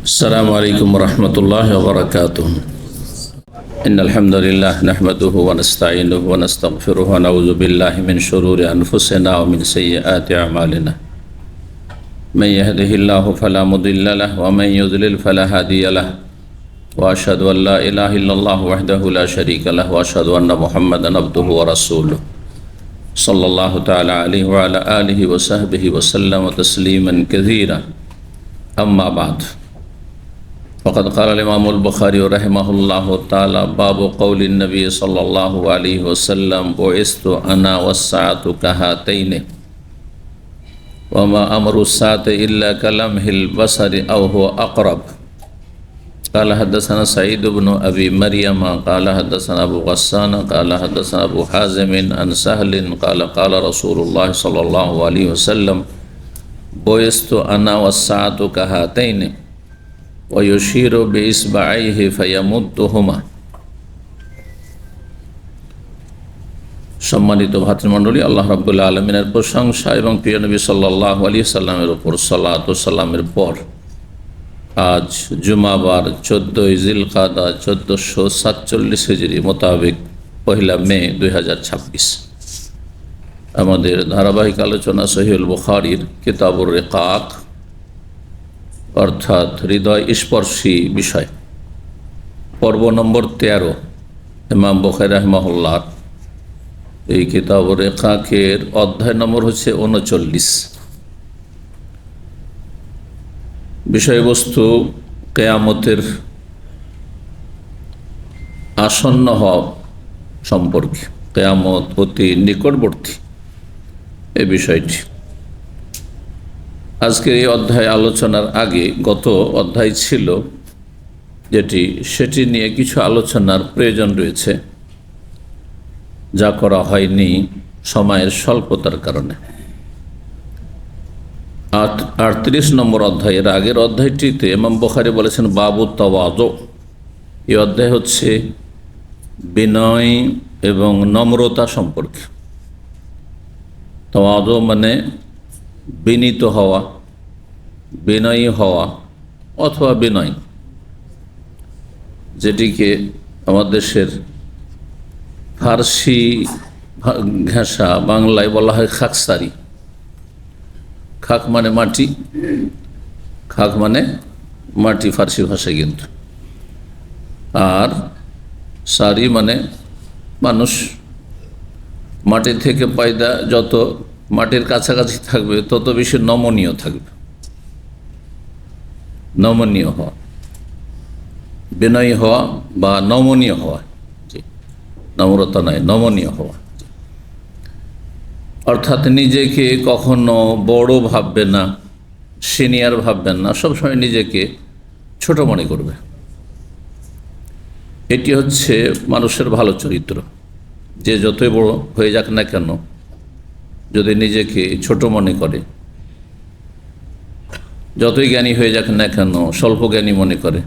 السلام عليكم ورحمة الله وبركاته. إن الحمد لله نحمده ونستعينه ونستغفره ونعوذ بالله من شرور أنفسنا ومن سيئات أعمالنا. من يهده الله فلا مضل له ومن يضلل فلا هادي له. وأشهد أن لا إله إلا الله وحده لا شريك له وأشهد أن محمدا عبده ورسوله صلى الله تعالى عليه وعلى آله وصحبه وسلم تسليما كثيرا. أما بعد، فقد قال الإمام البخاري رحمه الله تعالى: باب قول النبي صلى الله عليه وسلم: بعثت أنا والساعة كهاتين وما أمر الساعة إلا كلمح البصر أو هو أقرب. قال حدثنا سعيد بن أبي مريم قال حدثنا أبو غسان قال حدثنا أبو حازم عن سهل قال قال رسول الله صلى الله عليه وسلم: بعثت أنا والساعة كهاتين ويشير بإصبعيه فيمدهما. সম্মানিত ভাতৃমণ্ডলী, আল্লাহ রাব্বুল আলামিনের প্রশংসা এবং প্রিয় নবী সাল্লাল্লাহু আলাইহি সাল্লামের উপর সালাত ও সালামের পর আজ জুমাবার 14 জিলকাদা 1447 হিজরি মোতাবেক 1 মে 2026 আমাদের ধারাবাহিক আলোচনা সহিহুল বুখারীর কিতাবুর রিকাক অর্থাৎ হৃদয় স্পর্শী বিষয়, পর্ব নম্বর 13। ইমাম বুখারী রাহিমাহুল্লাহ এই কিতাবুর রিকাকের অধ্যায় নম্বর হচ্ছে 39। বিষয়বস্তু কিয়ামতের আসন্ন হওয়া সম্পর্কে, কিয়ামত অতি নিকটবর্তী এই বিষয়টি। আজকের এই অধ্যায় আলোচনার আগে গত অধ্যায় ছিল সেটি নিয়ে কিছু আলোচনার প্রয়োজন রয়েছে, যা করা হয়নি সময়ের স্বল্পতার কারণে। 38 নম্বর অধ্যায়ের আগের অধ্যায়টিতে ইমাম বুখারী বলেছেন বাবু তাওয়াদু। এই অধ্যায় হচ্ছে বিনয় এবং নম্রতা সম্পর্কে। তাওয়াদু মানে বিনীত হওয়া, বিনয়ী হওয়া অথবা বিনয়, যেটিকে আমাদের দেশের ফার্সি ভাষা বাংলায় বলা হয় খাকসারি। খাক মানে মাটি, খাক মানে মাটি ফার্সি ভাষায় কিন্তু, আর সারি মানে মানুষ। মাটি থেকে পয়দা যত মাটির কাছাকাছি থাকবে তত বেশি নমনীয় থাকবে। নমনীয় হওয়া, বিনয়ী হওয়া বা নমনীয় হওয়া, নম্রতা নয়, নমনীয় হওয়া। অর্থাৎ নিজেকে কখনো বড় ভাববে না, সিনিয়র ভাববেন না, সবসময় নিজেকে ছোট মনে করবে। এটি হচ্ছে মানুষের ভালো চরিত্র। যে যতই বড় হয়ে যাক না কেন, যদি নিজেকে ছোট মনে করে, যতই জ্ঞানী হয়ে যাক না কেন স্বল্প জ্ঞানী মনে করে,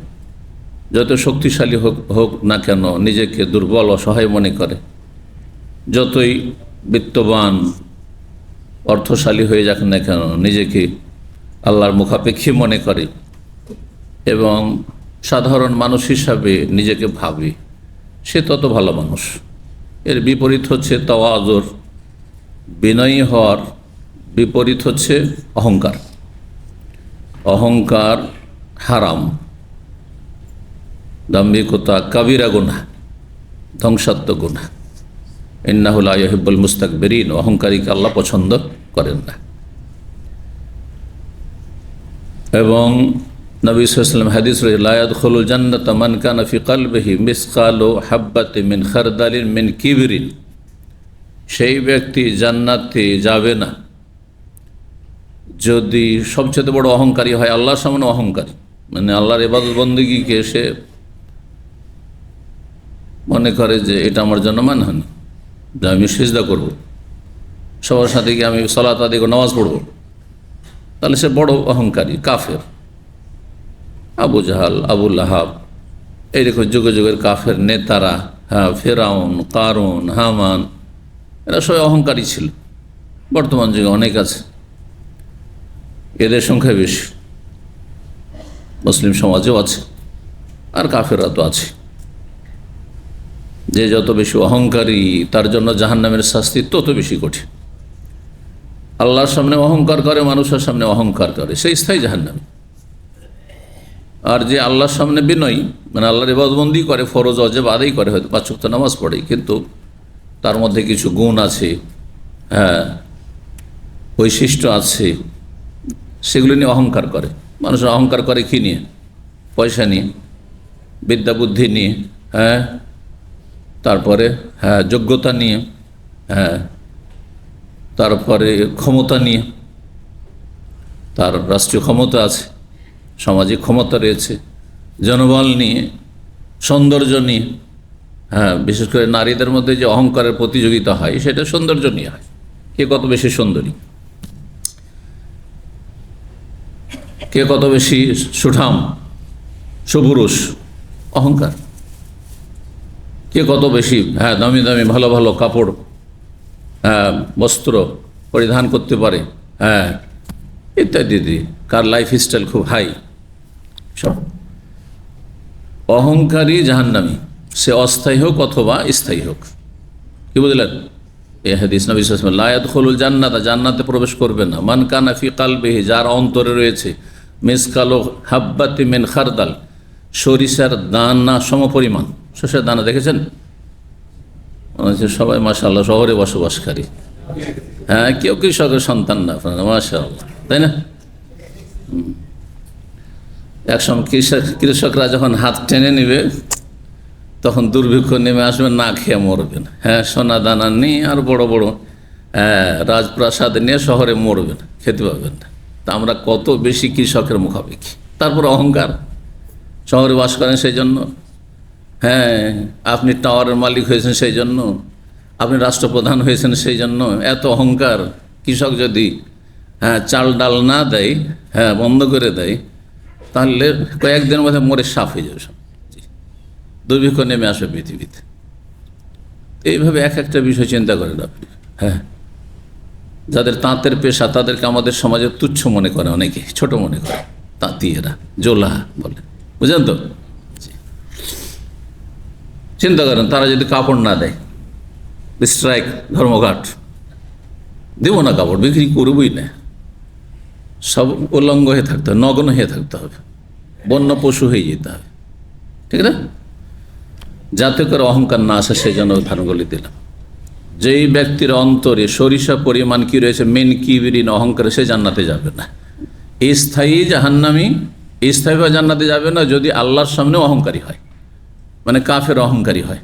যত শক্তিশালী হোক না কেন নিজেকে দুর্বল অসহায় মনে করে, যতই বিত্তবান অর্থশালী হয়ে যাক না কেন নিজেকে আল্লাহর মুখাপেক্ষী মনে করে এবং সাধারণ মানুষ হিসাবে নিজেকে ভাবে, সে তত ভালো মানুষ। এর বিপরীত হচ্ছে তাওয়াজুর, বিনয়ী হওয়ার বিপরীত হচ্ছে অহংকার। অহংকার হারাম, দাম্ভিকতা কাবিরা গুনাহ, ধ্বংসাত্মক গুনাহ। ইন্নাহু লা ইউহিব্বুল মুস্তাকবিরিন, অহংকারীকে আল্লাহ পছন্দ করেন না। এবং নবী সাল্লাল্লাহু আলাইহি ওয়াসাল্লাম হাদিস রয়েছে, লা ইয়াদখুলুল জান্নাতা মান কানা ফি কলবিহি মিসকালু হাববাতিন মিন খারদালিন মিন কিবরিন। সেই ব্যক্তি জান্নাতে যাবে না যদি সবচেয়ে বড় অহংকারী হয়, আল্লাহর সামনে অহংকারী, মানে আল্লাহর ইবাদত বন্দেগীকে সে মনে করে যে এটা আমার জন্য মানহানি, যে আমি সিজদা করব, সবার সাথে গিয়ে আমি সালাত আদায় করে নামাজ পড়ব, তাহলে সে বড় অহংকারী, কাফের। আবু জাহাল, আবু লাহাব, এইরকম যুগে যুগের কাফের নেতারা, হ্যাঁ, ফেরাউন, কারুন, হামান, এরা সবাই অহংকারী ছিল। বর্তমান যুগে অনেক আছে, এদের সংখ্যা বেশি। মুসলিম সমাজেও আছে, আর কাফেররা তো আছে। যে যত বেশি অহংকারী তার জন্য জাহান্নামের শাস্তি তত বেশি কঠিন। আল্লাহর সামনে অহংকার করে, মানুষের সামনে অহংকার করে, সেই স্থায়ী জাহান্নামী। আর যে আল্লাহর সামনে বিনয়ী, মানে আল্লাহর ইবাদতবন্দি করে, ফরজ ওয়াজিব আদায় করে, হয়তো 5 ওয়াক্ত নামাজ পড়ে, কিন্তু তার মধ্যে কিছু গুণ আছে, হ্যাঁ, বৈশিষ্ট্য আছে, সেগুলো নিয়ে অহংকার করে। মানুষের অহংকার করে কি নিয়ে? পয়সা নিয়ে, বিদ্যা বুদ্ধি নিয়ে, হ্যাঁ, তারপরে হ্যাঁ যোগ্যতা নিয়ে, হ্যাঁ, তারপরে ক্ষমতা নিয়ে, তার রাষ্ট্রীয় ক্ষমতা আছে, সামাজিক ক্ষমতা রয়েছে, জনবল নিয়ে, সৌন্দর্য নিয়ে, হ্যাঁ, বিশেষ করে নারীদের মধ্যে যে অহংকারের প্রতিযোগিতা হয় সেটা সৌন্দর্য নিয়ে হয়। কে কত বেশি সুন্দরী, কে কত বেশি সুঠাম সুপুরুষ, অহংকার। কে কত বেশি হ্যাঁ দামি দামি ভালো ভালো কাপড়, হ্যাঁ, বস্ত্র পরিধান করতে পারে, হ্যাঁ, ইত্যাদি, কার লাইফ স্টাইল খুব হাই, সব। অহংকারী জাহান্নামী, সে অস্থায়ী হোক অথবা স্থায়ী হোক। কি বুঝলেন? এই হাদিস নবী সাল্লাল্লাহু আলাইহি ওয়াসাল্লাম, লা ইয়াদখুলুল জান্নাতা, জান্নাতে প্রবেশ করবে না, মান কানা ফি কালবিহি, যার অন্তরে রয়েছে মিসকালু হাব্বাতি মিন খারদাল, সরিষার দানা সমপরিমাণ। সরিষার দানা দেখেছেন? সবাই মাশাআল্লাহ শহরে বসবাসকারী, হ্যাঁ, কেউ কৃষকের সন্তান না, মাশাআল্লাহ, তাই না? একসময় কৃষকরা যখন হাত টেনে নেবে তখন দুর্ভিক্ষ নেমে আসবে, না খেয়ে মরবেন, হ্যাঁ, সোনা দানা নিয়ে আর বড় বড় রাজপ্রাসাদ নিয়ে শহরে মরবেন, খেতে পাবেন না। তা আমরা কত বেশি কৃষকের মুখাপেক্ষি। তারপর অহংকার, শহরে বাস করেন সেই জন্য, হ্যাঁ, আপনি টাওয়ারের মালিক হয়েছেন সেই জন্য, আপনি রাষ্ট্রপ্রধান হয়েছেন সেই জন্য, এত অহংকার। কৃষক যদি হ্যাঁ চাল ডাল না দেয়, হ্যাঁ, বন্ধ করে দেয়, তাহলে কয়েকদিনের মধ্যে মরে সাফ হয়ে যাবে, সব দুর্ভিক্ষ নেমে আসবে পৃথিবীতে। এইভাবে এক একটা বিষয় চিন্তা করেন আপনি। হ্যাঁ, যাদের তাঁতের পেশা তাদেরকে আমাদের সমাজে তুচ্ছ মনে করে, অনেকে ছোট মনে করে, তাঁতিয়েরা, জোলা বলে, বুঝলেন তো? চিন্তা করেন, তারা যদি কাপড় না দেয়, স্ট্রাইক, ধর্মঘট, দেবো না কাপড়, বিক্রি করবই না, সব উলঙ্গ হয়ে থাকতে হবে, নগ্ন হয়ে থাকতে হবে, বন্য পশু হয়ে যেতে হবে, ঠিক না? যাতে করে অহংকার না আসে সেই জন্য উদাহরণগুলি দিলাম। যেই ব্যক্তির অন্তরে সরিষা পরিমাণ কি রয়েছে মেন কিবিরিন, অহংকারে, সে জান্নাতে যাবে না। স্থায়ী জাহান্নামী, স্থায়ীভাবে জান্নাতে যাবে না যদি আল্লাহর সামনে অহংকারী হয়, মানে কাফের অহংকারী হয়,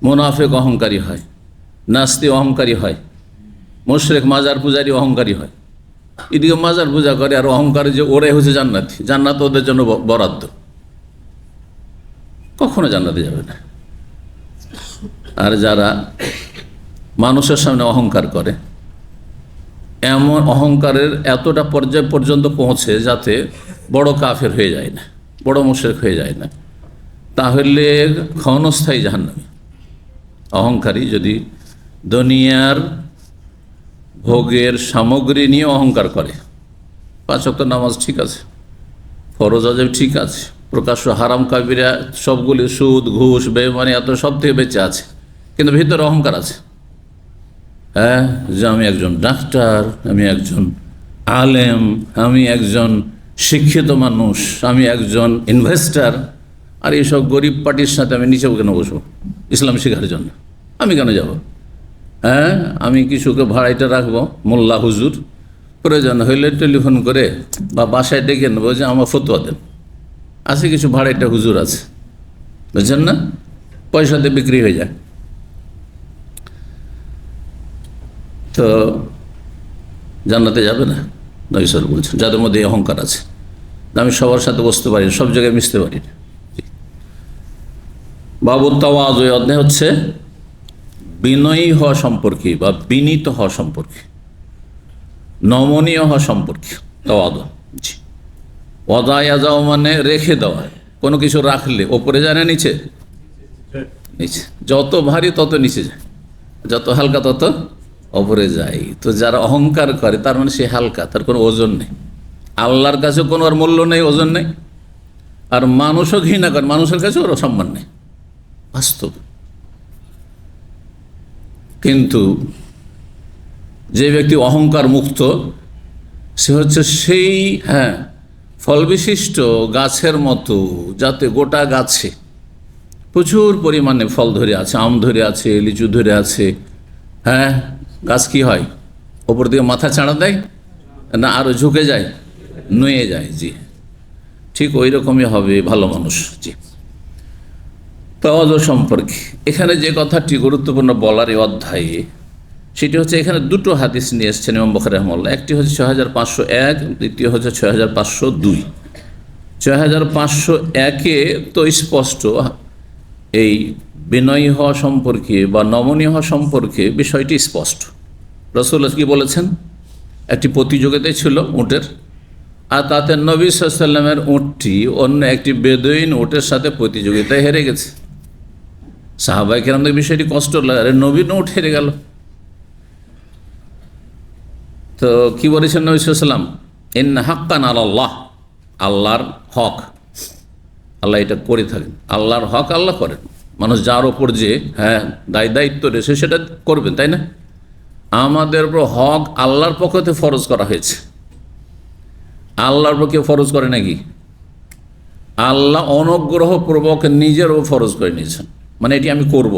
মুনাফিক অহংকারী হয়, নাস্তি অহংকারী হয়, মুশরিক মাজার পূজারী অহংকারী হয়। এদিকে মাজার পূজা করে আর অহংকারী যে ওরাই হচ্ছে জান্নাতি, জান্নাত ওদের জন্য বরাদ্দ, কখনো জান্নাতে যাবে না। আর যারা মানুষের সামনে অহংকার করে, এমন অহংকারের এতটা পর্যায় পর্যন্ত পৌঁছে যাতে বড় কাফের হয়ে যায় না, বড় মুশরিক হয়ে যায় না, তাহলে ক্ষণস্থায়ী জাহান্নামী। অহংকারী যদি দুনিয়ার ভোগের সামগ্রী নিয়ে অহংকার করে, 5 ওয়াক্ত নামাজ ঠিক আছে, ফরজ ওয়াজিব ঠিক আছে, প্রকাশ্য হারাম কাবিরা সবগুলি, সুদ ঘুষ বেঈমানি এত সব থেকে বেঁচে আছে, কিন্তু ভিতরে অহংকার আছে, হ্যাঁ, যে আমি একজন ডাক্তার, আমি একজন আলেম, আমি একজন শিক্ষিত মানুষ, আমি একজন ইনভেস্টার, আর এইসব গরিব পার্টির সাথে আমি নিচেও কেন বসবো ইসলাম শেখার জন্য? আমি কেন যাব? হ্যাঁ, আমি কিছুকে ভাড়াইতে রাখবো, মোল্লা হুজুর, প্রয়োজন হইলে টেলিফোন করে বা বাসায় ডেকে নেবো যে আমার ফতোয়া দেন। আছে কিছু ভাড়াইটা হুজুর আছে, বুঝছেন না, পয়সাতে বিক্রি হয়ে যায়। তো জান্নাতে যাবে না, নবী সাল্লাল্লাহু আলাইহি ওয়াসাল্লাম বলছেন, যাদের মধ্যে অহংকার আছে। আমি সবার সাথে বসতে পারি, সব জায়গায় মিশতে পারি না। বাবু তাওয়াজু, অধ্যায় হচ্ছে বিনয়ী হওয়া সম্পর্কে বা বিনীত হওয়া সম্পর্কে, নমনীয় হওয়া সম্পর্কে। তাওয়াজু, জি। ওয়াদায়া যাও মানে রেখে দেওয়া, কোনো কিছু রাখলে ওপরে যায় না নিচে, নিচে, যত ভারী তত নিচে যায়, যত হালকা তত ওপরে যায়। তো যারা অহংকার করে তার মানে সে হালকা, তার কোনো ওজন নেই, আল্লাহর কাছে কোনো আর মূল্য নেই, ওজন নেই, আর মানুষও ঘৃণা করে, মানুষের কাছে ওর সম্মান নেই, বাস্তব। কিন্তু যে ব্যক্তি অহংকার মুক্ত, সে হচ্ছে সেই ফল বিশিষ্ট গাছের মতো, যাতে গোটা গাছে প্রচুর পরিমাণে ফল ধরে আছে, আম ধরে আছে, লিচু ধরে আছে। গাছ কি হয়, ওপর দিকে মাথা চাড়া দেয় না আরো ঝুঁকে যায়, নুয়ে যায়। জি, ঠিক ওই রকমই হবে ভালো মানুষ। জি, তাওয়াজু সম্পর্কে এখানে যে কথাটি গুরুত্বপূর্ণ বলার এই অধ্যায়ে, সেটি হচ্ছে এখানে দুটো হাদিস নিয়ে এসছেন ইমাম বুখারী রাহিমাহুল্লাহ। একটি হচ্ছে 6501, দ্বিতীয় হচ্ছে 6502। 6501-এ তো স্পষ্ট এই বিনয়ী হওয়া সম্পর্কে বা নমনীয় হওয়া সম্পর্কে বিষয়টি স্পষ্ট। রাসূলুল্লাহ কি বলেছেন, একটি প্রতিযোগিতা ছিল উটের, আর তাতে নবী সাল্লাল্লাহু আলাইহি ওয়াসাল্লামের উটটি অন্য একটি বেদুইন উটের সাথে প্রতিযোগিতায় হেরে গেছে। সাহাবায়ে কেরামদের বিষয়টি কষ্ট লাগে, আরে নবীর উট হেরে গেল। তো কি বলেছেন নবী সাল্লাল্লাহু আলাইহি ওয়াসাল্লাম, ইন্না হাক্কান আলাল্লাহ, আল্লাহর হক, আল্লাহ এটা করে থাকেন। আল্লাহর হক আল্লাহ করেন, মানুষ যার ওপর যে দায়িত্ব রয়েছে সেটা করবেন, তাই না? আমাদের উপর হক আল্লাহর পক্ষ থেকে ফরজ করা হয়েছে। আল্লাহর উপর কেউ ফরজ করে নাকি? আল্লাহ অনুগ্রহপূর্বক নিজের উপর ফরজ করে নিয়েছেন, মানে এটি আমি করব।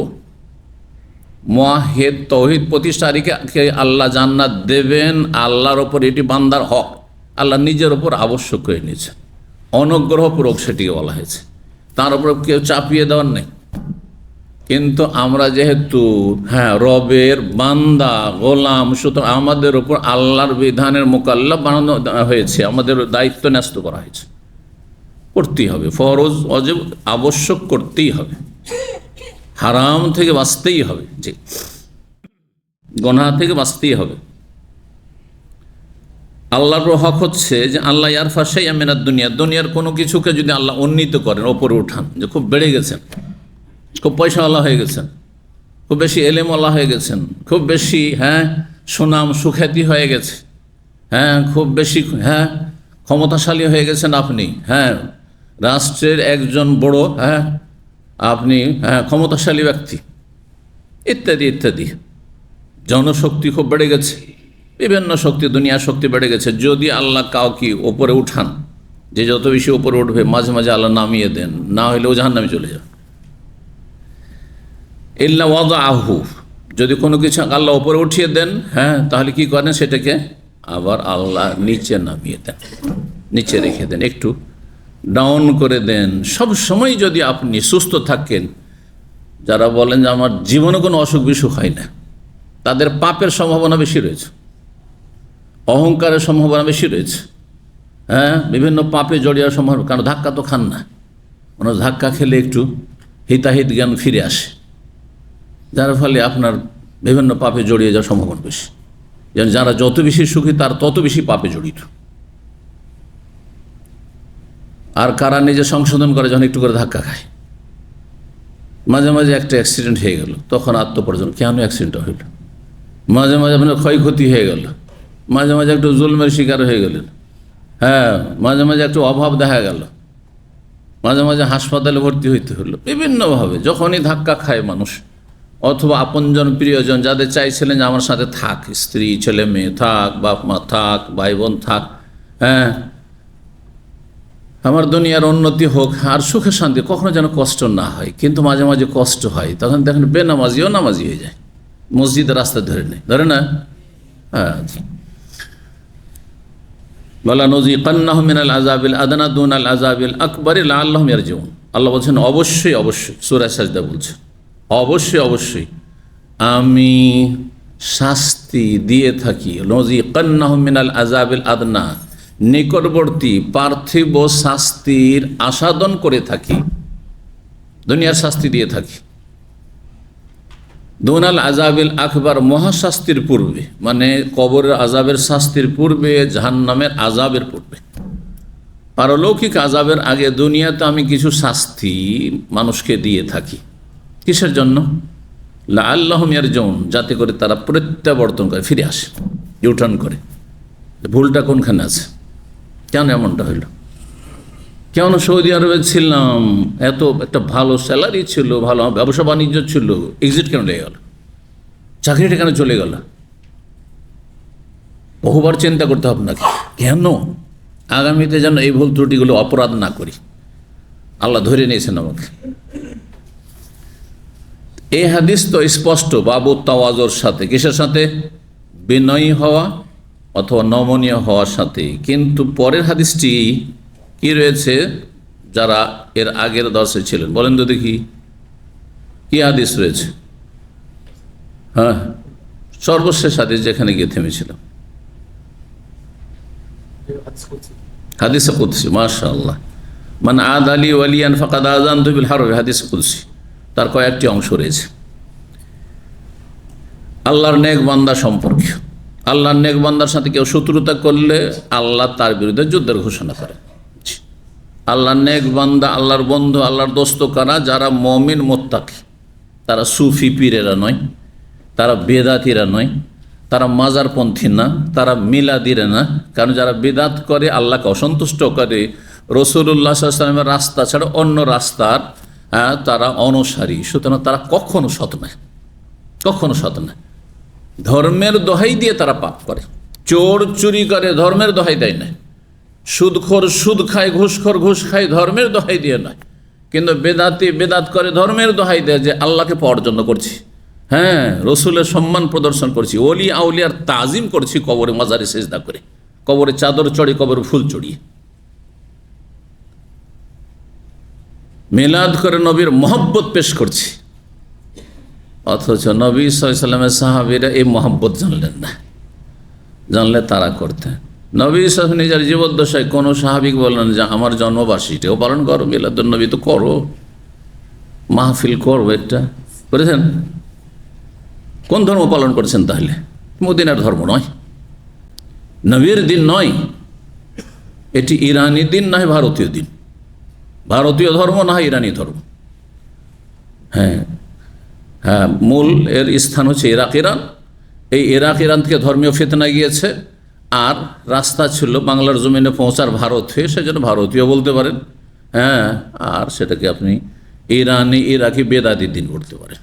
মুয়াহহিদ তৌহিদ প্রতিষ্ঠারীকে আল্লাহ জান্নাত দেবেন, আল্লাহর ওপর এটি বান্দার হক, আল্লাহ নিজের ওপর আবশ্যক করে নিয়েছেন, অনুগ্রহপূর্বক সেটিকে বলা হয়েছে। তার উপর কেউ চাপিয়ে দেওয়ার নেই। কিন্তু আমরা যেহেতু রবের বান্দা গোলাম, সুতরাং আমাদের উপর আল্লাহর বিধানের মোকাল্লাফ বানানো হয়েছে, আমাদের দায়িত্ব ন্যস্ত করা হয়েছে, করতেই হবে, ফরজ ওয়াজিব আবশ্যক করতেই হবে, হারাম থেকে বাঁচতেই হবে, জি, গুনাহ থেকে বাঁচতেই হবে। আল্লাহর হক হচ্ছে যে আল্লাহ ইয়ারফা শাইআম মিনাদ দুনিয়া, দুনিয়ার কোনো কিছুকে যদি আল্লাহ উন্নীত করেন, ওপরে উঠান, যে খুব বেড়ে গেছেন, খুব পয়সাওয়ালা হয়ে গেছেন, খুব বেশি এলেমওয়ালা হয়ে গেছেন, খুব বেশি সুনাম সুখ্যাতি হয়ে গেছে, খুব বেশি ক্ষমতাশালী হয়ে গেছেন আপনি, রাষ্ট্রের একজন বড় আপনি ক্ষমতাশালী ব্যক্তি, ইত্যাদি ইত্যাদি। জনশক্তি খুব বেড়ে গেছে, বিভিন্ন শক্তি, দুনিয়ার শক্তি বেড়ে গেছে। যদি আল্লাহ কাউকে ওপরে উঠান, যে যত বেশি ওপরে উঠবে, মাঝে মাঝে আল্লাহ নামিয়ে দেন, না হলেও জাহান্নামে চলে যাবে। ইল্লা ওয়াদাহু, যদি কোনো কিছু আল্লাহ ওপরে উঠিয়ে দেন, তাহলে কি করেন, সেটাকে আবার আল্লাহ নিচে নামিয়ে দেন, নিচে রেখে দেন, একটু ডাউন করে দেন। সব সময় যদি আপনি সুস্থ থাকেন, যারা বলেন যে আমার জীবনে কোনো অসুখ বিসুখ হয় না, তাদের পাপের সম্ভাবনা বেশি রয়েছে, অহংকারের সম্ভাবনা বেশি রয়েছে, বিভিন্ন পাপে জড়িয়ে সম্ভাবনা। কারণ ধাক্কা তো খান না, মানুষ ধাক্কা খেলে একটু হিতাহিত জ্ঞান ফিরে আসে, যার ফলে আপনার বিভিন্ন পাপে জড়িয়ে যাওয়ার সম্ভাবনা বেশি। যেন যারা যত বেশি সুখী, তার তত বেশি পাপে জড়িত। আর কারা নিজে সংশোধন করে, যখন একটু করে ধাক্কা খায়, মাঝে মাঝে একটা অ্যাক্সিডেন্ট হয়ে গেল, তখন আত্মপর্জন, কেন অ্যাক্সিডেন্টটা হইল, মাঝে মাঝে আপনার ক্ষয়ক্ষতি হয়ে গেল, মাঝে মাঝে একটু জুলমের শিকার হয়ে গেলেন, মাঝে মাঝে একটু অভাব দেখা গেল, মাঝে মাঝে হাসপাতালে ভর্তি হইতে হলো, বিভিন্নভাবে। যখনই ধাক্কা খায় মানুষ, অথবা আপনজন প্রিয়জন যাদের চাইছিলেন যে আমার সাথে থাক, স্ত্রী ছেলে মেয়ে থাক, বাপ মা থাক, ভাই বোন থাক, আমার দুনিয়ার উন্নতি হোক আর সুখে শান্তি, কখনো যেন কষ্ট না হয়, কিন্তু মাঝে মাঝে কষ্ট হয়, তখন দেখেন বেনামাজিও নামাজি হয়ে যায়, মসজিদের রাস্তা ধরে নেই, ধরে না। লানুযিকান্নাহুম মিনাল আযাবিল আদনা দুনাল আযাবিল আকবারি লাআল্লাহুম ইয়ারজিউন। আল্লাহ বলছেন অবশ্যই অবশ্যই, সূরা সাজদা বলছে অবশ্যই অবশ্যই আমি শাস্তি দিয়ে থাকি, লানুযিকান্নাহুম মিনাল আযাবিল আদনা, নিকটবর্তী পার্থিব শাস্তির আস্বাদন করে থাকি, দুনিয়ার শাস্তি দিয়ে থাকি, দুনাল আযাবিল আকবার, মহাশাস্তির পূর্বে, মানে কবরের আযাবের শাস্তির পূর্বে, জাহান্নামের আযাবের পূর্বে, পারলৌকিক আযাবের আগে দুনিয়াতে আমি কিছু শাস্তি মানুষকে দিয়ে থাকি। কিসের জন্য? লাআল্লাহুম ইয়ারজিউন, যাতে করে তারা প্রত্যাবর্তন করে, ফিরে আসে, ইউটার্ন করে। ভুলটা কোনখানে আছে, কেন এমনটা হইল? কেন সৌদি আরবে ছিলাম, এত একটা ভালো স্যালারি ছিল, ভালো ব্যবসা বাণিজ্য ছিল, এক্সিট কেন লেগে গেল, চাকরিটা কেন চলে গেল? বহুবার চিন্তা করতে হবে নাকি কেন? আগামীতে যেন এই ভুল ত্রুটিগুলো অপরাধ না করি। আল্লাহ ধরে নিয়েছেন আমাকে। এই হাদিস তো স্পষ্ট বাবু তাওয়াজুর সাথে, কিসের সাথে? বিনয়ী হওয়া অথবা নমনীয় হওয়ার সাথে। কিন্তু পরের হাদিসটি কি রয়েছে? যারা এর আগের দর্শে ছিলেন বলেন তো দেখি, কি হাদিস রয়েছে? হ্যাঁ, সর্বশেষ হাদিস যেখানে গিয়ে থেমেছিলাম, হাদিসে কুদসি। মাশাআল্লাহ, মান আদালি ওয়ালিয়ান ফাকাদ আযানতু বিল হারব, হাদিসে কুদসি। তার কয়েকটি অংশ রয়েছে। আল্লাহর নেক বান্দা সম্পর্কে, আল্লাহর নেক বান্দার সাথে কেউ শত্রুতা করলে আল্লাহ তার বিরুদ্ধে যুদ্ধের ঘোষণা করে। আল্লাহর নেক বান্দা, আল্লাহর বন্ধু, আল্লাহর দোস্ত কারা? যারা মুমিন মুত্তাকি। তারা সুফি পীরেরা নয়, তারা বেদাতিরা নয়, তারা মাজারপন্থী না, তারা মিলাদিরা না। কারণ যারা বেদাত করে, আল্লাহকে অসন্তুষ্ট করে, রাসূলুল্লাহ সাল্লাল্লাহু আলাইহি ওয়াসাল্লামের রাস্তা ছাড়া অন্য রাস্তার তারা অনুসারী, সুতরাং তারা কখনো সৎ নয়, কখনো সৎ নয়। ধর্মের দোহাই দিয়ে তারা পাপ করে। চোর চুরি করে, ধর্মের দোহাই দেয় না। সুদখোর সুদ খায়, ঘুষখোর ঘুষ খায়, ধর্মের দোহাই দিয়ে নয়। কিন্তু বেদাতি বেদাত করে, ধর্মের দোহাই দেয় যে আল্লাহকে পাওয়ার জন্য করছি, হ্যাঁ, রসুলের সম্মান প্রদর্শন করছি, ওলি আউলিয়ার তাজিম করছি, কবরে মাজারে সেজদা করে, কবরে চাদর চড়িয়ে, কবরে ফুল চড়িয়ে, মিলাদ করে নবীর মহব্বত পেশ করছি। অথচ নবী সাল্লাল্লাহু আলাইহি ওয়াসাল্লামের সাহাবীরা এই মহব্বত জানলেন না। জানলে তারা করতেন। নবী সাল্লাল্লাহু আলাইহি ওয়াসাল্লাম নিজের জীবদ্দশায় কোনো সাহাবীকে বললেন যে আমার জন্মবার্ষিকীও পালন করো, মিলাদুন নবী তো করো, মাহফিল করো, একটা করেছেন? কোন ধর্ম পালন করেছেন তাহলে? মদিনার ধর্ম নয়, নবীর দিন নয়, এটি ইরানি দিন নয়, ভারতীয় দিন। ভারতীয় ধর্ম না হয় ইরানি ধর্ম। হ্যাঁ হ্যাঁ, মূল এর স্থান হচ্ছে ইরাক, ইরান। এই ইরাক ইরান থেকে ধর্মীয় ফিতনা গিয়েছে, আর রাস্তা ছিল বাংলার জমিনে পৌঁছার ভারত হয়ে, সেজন্য ভারতীয় বলতে পারেন। হ্যাঁ, আর সেটাকে আপনি ইরানি ইরাকি বেদাতি দিন করতে পারেন।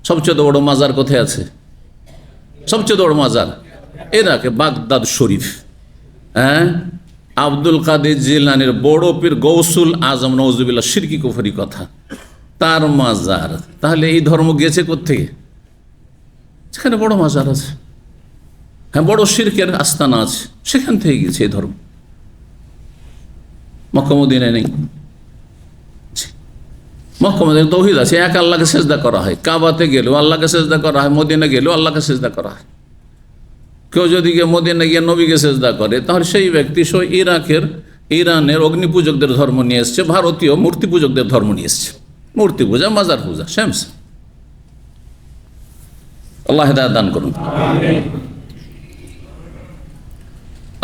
সবচেয়ে বড় মাজার কোথায় আছে? সবচেয়ে বড় মাজার ইরাকে, বাগদাদ শরীফ। হ্যাঁ, আব্দুল কাদের জিলানির বড় পীর গৌসুল আজম নওজুবিল্লাহ, শিরকি কুফরি কথা, তার মাজার। তাহলে এই ধর্ম গিয়েছে কোত্থেকে? সেখানে বড় মাজার আছে, হ্যাঁ, বড় শিরকের আস্তানা আছে, সেখান থেকে গিয়েছে এই ধর্ম। মক্কা মদিনায় নেই। মক্কা মদিনায় তাওহীদ আছে, এক আল্লাহকে সেজদা করা হয়। কাবাতে গেলেও আল্লাহকে সেজদা করা হয়, মদিনা গেলেও আল্লাহকে সেজদা করা হয়। কেউ যদি গিয়ে মদিনা গিয়ে নবীকে সেজদা করে, তাহলে সেই ব্যক্তি সে ইরানের অগ্নিপূজকদের ধর্ম নিয়ে এসছে, ভারতীয় মূর্তি পূজকদের ধর্ম নিয়ে এসছে। মূর্তি পূজা, মাজার পূজা, সেমস। আল্লাহ হেদায়েত দান করুন।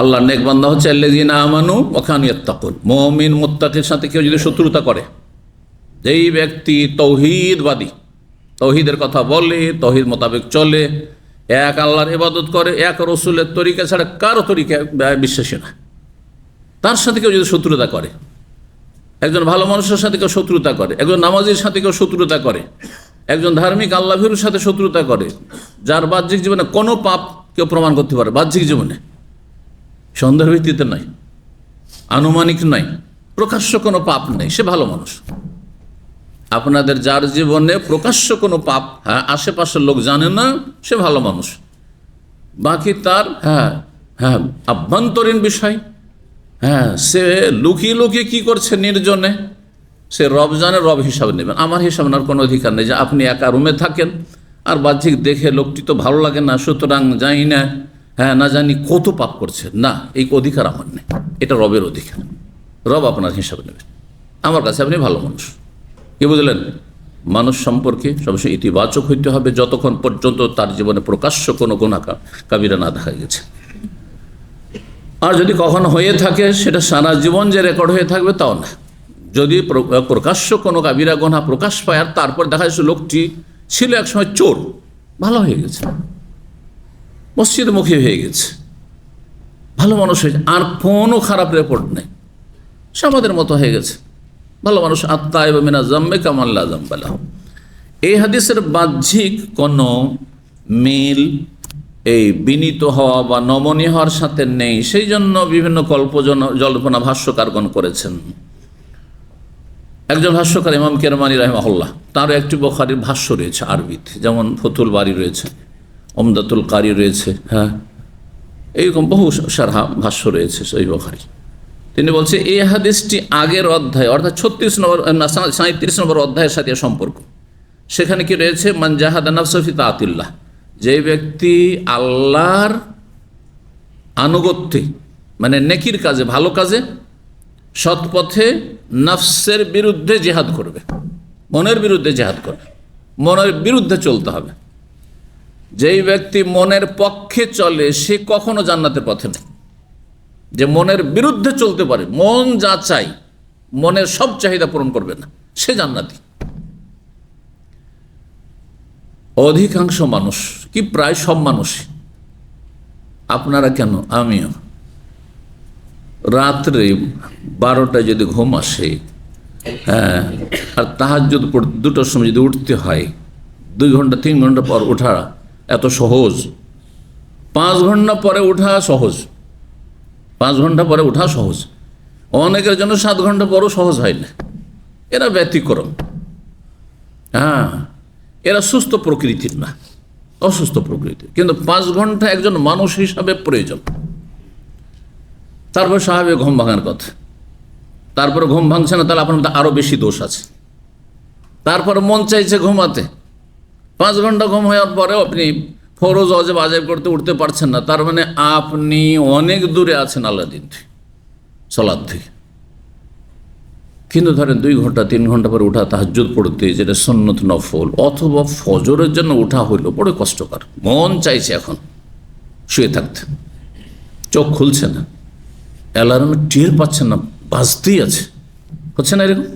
আল্লাহর নেক বান্দা হচ্ছে আল্লাযীনা আমানু ওয়া কানু ইয়াত্তাকুন। মুমিন মুত্তাকির সাথে কেউ যদি শত্রুতা করে, যেই ব্যক্তি তৌহিদবাদী, তৌহিদের কথা বলে, তৌহিদ মোতাবেক চলে, এক আল্লাহর ইবাদত করে, এক রসুলের তরিকা ছাড়া কারো তরিকা বিশ্বাসী না, তার সাথে কেউ যদি শত্রুতা করে, একজন ভালো মানুষের সাথে কেউ শত্রুতা করে, একজন নামাজির সাথে কেউ শত্রুতা করে, একজন ধার্মিক আল্লাহভীরুর সাথে শত্রুতা করে, যার বাহ্যিক জীবনে কোনো পাপ কেউ প্রমাণ করতে পারে, বাহ্যিক জীবনে, সন্দেহের ভিত্তিতে নয়, আনুমানিক নয়, প্রকাশ্য কোনো পাপ নেই, সে ভালো মানুষ। আপনাদের যার জীবনে প্রকাশ্য কোনো পাপ, হ্যাঁ, আশেপাশের লোক জানে না, সে ভালো মানুষ। বাকি তার আভ্যন্তরীণ বিষয়, সে লুকিয়ে লুকিয়ে কি করছে নির্জনে, সে রব জানে, রব হিসাবে নেবেন। আমার হিসাব নেওয়ার কোনো অধিকার নেই যে আপনি একা রুমে থাকেন আর বাহ্যিক দেখে লোকটি তো ভালো লাগে না, সুতরাং জানি না, না জানি কত পাপ করছে, না, এই অধিকার আমার নেই, এটা রবের অধিকার। রব আপনার হিসাবে নেবেন। আমার কাছে আপনি ভালো মানুষ। কি বুঝলেন? মানুষ সম্পর্কে সবসময় ইতিবাচক হইতে হবে, যতক্ষণ পর্যন্ত তার জীবনে প্রকাশ্য কোনো গুনাহ কাবিরা না দেখা গেছে। আর যদি কখনো হয়ে থাকে, সেটা সারা জীবন যে রেকর্ড হয়ে থাকবে তাও না। যদি প্রকাশ্য কোনো কাবিরা গুনাহ প্রকাশ পায়, আর তারপর দেখা যাচ্ছে লোকটি ছিল একসময় চোর, ভালো হয়ে গেছে, মসজিদমুখী হয়ে গেছে, ভালো মানুষ হয়েছে, আর কোনো খারাপ রেকর্ড নেই, সে আমাদের মতো হয়ে গেছে। ভালো মানুষ আত্মায় বা মিনা জাম্বে কামাল্লা জাম্বালাহ। এই হাদিসের বাহ্যিক কোনো মিল এই বিনীত হওয়া বা নমনীয় হওয়ার সাথে নেই, সেই জন্য বিভিন্ন জল্পনা ভাষ্যকারগণ করেছেন। একজন ভাষ্যকার ইমাম কেরমানি রাহিমাহুল্লাহ, তারও একটি বুখারীর ভাষ্য রয়েছে আরবিতে, যেমন ফতুল বারী রয়েছে, ওমদাতুল কারি রয়েছে, হ্যাঁ, এইরকম বহু সারহা ভাষ্য রয়েছে সহিহ বুখারী। তিনি বলছে এই হাদিসটি আগের অধ্যায় অর্থাৎ 37 নম্বর অধ্যায়ের সাথে সম্পর্ক। সেখানে কি রয়েছে? মান জাহাদা নাফসা ফি তাআতিল্লাহ, যে ব্যক্তি আল্লাহর আনুগত্যে মানে নেকির কাজে, ভালো কাজে, সৎ পথে নফসের বিরুদ্ধে জিহাদ করবে, মনের বিরুদ্ধে জিহাদ করবে, মনের বিরুদ্ধে চলতে হবে। যেই ব্যক্তি মনের পক্ষে চলে সে কখনো জান্নাতের পথে নেই। যে মনের বিরুদ্ধে চলতে পারে, মন যা চাই, মনের সব চাহিদা পূরণ করবে না, সে জান্নাতি। অধিকাংশ মানুষ কি প্রায় সব মানুষই, আপনারা কেন আমিও, রাত্রে 12টায় যদি ঘুম আসে, হ্যাঁ, আর তাহাজ্জুদ পড়তে 2টার সময় যদি উঠতে হয়, 2 ঘন্টা 3 ঘন্টা পর ওঠা এত সহজ, 5 ঘন্টা পরে ওঠা সহজ, 5 ঘন্টা পরে ওঠা সহজ, অনেকের জন্য 7 ঘন্টা পরও সহজ হয় না। এরা ব্যতিক্রম, হ্যাঁ, এরা সুস্থ প্রকৃতির না, অসুস্থ প্রকৃতির। কিন্তু 5 ঘন্টা একজন মানুষ হিসাবে প্রয়োজন। তারপর স্বাভাবিক ঘুম ভাঙার কথা, তারপরে ঘুম ভাঙছে না, তাহলে আপনার মধ্যে আরও বেশি দোষ আছে। তারপরে মন চাইছে ঘুমাতে, 5 ঘন্টা ঘুম হওয়ার পরেও আপনি ফরজ ওয়াজিব আদায় করতে উঠতে পারছেন না, তার মানে আপনি অনেক দূরে আছেন আল্লাহর দিন থেকে, সালাত থেকে। কিন্তু ধরেন 2 ঘন্টা 3 ঘন্টা পরে উঠা তাহাজ্জুদ পড়তে, যেটা সুন্নত নফল, অথবা ফজরের জন্য উঠা হইলো বড় কষ্টকর। মন চাইছে এখন শুয়ে থাকতে, চোখ খুলছে না, অ্যালার্মে টের পাচ্ছেন না, বাজতেই আছে, হচ্ছে না এরকম?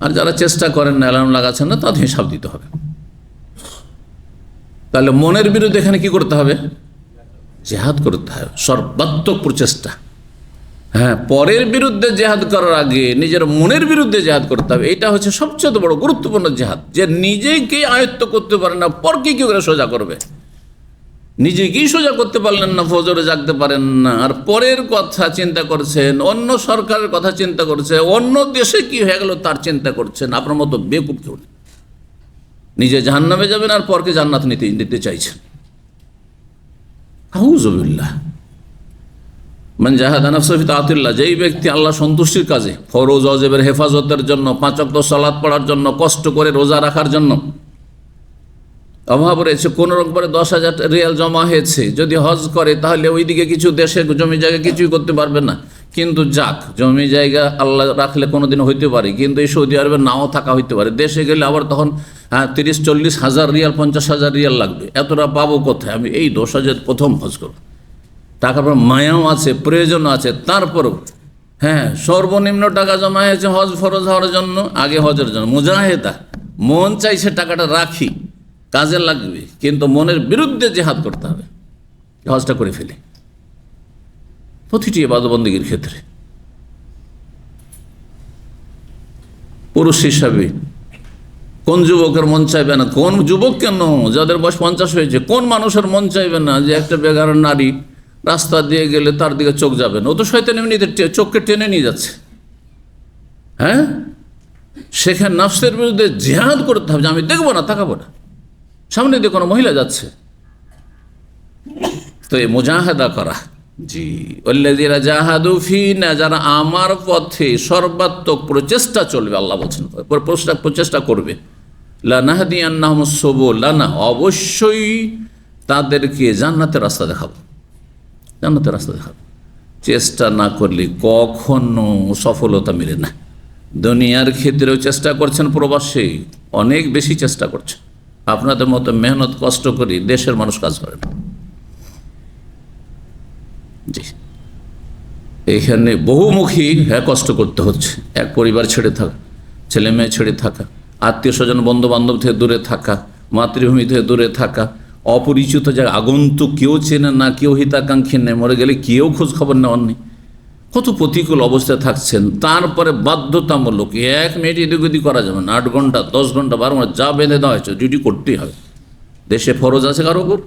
আর যারা চেষ্টা করেন না, অ্যালার্ম লাগাচ্ছেন না, তাদের হিসাব দিতে হবে। তাহলে মনের বিরুদ্ধে এখানে কি করতে হবে? জেহাদ করতে হবে, সর্বাত্মক প্রচেষ্টা। হ্যাঁ, পরের বিরুদ্ধে জেহাদ করার আগে নিজের মনের বিরুদ্ধে জেহাদ করতে হবে। এটা হচ্ছে সবচেয়ে বড় গুরুত্বপূর্ণ জেহাদ, যে নিজেকে আয়ত্ত করতে পারে না, পরকে কি করে সোজা করবে? নিজেকেই সোজা করতে পারলেন না, ফজরে জাগতে পারেন না, আর পরের কথা চিন্তা করছেন, অন্য সরকারের কথা চিন্তা করছে, অন্য দেশে কি হয়ে গেল তার চিন্তা করছেন। আপনার মতো বেকুব কেউ নেই। নিজে জাহান্নামে যাবেন আর পরকে জান্নাত নিতে চাইছেন। আউযুবিল্লাহ। মান জাহাদা নাফসাহু ফি তাআতিল্লাহ, যেই ব্যক্তি আল্লাহ সন্তুষ্টির কাজে, ফরজ ওয়াজিবের হেফাজতের জন্য, 5 ওয়াক্ত সালাত পড়ার জন্য, কষ্ট করে রোজা রাখার জন্য, অভাব রয়েছে, কোন রকমের 10,000 রিয়াল জমা হয়েছে, যদি হজ করে তাহলে ওইদিকে কিছু দেশে জমি জায়গা কিছুই করতে পারবে না। কিন্তু যাক, জমি জায়গা আল্লাহ রাখলে কোনোদিন হইতে পারে, কিন্তু এই সৌদি আরবে নাও থাকা হইতে পারে। দেশে গেলে আবার তখন 30-40 হাজার রিয়াল, 50,000 রিয়াল লাগবে। এতটা পাবো কোথায়? আমি এই 10,000 প্রথম হজ করব। টাকার পর মায়াও আছে, প্রয়োজন আছে, তারপরও হ্যাঁ, সর্বনিম্ন টাকা জমা হয়েছে হজ ফরজ হওয়ার জন্য, আগে হজের জন্য মুজাহেদা, মন চাইছে টাকাটা রাখি, কাজে লাগবে, কিন্তু মনের বিরুদ্ধে জেহাদ করতে হবে, হজটা করে ফেলে। প্রতিটি ইবাদত বন্দেগীর ক্ষেত্রে পুরুষ হিসাবে কোন যুবকের মন চাইবে না? কোন যুবক কেন, যাদের বয়স 50 হয়েছে, কোন মানুষের মন চাইবে না যে একটা বেগার নারী রাস্তা দিয়ে গেলে তার দিকে চোখ যাবে না? ও তো শয়তান এমনিতে চোখকে টেনে নিয়ে যাচ্ছে। হ্যাঁ, সেখানে নফসের বিরুদ্ধে জিহাদ করতে হবে, যে আমি দেখবো না, তাকাবো না, সামনে দিয়ে কোনো মহিলা যাচ্ছে, তো এই মুজাহাদা করা। জি, ওয়াল্লাযীনা জাহাদু ফীনা, যারা আমার পথে সর্বাত্মক প্রচেষ্টা চলবে, আল্লাহ বলছেন প্রচেষ্টা করবে, লানাহদিয়ান্নাহুম সুবুলানা, অবশ্যই তাদেরকে জান্নাতের রাস্তা দেখাবো, জান্নাতের রাস্তা দেখাবো। চেষ্টা না করলে কখনো সফলতা মিলে না। দুনিয়ার ক্ষেত্রেও চেষ্টা করছেন, প্রবাসে অনেক বেশি চেষ্টা করছেন। আপনাদের মতো মেহনত কষ্ট করি দেশের মানুষ কাজ করে না। জি, এখানে বহুমুখী কষ্ট করতে হচ্ছে। এক পরিবার ছেড়ে থাকা, ছেলে মেয়ে ছেড়ে থাকা, আত্মীয় স্বজন বন্ধু বান্ধব থেকে দূরে থাকা, মাতৃভূমি থেকে দূরে থাকা, অপরিচিত জায়গায়, আগন্তুক, কেউ চেনে না, কেউ হিতাকাঙ্ক্ষী নেই, মরে গেলে কেউ খোঁজ খবর নেওয়ার নেই, কত প্রতিকূল অবস্থায় থাকছেন, তারপরে বাধ্যতামূলক 1 মিনিট এদিক ওদিক করা যাবে না, 8 ঘন্টা 10 ঘন্টা 12 ঘন্টা যা বেঁধে দেওয়া হয়েছে ডিউটি করতেই হবে। দেশে ফরজ আছে কারো ওপর,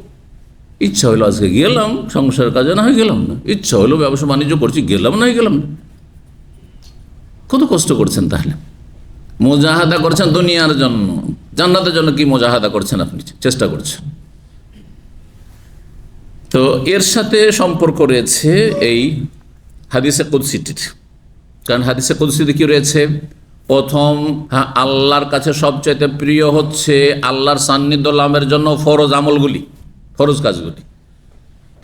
ইচ্ছা হলো আজকে গেলাম সংসারের কাজে, না হয়ে গেলাম না, ইচ্ছা হলো ব্যবসা বাণিজ্য করছি, গেলাম না হয়ে গেলাম না। কত কষ্ট করছেন, তাহলে মুজাহাদা করছেন দুনিয়ার জন্য, জান্নাতের জন্য কি মুজাহাদা করছেন আপনি, চেষ্টা করছেন। তো এর সাথে সম্পর্ক রয়েছে এই হাদিসে কুদসিটির, কারণ হাদিসে কুদসিতে কি রয়েছে, প্রথম আল্লাহর কাছে সবচাইতে প্রিয় হচ্ছে আল্লাহর সান্নিধ্য লাভের জন্য ফরজ আমলগুলি, ফরজ কাজগুলি।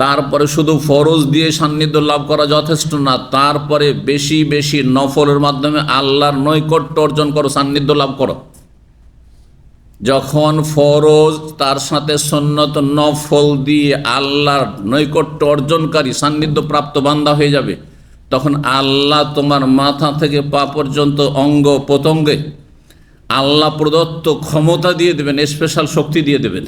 তারপরে শুধু ফরজ দিয়ে সান্নিধ্য লাভ করা যথেষ্ট না, তারপরে বেশি বেশি নফলের মাধ্যমে আল্লাহর নৈকট্য অর্জন করো, সান্নিধ্য লাভ করো। যখন ফরজ তার সাথে সুন্নত নফল দিয়ে আল্লাহর নৈকট্য অর্জনকারী সান্নিধ্য প্রাপ্ত বান্দা হয়ে যাবে, তখন আল্লাহ তোমার মাথা থেকে পা পর্যন্ত অঙ্গ প্রত্যঙ্গে আল্লাহ প্রদত্ত ক্ষমতা দিয়ে দেবেন, স্পেশাল শক্তি দিয়ে দেবেন,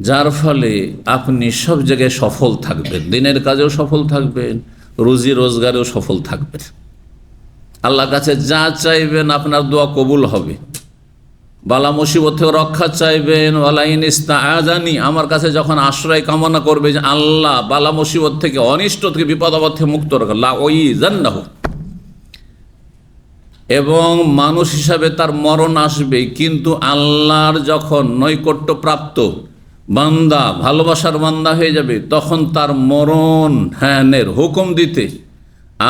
যার ফলে আপনি সব জায়গায় সফল থাকবেন, দিনের কাজেও সফল থাকবেন, রুজি রোজগারেও সফল থাকবেন। আল্লাহর কাছে যা চাইবেন আপনার দোয়া কবুল হবে। বালা মুসিবত থেকে রক্ষা চাইবেন, ওয়ালাইন ইস্তাআযানি, আমার কাছে যখন আশ্রয় কামনা করবে যে আল্লাহ বালা মুসিবত থেকে, অনিষ্ট থেকে, বিপদ আপদ থেকে মুক্ত রাখেন, লা ওয়াইযান্নাহু, এবং মানুষ হিসাবে তার মরণ আসবে, কিন্তু আল্লাহর যখন নৈকট্য প্রাপ্ত বান্দা, ভালোবাসার বান্দা হয়ে যাবে, তখন তার মরণ হ্যানের হুকুম দিতে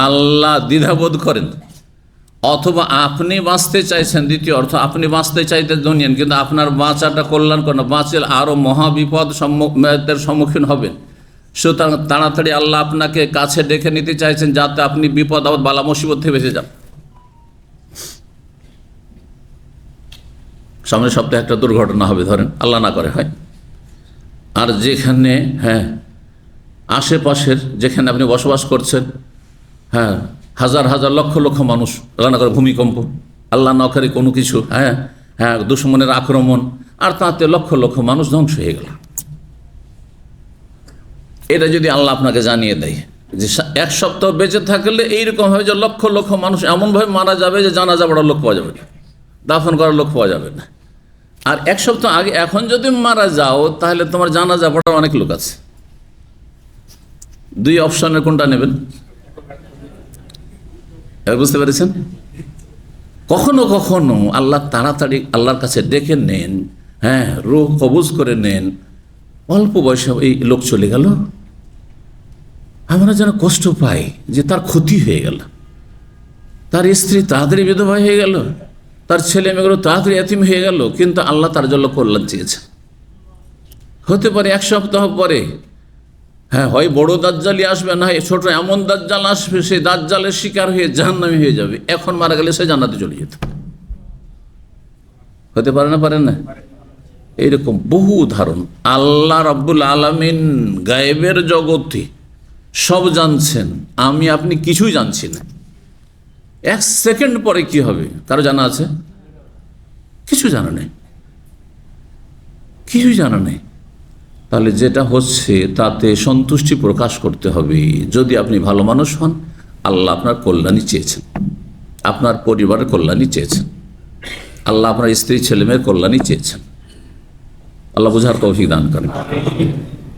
আল্লাহ দ্বিধাবোধ করেন। অথবা আপনি বাঁচতে চাইছেন, দ্বিতীয় অর্থ আপনি বাঁচতে চাইতে দুনিয়ান, কিন্তু আপনার বাঁচাটা কল্যাণ করে না, বাঁচলে আরও মহাবিপদ সম্মুখীন হবেন। সুতরাং তাড়াতাড়ি আল্লাহ আপনাকে কাছে ডেকে নিতে চাইছেন, যাতে আপনি বিপদ আপদ বালা মুসিবত থেকে বেঁচে যান। সামনের সপ্তাহে একটা দুর্ঘটনা হবে, ধরেন আল্লাহ না করে হয়, আর যেখানে আশেপাশের যেখানে আপনি বসবাস করছেন, হাজার হাজার লক্ষ লক্ষ মানুষ, আল্লাহ না করে ভূমিকম্প, আল্লাহ না করে কোনো কিছু, দুশমনের আক্রমণ, আর তাতে লক্ষ লক্ষ মানুষ ধ্বংস হয়ে গেল। এটা যদি আল্লাহ আপনাকে জানিয়ে দেয় যে 1 সপ্তাহ বেঁচে থাকলে এইরকম হবে যে লক্ষ লক্ষ মানুষ এমনভাবে মারা যাবে যে জানাজা পড়ার লোক পাওয়া যাবে না, দাফন করার লোক পাওয়া যাবে না। আর 1 সপ্তাহ আগে এখন যদি মারা যাও, তাহলে তোমার জানাজা পড়ার অনেক লোক আছে। 2 অপশনের কোনটা নেবেন? বুঝতে পেরেছেন? কখনো কখনো আল্লাহ তাড়াতাড়ি আল্লাহর কাছে ডেকে নেন, রূহ কবজ করে নেন, অল্প বয়সে এই লোক চলে গেল, আমরা যেন কষ্ট পাই যে তার ক্ষতি হয়ে গেল, তার স্ত্রী তাড়াতাড়ি বিধবা হয়ে গেল, তার ছেলে মেয়েগুলো তাড়াতাড়ি এতিম হয়ে গেল, কিন্তু আল্লাহ তার জন্য কল্যাণ চেয়েছে। হতে পারে 1 সপ্তাহ পরে হয় বড় দাজ্জালি আসবে, না হয় ছোট এমন দাজ্জাল আসবে, সেই দাজ্জালের শিকার হয়ে জাহান্নামী হয়ে যাবে। এখন মারা গেলে সে জান্নাতে চলে যেত, হতে পারে না? পারেন না? এইরকম বহু উদাহরণ। আল্লাহ রাব্বুল আলামিন গায়েবের জগতে সব জানছেন, আমি আপনি কিছুই জানছি না। 1 সেকেন্ড পরে কি হবে কারো জানা আছে? কিছু জানা নেই, কিছুই জানা নেই। তাহলে যেটা হচ্ছে তাতে সন্তুষ্টি প্রকাশ করতে হবে। যদি আপনি ভালো মানুষ হন, আল্লাহ আপনার কল্যাণই চেয়েছেন, আপনার পরিবারের কল্যাণই চেয়েছেন, আল্লাহ আপনার স্ত্রী ছেলেমেয়ের কল্যাণই চেয়েছেন। আল্লাহ বুঝার তৌফিক দান করেন।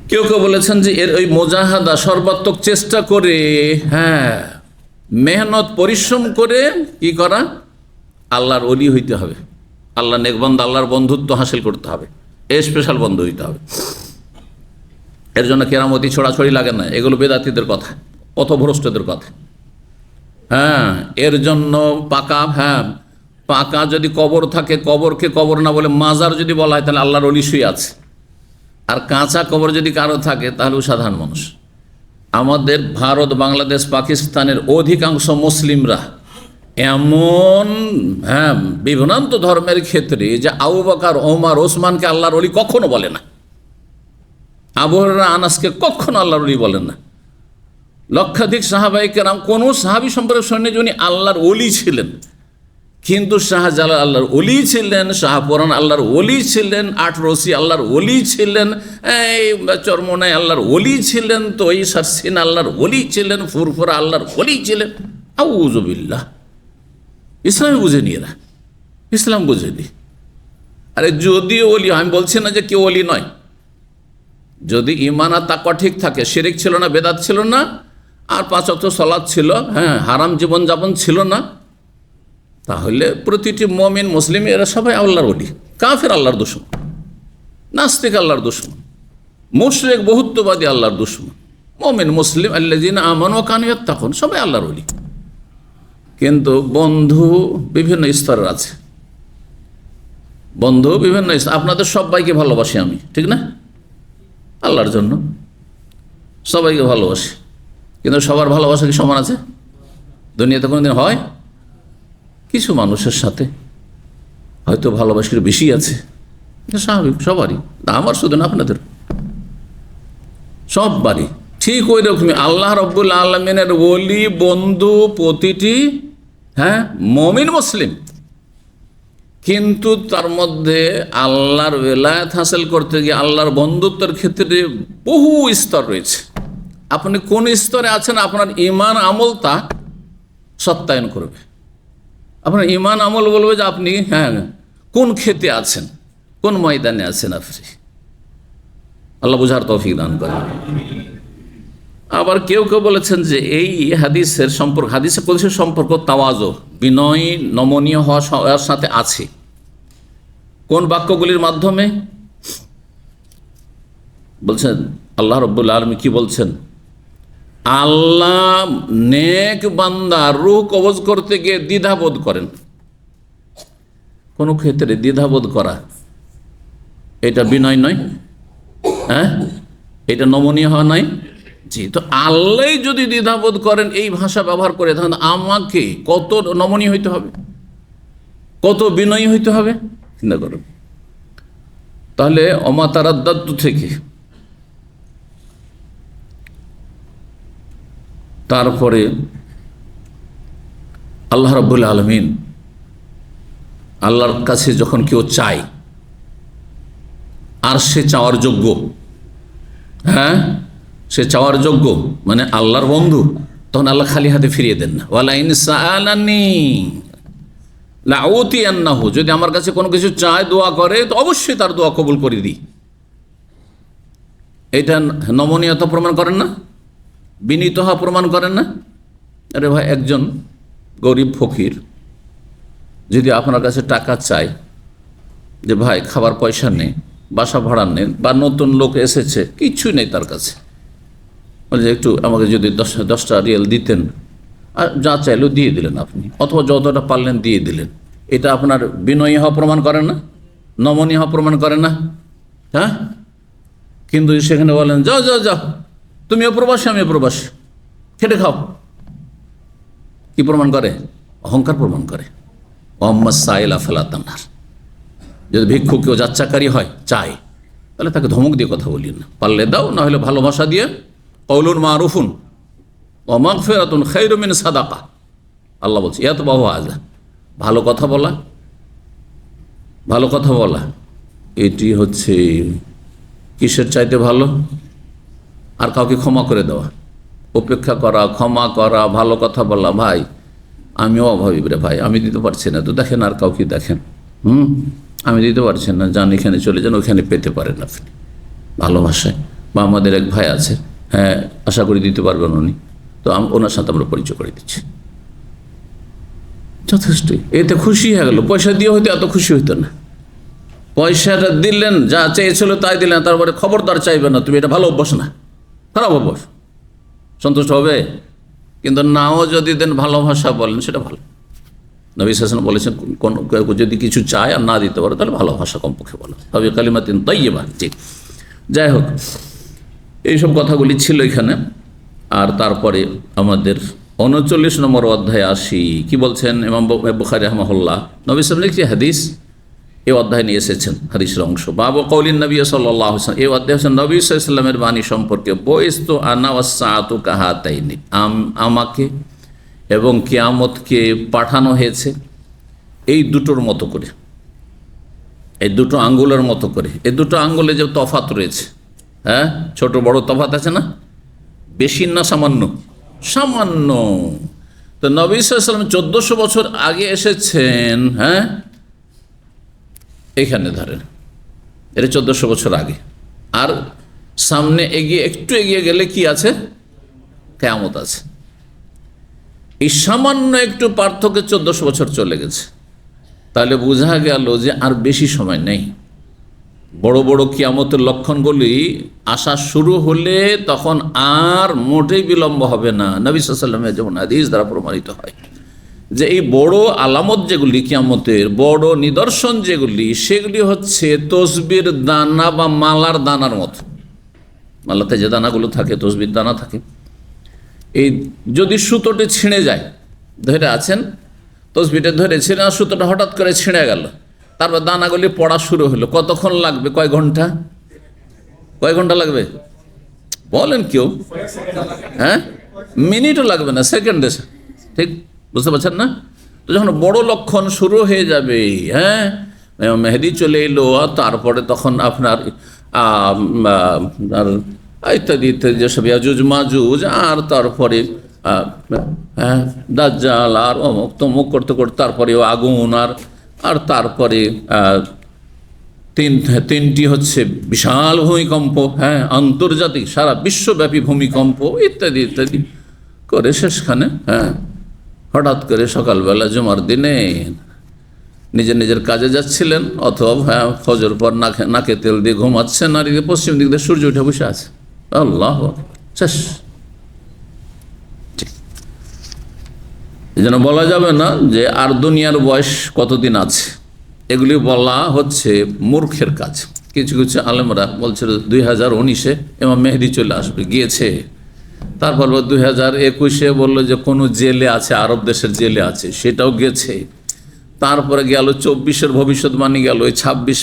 কেউ কেউ বলেছেন যে এর ওই মুজাহাদা সর্বাত্মক চেষ্টা করে, মেহনত পরিশ্রম করে কি করা, আল্লাহর ওলি হইতে হবে, আল্লাহ নেকবান্দা, আল্লাহর বন্ধুত্ব হাসিল করতে হবে, স্পেশাল বন্ধু হইতে হবে। এর জন্য কেরামতি ছড়াছড়ি লাগে না, এগুলো বেদাতীদের কথা, পথভ্রষ্টদের কথা। এর জন্য পাকা যদি কবর থাকে, কবরকে কবর না বলে মাজার যদি বলা হয়, তাহলে আল্লাহর ওলি শুয়ে আছে। আর কাঁচা কবর যদি কারো থাকে, তাহলে সাধারণ মানুষ। আমাদের ভারত, বাংলাদেশ, পাকিস্তানের অধিকাংশ মুসলিমরা এমন বিভ্রান্ত ধর্মের ক্ষেত্রে যে আবু বকর, ওমর, ওসমানকে আল্লাহর ওলি কখনো বলে না, আবু হুরায়রা, আনাসকে কখনো আল্লাহর ওলি বলেন না। লক্ষাধিক সাহাবায়ে কেরাম, কোন সাহাবী সম্পর্কে শুনেন যিনি আল্লাহর ওলি ছিলেন, কিন্তু শাহজালাল আল্লাহর ওলি ছিলেন, শাহপরান আল্লাহর ওলি ছিলেন, আটরসি আল্লাহর ওলি ছিলেন, এই চরমনাই আল্লাহর ওলি ছিলেন, তো এই সারসিন আল্লাহর ওলি ছিলেন, ফুরফুরা আল্লাহর ওলি ছিলেন। আউযুবিল্লাহ। ইসলাম বুঝেনি এরা, ইসলাম বুঝেনি। আরে যদি ওলি, আমি বলছি না যে কেউ ওলি নয়, যদি ঈমান আর তাকওয়া ঠিক থাকে, শিরক ছিল না, বেদাত ছিল না, আর 5 ওয়াক্ত সালাত ছিল, হ্যাঁ, হারাম জীবনযাপন ছিল না, তাহলে প্রতিটি মুমিন মুসলিম এরা সবাই আল্লাহর ওলি। কাফের আল্লাহর দুশমন, নাস্তিক আল্লাহর দুশমন, মুশরিক বহুত্ববাদী আল্লাহর দুশমন। মুমিন মুসলিম আল্লাযীনা আমানু ওয়া কানু ইয়াত্তাকুন সবাই আল্লাহর ওলি। কিন্তু বন্ধু বিভিন্ন স্তরের আছে, বন্ধু বিভিন্ন স্তর। আপনাদের সবাইকে ভালোবাসি আমি, ঠিক না? আল্লাহর জন্য সবাইকে ভালোবাসি, কিন্তু সবার ভালোবাসা কি সমান আছে? দুনিয়াতে কোনোদিন হয়? কিছু মানুষের সাথে হয়তো ভালোবাসার বেশি আছে, স্বাভাবিক, সবারই, আমার শুধু না, আপনাদের সববারই। ঠিক ওই রকমই আল্লাহ রাব্বুল আলামিনের ওলি বন্ধু প্রতিটি, হ্যাঁ, মুমিন মুসলিম। কিন্তু তার মধ্যে আল্লাহর ওলায়াত হাসিল করতে গিয়ে, আল্লাহর বন্ধুত্বের ক্ষেত্রে বহু স্তর রয়েছে। আপনি কোন স্তরে আছেন, আপনার ঈমান আমল তা সত্যায়ন করবে। আপনার ঈমান আমল বলবে যে আপনি, হ্যাঁ, কোন ক্ষেতে আছেন, কোন ময়দানে আছেন আপনি। আল্লাহ বুঝার তৌফিক দান করেন। আবার কেউ কেউ বলেছেন যে এই হাদিসের সম্পর্ক, হাদিসের প্রদেশের সম্পর্ক তাওয়াজু, বিনয় নমনীয় হওয়ার সাথে আছে। কোন বাক্যগুলির মাধ্যমে? বলছেন আল্লাহ রাব্বুল আলামিন কি বলছেন? আল্লাহ নেক বান্দা রূহ কবজ করতে গিয়ে দ্বিধাবোধ করেন। কোন ক্ষেত্রে দ্বিধাবোধ করা, এটা বিনয় নয়? হ্যাঁ, এটা নমনীয় হওয়া নয়? জি। তো আল্লাহ যদি দ্বিধাবোধ করেন এই ভাষা ব্যবহার করে, তাহলে আমাকে কত নমনীয় হইতে হবে, কত বিনয়ী হইতে হবে, চিন্তা করুন। তাহলে অমা তারাদ্দাতু থেকে তারপরে আল্লাহ রাব্বুল আলামিন, আল্লাহর কাছে যখন কেউ চায় আর সে চাওয়ার যোগ্য, হ্যাঁ, সে চাওয়ার যোগ্য, মানে আল্লাহর বন্ধু, তখন আল্লাহ খালি হাতে ফিরিয়ে দেন না। ওয়ালা ইন সাআলানি লাউতিয়ান্নাহু, যদি আমার কাছে কোনো কিছু চায়, দোয়া করে, তো অবশ্যই তার দোয়া কবুল করে দিই। এটা নমনীয়তা প্রমাণ করেন না? বিনীত হওয়া প্রমাণ করেন না? আরে ভাই, একজন গরিব ফকির যদি আপনার কাছে টাকা চায়, যে ভাই খাবার পয়সা নেই, বাসা ভাড়া নেই, বা নতুন লোক এসেছে, কিছুই নেই তার কাছে, বলে যে একটু আমাকে যদি 10টা রিয়াল দিতেন, আর যা চাইলেও দিয়ে দিলেন আপনি, অথবা যতটা পারলেন দিয়ে দিলেন, এটা আপনার বিনয়ী হওয়া প্রমাণ করে না? নমনীয় হওয়া প্রমাণ করে না? হ্যাঁ। কিন্তু সেখানে বলেন যাও যাও যাও, তুমিও প্রবাসী আমিও প্রবাসী, খেটে খাও, কি প্রমাণ করে? অহংকার প্রমাণ করে। ওয়াম্মা সাইলা ফালা তানহার, যদি ভিক্ষু কেউ যাচ্চাকারী হয়, চায়, তাহলে তাকে ধমক দিয়ে কথা বলিয়ে না, পারলে দাও, না হলে ভালোবাসা দিয়ে কওলুন মারুফুন ওয়া মাগফিরাতুন খায়রুম মিন সাদাকা। আল্লাহ বলছে ইয়াতবাহু হাযা, ভালো কথা বলা, ভালো কথা বলা এটি হচ্ছে কিসের চাইতে ভালো? আর কাউকে ক্ষমা করে দেওয়া, উপেক্ষা করা, ক্ষমা করা, ভালো কথা বলা। ভাই আমিও অভাবী রে ভাই, আমি দিতে পারছি না, তো দেখেন আর কাউকে দেখেন, আমি দিতে পারছি না, যান এখানে চলে যান, ওখানে পেতে পারেন আপনি ভালোবাসায়। বা আমাদের এক ভাই আছে, হ্যাঁ, আশা করি দিতে পারবেন উনি, তো ওনার সাথে আমরা পরিচয় করে দিচ্ছি, যথেষ্টই। এতে খুশি হয়ে গেল। পয়সা দিয়ে হয়তো এত খুশি হইতো না, পয়সাটা দিলেন, যা চেয়েছিল তাই দিলেন, তারপরে খবরদার চাইবে না, তুমি এটা ভালো অভ্যাস না, খারাপ অভ্যাস, সন্তুষ্ট হবে? কিন্তু নাও যদি দেন, ভালোবাসা বলেন, সেটা ভালো। নবী সাল্লাল্লাহু আলাইহি ওয়াসাল্লাম বলেছেন, কোন যদি কিছু চায় আর না দিতে পারে, তাহলে ভালোবাসা কমপক্ষে বলো, তবে কালিমাতিন তাইয়্যিবা। ঠিক, যাই হোক, এইসব কথাগুলি ছিল এখানে। আর তারপরে আমাদের 39 নম্বর অধ্যায়ে আসি। কি বলছেন ইমাম বুখারী রাহিমাহুল্লাহ? নবী সাল্লাল্লাহু আলাইহি ওয়াসাল্লাম হাদিস এই অধ্যায় নিয়ে এসেছেন, হাদিসের অংশ। বাবু কওলিন নবী সাল্লাল্লাহু আলাইহি ওয়াসাল্লাম, এই অধ্যায় হচ্ছে নবী সাল্লাল্লাহু আলাইহি ওয়াসাল্লামের বাণী সম্পর্কে। বয়স্তু আনা ওয়াস সাআতু কাহাতাইনি, আমাকে এবং কিয়ামতকে পাঠানো হয়েছে এই দুটোর মতো করে, এই দুটো আঙ্গুলের মতো করে। এই দুটো আঙ্গুলে যে তফাত রয়েছে, হ্যাঁ, ছোট বড় তফাত আছে না? বেশি না সামান্য? সামান্য। তো নবী সাল্লাল্লাহু আলাইহি ওয়াসাল্লাম 1400 বছর আগে এসেছেন, হ্যাঁ, এখানে ধরেন এটা 1400 বছর আগে। আর সামনে এগিয়ে, একটু এগিয়ে গেলে কি আছে? কিয়ামত আছে। এই সামান্য একটু পার্থক্য 1400 বছর চলে গেছে। তাহলে বোঝা গেল যে আর বেশি সময় নেই। বড় বড় কিয়ামতের লক্ষণগুলি আসা শুরু হলে তখন আর মোটেই বিলম্ব হবে না। নবী সাল্লাল্লাহু আলাইহি ওয়াসাল্লামের যেমন হাদিস দ্বারা প্রমাণিত হয় যে এই বড় আলামত যেগুলি, কিয়ামতের বড় নিদর্শন যেগুলি, সেগুলি হচ্ছে তসবির দানা বা মালার দানার মতো। মালাতে যে দানাগুলো থাকে, তসবির দানা থাকে, এই যদি সুতোটি ছিঁড়ে যায়, ধরে আছেন তসবিটা ধরেছিলেন আর সুতোটা হঠাৎ করে ছিঁড়ে গেল, তারপর দানাগুলি পড়া শুরু হলো, কতক্ষণ লাগবে? কয় ঘন্টা? কয় ঘন্টা লাগবে বলেন কেউ? হ্যাঁ, মিনিটও লাগবে না, সেকেন্ডে। ঠিক বুঝতে পারছেন না? তো যখন বড় লক্ষণ শুরু হয়ে যাবে, হ্যাঁ, মেহেদি চলে এলো, তারপরে তখন আপনার ইত্যাদি ইত্যাদি যেসব ইয়াজুজ মাজুজ, আর তারপরে দাজ্জাল, আর অমুক তমুক করতে করতে তারপরে আগুন, আর তারপরে তিনটি হচ্ছে বিশাল ভূমিকম্প, হ্যাঁ, আন্তর্জাতিক সারা বিশ্বব্যাপী ভূমিকম্প ইত্যাদি ইত্যাদি করে শেষখানে, হ্যাঁ, হঠাৎ করে সকালবেলা জুমার দিনে নিজের নিজের কাজে যাচ্ছিলেন, অথবা হ্যাঁ ফজর পর নাকে তেল দিয়ে ঘুমাচ্ছেন, আর এদিকে পশ্চিম দিক দিয়ে সূর্য উঠে বসে আছে। আল্লাহ, শেষ। এই জন্য বলা যাবে না যে আর দুনিয়ার বয়স কতদিন আছে, এগুলি বলা হচ্ছে মূর্খের কাজ। কিছু কিছু আলেমরা বলছিল 2019-এ ইমাম মেহেদী চলে আসবে, গিয়েছে। তারপর 2021-এ বললো যে কোনো জেলে আছে, আরব দেশের জেলে আছে, সেটাও গেছে। তারপরে গেল 24-এর ভবিষ্যৎবাণী গেল, ওই 26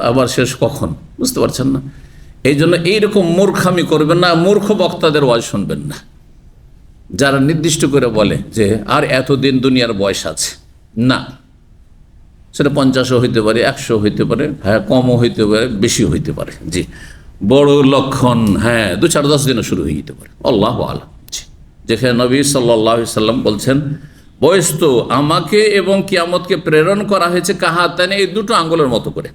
আবার শেষ কখন? বুঝতে পারছেন না? এই জন্য এইরকম মূর্খামি করবেন না, মূর্খ বক্তাদের ওয়াজ শুনবেন না, যারা নির্দিষ্ট করে বলে যে আর এতদিন দুনিয়ার বয়স আছে। না, সেটা 50-ও হইতে পারে, 100 হইতে পারে, হ্যাঁ, কমও হইতে পারে, বেশি হইতে পারে। জি, বড় লক্ষণ, হ্যাঁ, 2-4-10 দিনও শুরু হয়ে যেতে পারে। আল্লাহু আ'লাম। যেখানে নবী সাল্লাল্লাহু আলাইহি সাল্লাম বলছেন, বয়স তো আমাকে এবং কিয়ামতকে প্রেরণ করা হয়েছে কাহাতানে, এই দুটো আঙ্গুলের মতো করে।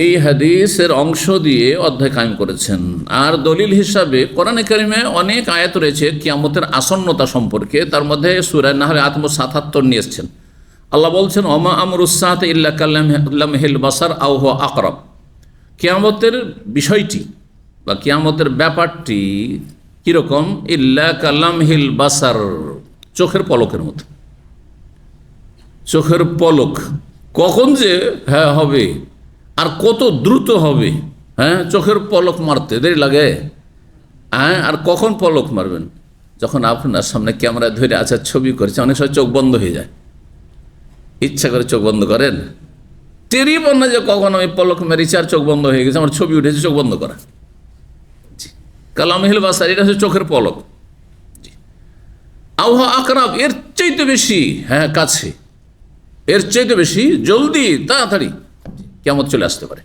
এই হাদিসের অংশ দিয়ে অধ্যায় কায়েম করেছেন। আর দলিল হিসাবে কোরআনে কারিমে অনেক আয়াত রয়েছে কিয়ামতের আসন্নতা সম্পর্কে। তার মধ্যে সূরা নাহল 77 নিয়ে এসেছেন। আল্লাহ বলছেন, ওমা আমরুস সাআতি ইল্লা কাল্লামহিল বাসার আও হুয়া আকরাব। কিয়ামতের বিষয়টি বা কিয়ামতের ব্যাপারটি কীরকম? ইল্লা কাল্লামহিল বাসার, চোখের পলকের মতো। চোখের পলক কখন যে হ্যাঁ হবে, আর কত দ্রুত হবে, হ্যাঁ, চোখের পলক মারতে দেরি লাগে, হ্যাঁ। আর কখন পলক মারবেন? যখন আপনার সামনে ক্যামেরা ধরে আছে, ছবি করেছে, অনেক সময় চোখ বন্ধ হয়ে যায়, ইচ্ছা করে চোখ বন্ধ করেন, টেরই পান না যে কখন আমি পলক মেরেছি আর চোখ বন্ধ হয়ে গেছে, আমার ছবি উঠেছে, চোখ বন্ধ করা। কালামহিল বাসার, এটা হচ্ছে চোখের পলক। আবহাওয়া আকরাব, এর চাইতে বেশি, হ্যাঁ, কাছে, এর চাইতে বেশি জলদি, তাড়াতাড়ি কিয়ামত চলে আসতে পারে।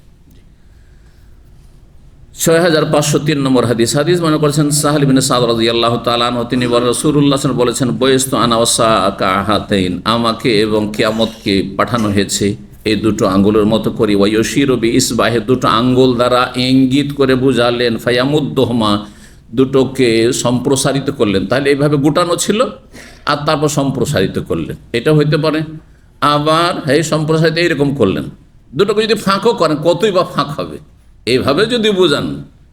6503 নম্বর হাদিস মনে করেছেন সাহল ইবনে সাদ রাদিয়াল্লাহু তাআলা আনহু, তিনি রাসূলুল্লাহ সাল্লাল্লাহু আলাইহি ওয়াসাল্লাম বলেছেন, বয়স্তু আনা ওয়াসাকা হাতাইন, আমাকে এবং কিয়ামতকে পাঠানো হয়েছে এই দুটো আঙ্গুলের মতো করে। ওয়ায়ুশিরু বিইসবাহি, দুটো আঙ্গুল দ্বারা ইঙ্গিত করে বুঝালেন, ফায়ামুদ্দুহুমা, দুটোকে সম্প্রসারিত করলেন। তাহলে এইভাবে গুটানো ছিল আর তারপর সম্প্রসারিত করলেন, এটা হইতে পারে। আবার এই সম্প্রসারিত এইরকম করলেন, দুটোকে যদি ফাঁকও করেন, কতই বা ফাঁক হবে? এইভাবে যদি বোঝান,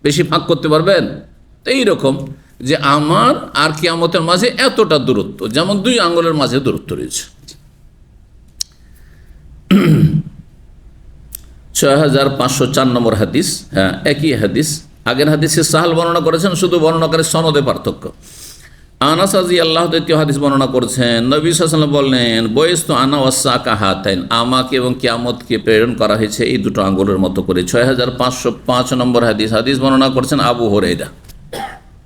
বেশি ফাঁক করতে পারবেন? তো এইরকম যে আমার আর কিয়ামতের মাঝে এতটা দূরত্ব, যেমন 2 আঙ্গুলের মাঝে দূরত্ব রয়েছে। 6504 নম্বর হাদিস, হ্যাঁ, একই হাদিস। আগের হাদিসে সাহাল বর্ণনা করেছেন, শুধু বর্ণনাকারীর সনদে পার্থক্য। আনাস রাদিয়াল্লাহু তাআলা হাদিস বর্ণনা করেছেন, নবী সাল্লাল্লাহু আলাইহি ওয়াসাল্লাম বললেন, বয়স্তু আনা ওয়াসাকা হাতাইন, আমাকে এবং কিয়ামতকে প্রেরণ করা হয়েছে এই দুটো আঙ্গুলের মতো করে। 6505 নম্বর হাদিস বর্ণনা করেছেন আবু হুরায়রা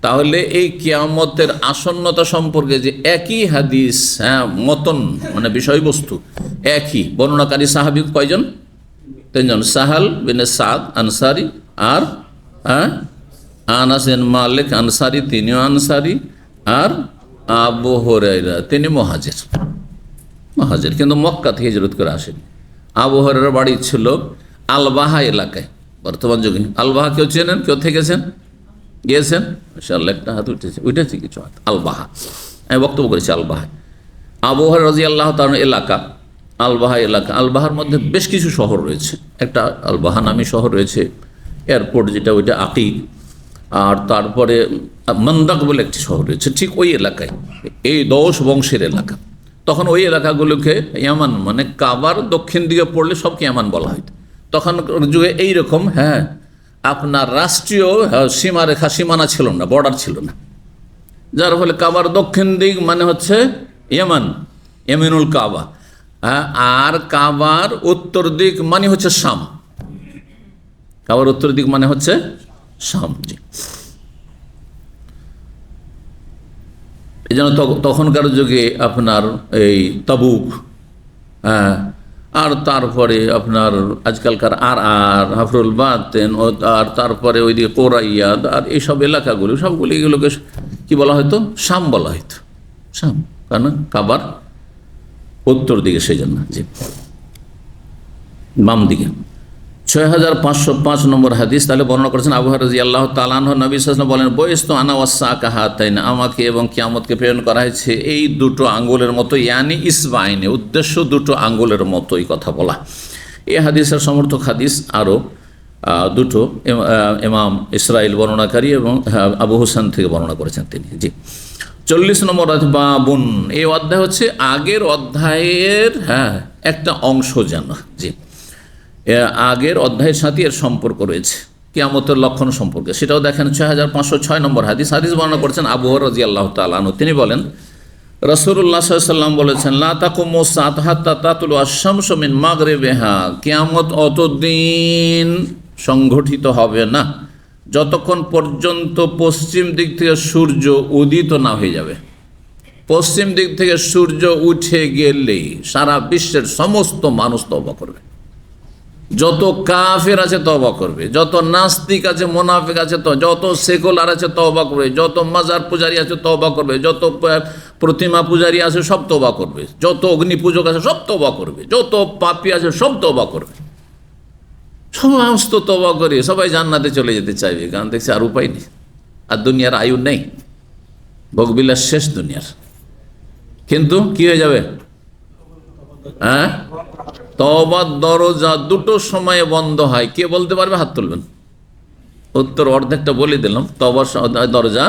তাহলে এই কিয়ামতের আসন্নতা সম্পর্কে যে একই হাদিস, মতন মানে বিষয়বস্তু একই, বর্ণনাকারী সাহাবী কয়জন? তিনজন, সাহাল বিন সাদ আনসারি, আর আনাস বিন মালিক আনসারি, তিনিও আনসারি, আর আবু হুরায়রা, তিনি মুহাজির, কিন্তু মক্কা থেকে হিজরত করে আসেন। আবু হুরায়রার বাড়ি ছিল আলবাহা এলাকায়, বর্তমান যুগে। আলবাহা কেউ চেনেন? কেউ থেকেছেন, গিয়েছেন? মাশাআল্লাহ, একটা হাত উঠেছে কিছু হাত। আলবাহা, আমি বক্তব্য করেছি আলবাহা। আবু হুরায়রা রাদিয়াল্লাহু তাআলা এলাকা আলবাহা এলাকা। আলবাহার মধ্যে বেশ কিছু শহর রয়েছে। একটা আলবাহা নামী শহর রয়েছে, এয়ারপোর্ট যেটা, ওইটা আকিক। আর তারপরে মন্দাক বলে একটি শহর রয়েছে ঠিক ওই এলাকায়, এই দৌস বংশের এলাকা। তখন ওই এলাকাগুলোকে ইয়ামান, মানে কাবার দক্ষিণ দিকে পড়লে সবকে ইয়ামান বলা হইত তখন যুগে। এইরকম আপনার রাষ্ট্রীয় সীমারেখা, সীমানা ছিল না, বর্ডার ছিল না, যার ফলে কাবার দক্ষিণ দিক মানে হচ্ছে ইয়ামান, ইয়ামিনুল কাবা। আর কাবার উত্তর দিক মানে হচ্ছে শাম, কাবার উত্তর দিক মানে হচ্ছে শাম। জি, এই জন্য তখনকার যুগে আপনার এই তাবুক, আর তারপরে আপনার আজকালকার আর হাফরুল বাতেন, আর তারপরে ওইদিকে কোরাইয়াদ, আর এইসব এলাকাগুলি, সবগুলি এগুলোকে কি বলা হয়তো? শাম বলা হয়তো, শাম, কারণ কাবার উত্তর দিকে, সেই জন্য। জি, বাম দিকে। 6505 নম্বর হাদিস তাহলে বর্ণনা করেছেন আবু হুরায়রা রাদিয়াল্লাহু তাআলা আনহু। নবী সাল্লাল্লাহু আলাইহি ওয়াসাল্লাম বলেন, বয়স্ত আনা ওয়াসাকা হাতাইন, আমাকে এবং কিয়ামতকে প্রেরণ করা হয়েছে এই দুটো আঙ্গুলের মতো, ইয়ানি ইসবাইনে, উদ্দেশ্য দুটো আঙ্গুলের মতো, এই কথা বলা। এই হাদিসের সমর্থক হাদিস আরও দুটো, ইমাম ইসরাইল বর্ণনাকারী এবং আবু হুসাইন থেকে বর্ণনা করেছেন তিনি। জি, 40 নম্বর বাবুন, এই অধ্যায় হচ্ছে আগের অধ্যায়ের একটা অংশ যেন। জি, আগের অধ্যায়ের সাথে এর সম্পর্ক রয়েছে, কিয়ামতের লক্ষণ সম্পর্কে। সেটাও দেখেন 6506 নম্বর হাদিস বর্ণনা করছেন আবু হুরায়রা রাদিয়াল্লাহু তাআলা আনহু। তিনি বলেন, রাসূলুল্লাহ সাল্লাল্লাহু আলাইহি ওয়াসাল্লাম বলেছেন, লা তাকুমু সাআতু হাত্তা তাতলু আশ-শামসু মিন মাগরিবিহা, কিয়ামত অতদিন সংঘটিত হবে না যতক্ষণ পর্যন্ত পশ্চিম দিক থেকে সূর্য উদিত না হয়ে যাবে। পশ্চিম দিক থেকে সূর্য উঠে গেলেই সারা বিশ্বের সমস্ত মানুষ তওবা করবে, যত কাফের আছে তওবা করবে, যত নাস্তিক আছে, মুনাফিক আছে, যত সেকুলার আছে তওবা করবে, যত মাজার পূজারী আছে তওবা করবে, যত প্রতিমা পূজারী আছে সব তওবা করবে, যত অগ্নি পূজক আছে সব তওবা করবে, যত পাপী আছে সব তওবা করবে। সমস্ত তওবা করে সবাই জান্নাতে চলে যেতে চাইবে, কারণ দেখছে আর উপায় নেই, আর দুনিয়ার আয়ু নেই, ভোগবিলাস শেষ দুনিয়ার। কিন্তু কি হয়ে যাবে? তওবার দরজা দুটো সময়ে বন্ধ হয়। কে বলতে পারবে? হাত তুলবেন। উত্তর অর্ধেকটা বলে দিলাম। তওবার দরজা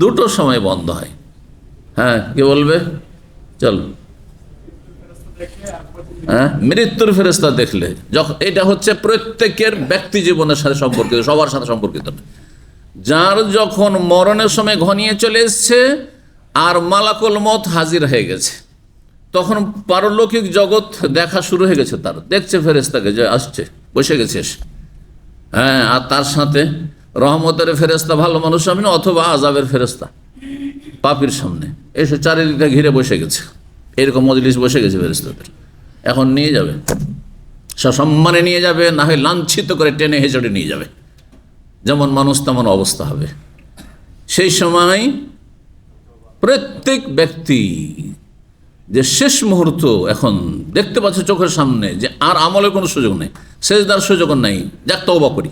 দুটো সময় বন্ধ হয়। কে বলবে? চল। মৃত্যুর ফেরেশতা দেখলে, যখন এটা হচ্ছে প্রত্যেকের ব্যক্তি জীবনের সাথে সম্পর্কিত, সবার সাথে সম্পর্কিত। যার যখন মরণের সময় ঘনিয়ে চলে এসছে আর মালাকুল মউত হাজির হয়ে গেছে, তখন পারলৌকিক জগৎ দেখা শুরু হয়ে গেছে, তার দেখছে ফেরেশতাকে যে আসছে, বসে গেছে এসে। আর তার সাথে রহমতের ফেরেশতা ভালো মানুষ সামনে, অথবা আযাবের ফেরেশতা পাপীর সামনে এসে চারিদিকে ঘিরে বসে গেছে। এরকম মজলিস বসে গেছে ফেরেশতাদের। এখন নিয়ে যাবে, সসম্মানে নিয়ে যাবে, না হয় লাঞ্ছিত করে টেনে হেঁচড়ে নিয়ে যাবে। যেমন মানুষ তেমন অবস্থা হবে। সেই সময় প্রত্যেক ব্যক্তি যে শেষ মুহূর্ত এখন দেখতে পাচ্ছে চোখের সামনে, যে আর আমলের কোনো সুযোগ নেই, সেজদার সুযোগ নেই, যাক তওবা করি।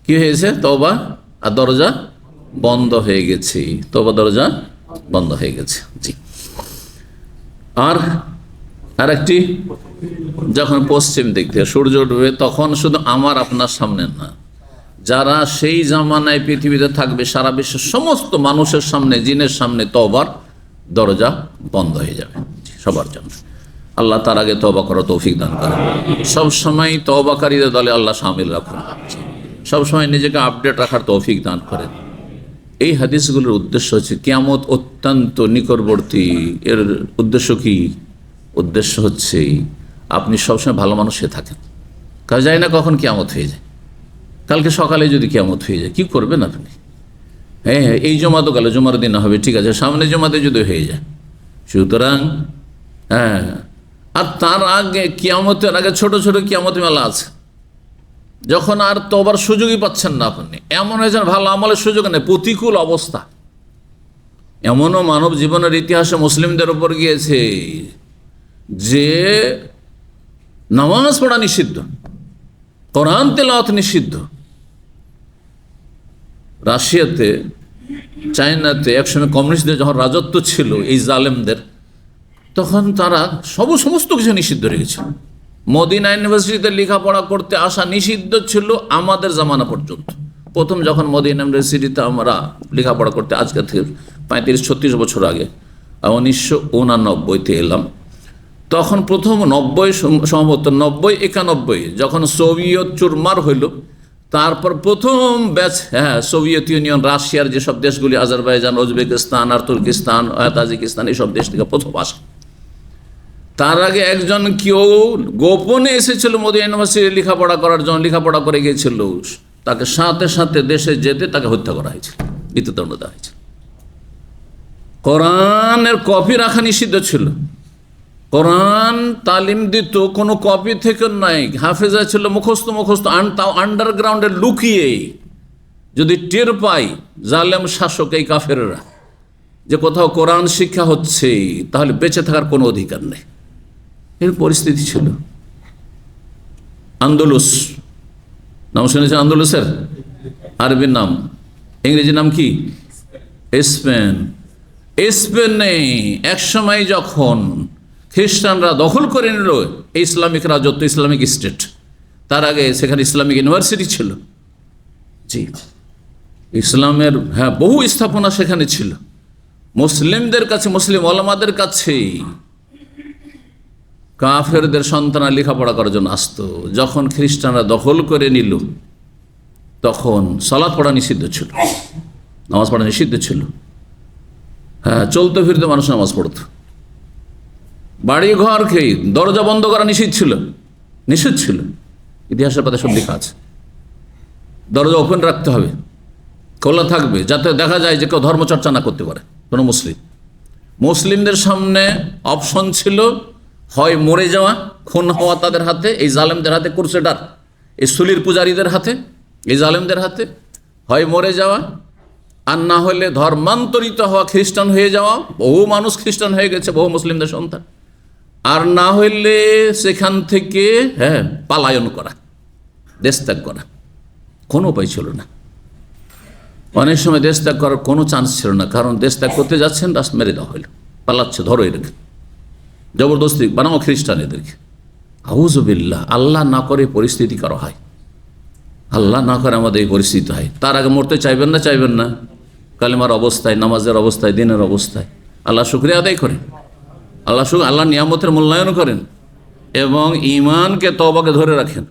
কি হয়েছে? তওবা আর দরজা বন্ধ হয়ে গেছে, তওবা দরজা বন্ধ হয়ে গেছে। জি, আর একটি, যখন পশ্চিম দিক থেকে সূর্য উঠবে, তখন শুধু আমার আপনার সামনে না, যারা সেই জামানায় পৃথিবীতে থাকবে সারা বিশ্বের সমস্ত মানুষের সামনে, জিনের সামনে তওবার দরজা বন্ধ হয়ে যাবে সবার জন্য। আল্লাহ তার আগে তওবা করার তৌফিক দান করেন। সবসময় তওবাকারীদের দলে আল্লাহ শামিল রাখুন। সবসময় নিজেকে আপডেট রাখার তৌফিক দান করেন। এই হাদিসগুলোর উদ্দেশ্য হচ্ছে কিয়ামত অত্যন্ত নিকটবর্তী। এর উদ্দেশ্য কি? উদ্দেশ্য হচ্ছে আপনি সবসময় ভালো মানুষ হয়ে থাকেন। কাজ যায় না কখন কিয়ামত হয়ে যায়। কালকে সকালে যদি কিয়ামত হয়ে যায়, কি করবেন আপনি? হ্যাঁ হ্যাঁ, এই জমা তো গেল, জমার দিন হবে, ঠিক আছে, সামনে জমাতে যদি হয়ে যায়। সুতরাং হ্যাঁ, আর তার আগে কিয়ামতের আগে ছোট ছোট কিয়ামত মেলা আছে, যখন আর তওবার সুযোগই পাচ্ছেন না আপনি, এমন হয়েছেন ভালো আমলের সুযোগ নেই, প্রতিকূল অবস্থা। এমনও মানব জীবনের ইতিহাসে মুসলিমদের উপর গিয়েছে যে নামাজ পড়া নিষিদ্ধ, কোরআন তেলাওয়াত নিষিদ্ধ। রাশিয়াতে, চায়নাতে একসময় কমিউনিস্টদের যখন রাজত্ব ছিল এই জালেমদের, তখন তারা সমস্ত কিছু নিষিদ্ধ রেখেছিল। মদিনা ইউনিভার্সিটিতে লেখাপড়া করতে আসা নিষিদ্ধ ছিল আমাদের জামানা পর্যন্ত। প্রথম যখন মদিনা ইউনিভার্সিটিতে আমরা লেখাপড়া করতে, আজকে থেকে 35-36 বছর আগে, 1989-তে এলাম, তখন প্রথম 90 সম্ভবত 90-91 যখন সোভিয়েত চুরমার হইল, তারপর প্রথম ব্যাচ, হ্যাঁ, সোভিয়েত ইউনিয়ন, রাশিয়ার যেসব দেশগুলি, আজারবাইজান, উজবেকিস্তান আর তুর্কিস্তান, তাজিকিস্তান, এইসব দেশ থেকে প্রথম আসে। তার আগে একজন কেউ গোপনে এসেছিল মদিনা ইউনিভার্সিটি লেখাপড়া করার জন্য, লেখাপড়া করে গিয়েছিল, তাকে সাথে সাথে দেশে যেতে তাকে হত্যা করা হয়েছে, মৃত্যুদণ্ড দেওয়া হয়েছে। কোরআনের কপি রাখা নিষিদ্ধ ছিল, কোরআন তালিম দিত কোনো কপি থেকে নয়, হাফেজা ছিল মুখস্থ, তাও আন্ডারগ্রাউন্ডে লুকিয়ে, যদি টের পাই জালেম শাসক এই কাফেররা যে কোথাও কোরআন শিক্ষা হচ্ছে, তাহলে বেঁচে থাকার কোনো অধিকার নেই। এর পরিস্থিতি ছিল। আন্দোলুস নাম শুনেছেন? আন্দোলুসের আরবি নাম, ইংরেজি নাম কি? স্পেন। স্পেনে একসময় যখন খ্রিস্টানরা দখল করে নিল ইসলামিক রাজত্ব, ইসলামিক স্টেট, তার আগে সেখানে ইসলামিক ইউনিভার্সিটি ছিল। জি, ইসলামের হ্যাঁ বহু স্থাপনা সেখানে ছিল। মুসলিমদের কাছে, মুসলিম ওলামাদের কাছে কাফেরদের সন্তানরা লেখাপড়া করার জন্য আসতো। যখন খ্রিস্টানরা দখল করে নিল, তখন সালাত পড়া নিষিদ্ধ ছিল, নামাজ পড়া নিষিদ্ধ ছিল। হ্যাঁ, চলতে ফিরতে মানুষ নামাজ পড়ত। বাড়ি ঘর খেয়ে দরজা বন্ধ করা নিষিদ্ধ ছিল। ইতিহাসের পাতা সব লেখা আছে। দরজা ওপেন রাখতে হবে, খোলা থাকবে, যাতে দেখা যায় যে কেউ ধর্মচর্চা না করতে পারে কোনো মুসলিম। মুসলিমদের সামনে অপশন ছিল হয় মরে যাওয়া, খুন হওয়া তাদের হাতে, এই জালেমদের হাতে, ক্রুসেডার, এই সুলির পূজারীদের হাতে, এই জালেমদের হাতে, হয় মরে যাওয়া, আর না হলে ধর্মান্তরিত হওয়া, খ্রিস্টান হয়ে যাওয়া। বহু মানুষ খ্রিস্টান হয়ে গেছে, বহু মুসলিমদের সন্তান। আর না হইলে সেখান থেকে পালায়ন করা, দেশ ত্যাগ করা। কোনো উপায় ছিল না। অনেক সময় দেশ ত্যাগ করার কোনো চান্স ছিল না, কারণ দেশ ত্যাগ করতে যাচ্ছেন, রাস্তা মেরে দেওয়া হইল, পালাচ্ছে, ধরো এদেরকে, জবরদস্তি বানাও খ্রিস্টান এদেরকে। আউযুবিল্লাহ, আল্লাহ না করে পরিস্থিতি কারো হয়, আল্লাহ না করে আমাদের এই পরিস্থিতি হয়। তার আগে মরতে চাইবেন না? কালিমার অবস্থায়, নামাজের অবস্থায়, দিনের অবস্থায় আল্লাহ শুকরিয়া আদায় করেন, আল্লাহ নিয়ামতের মূল্যায়ন করেন এবং ঈমানকে, তওবাকে ধরে রাখেন।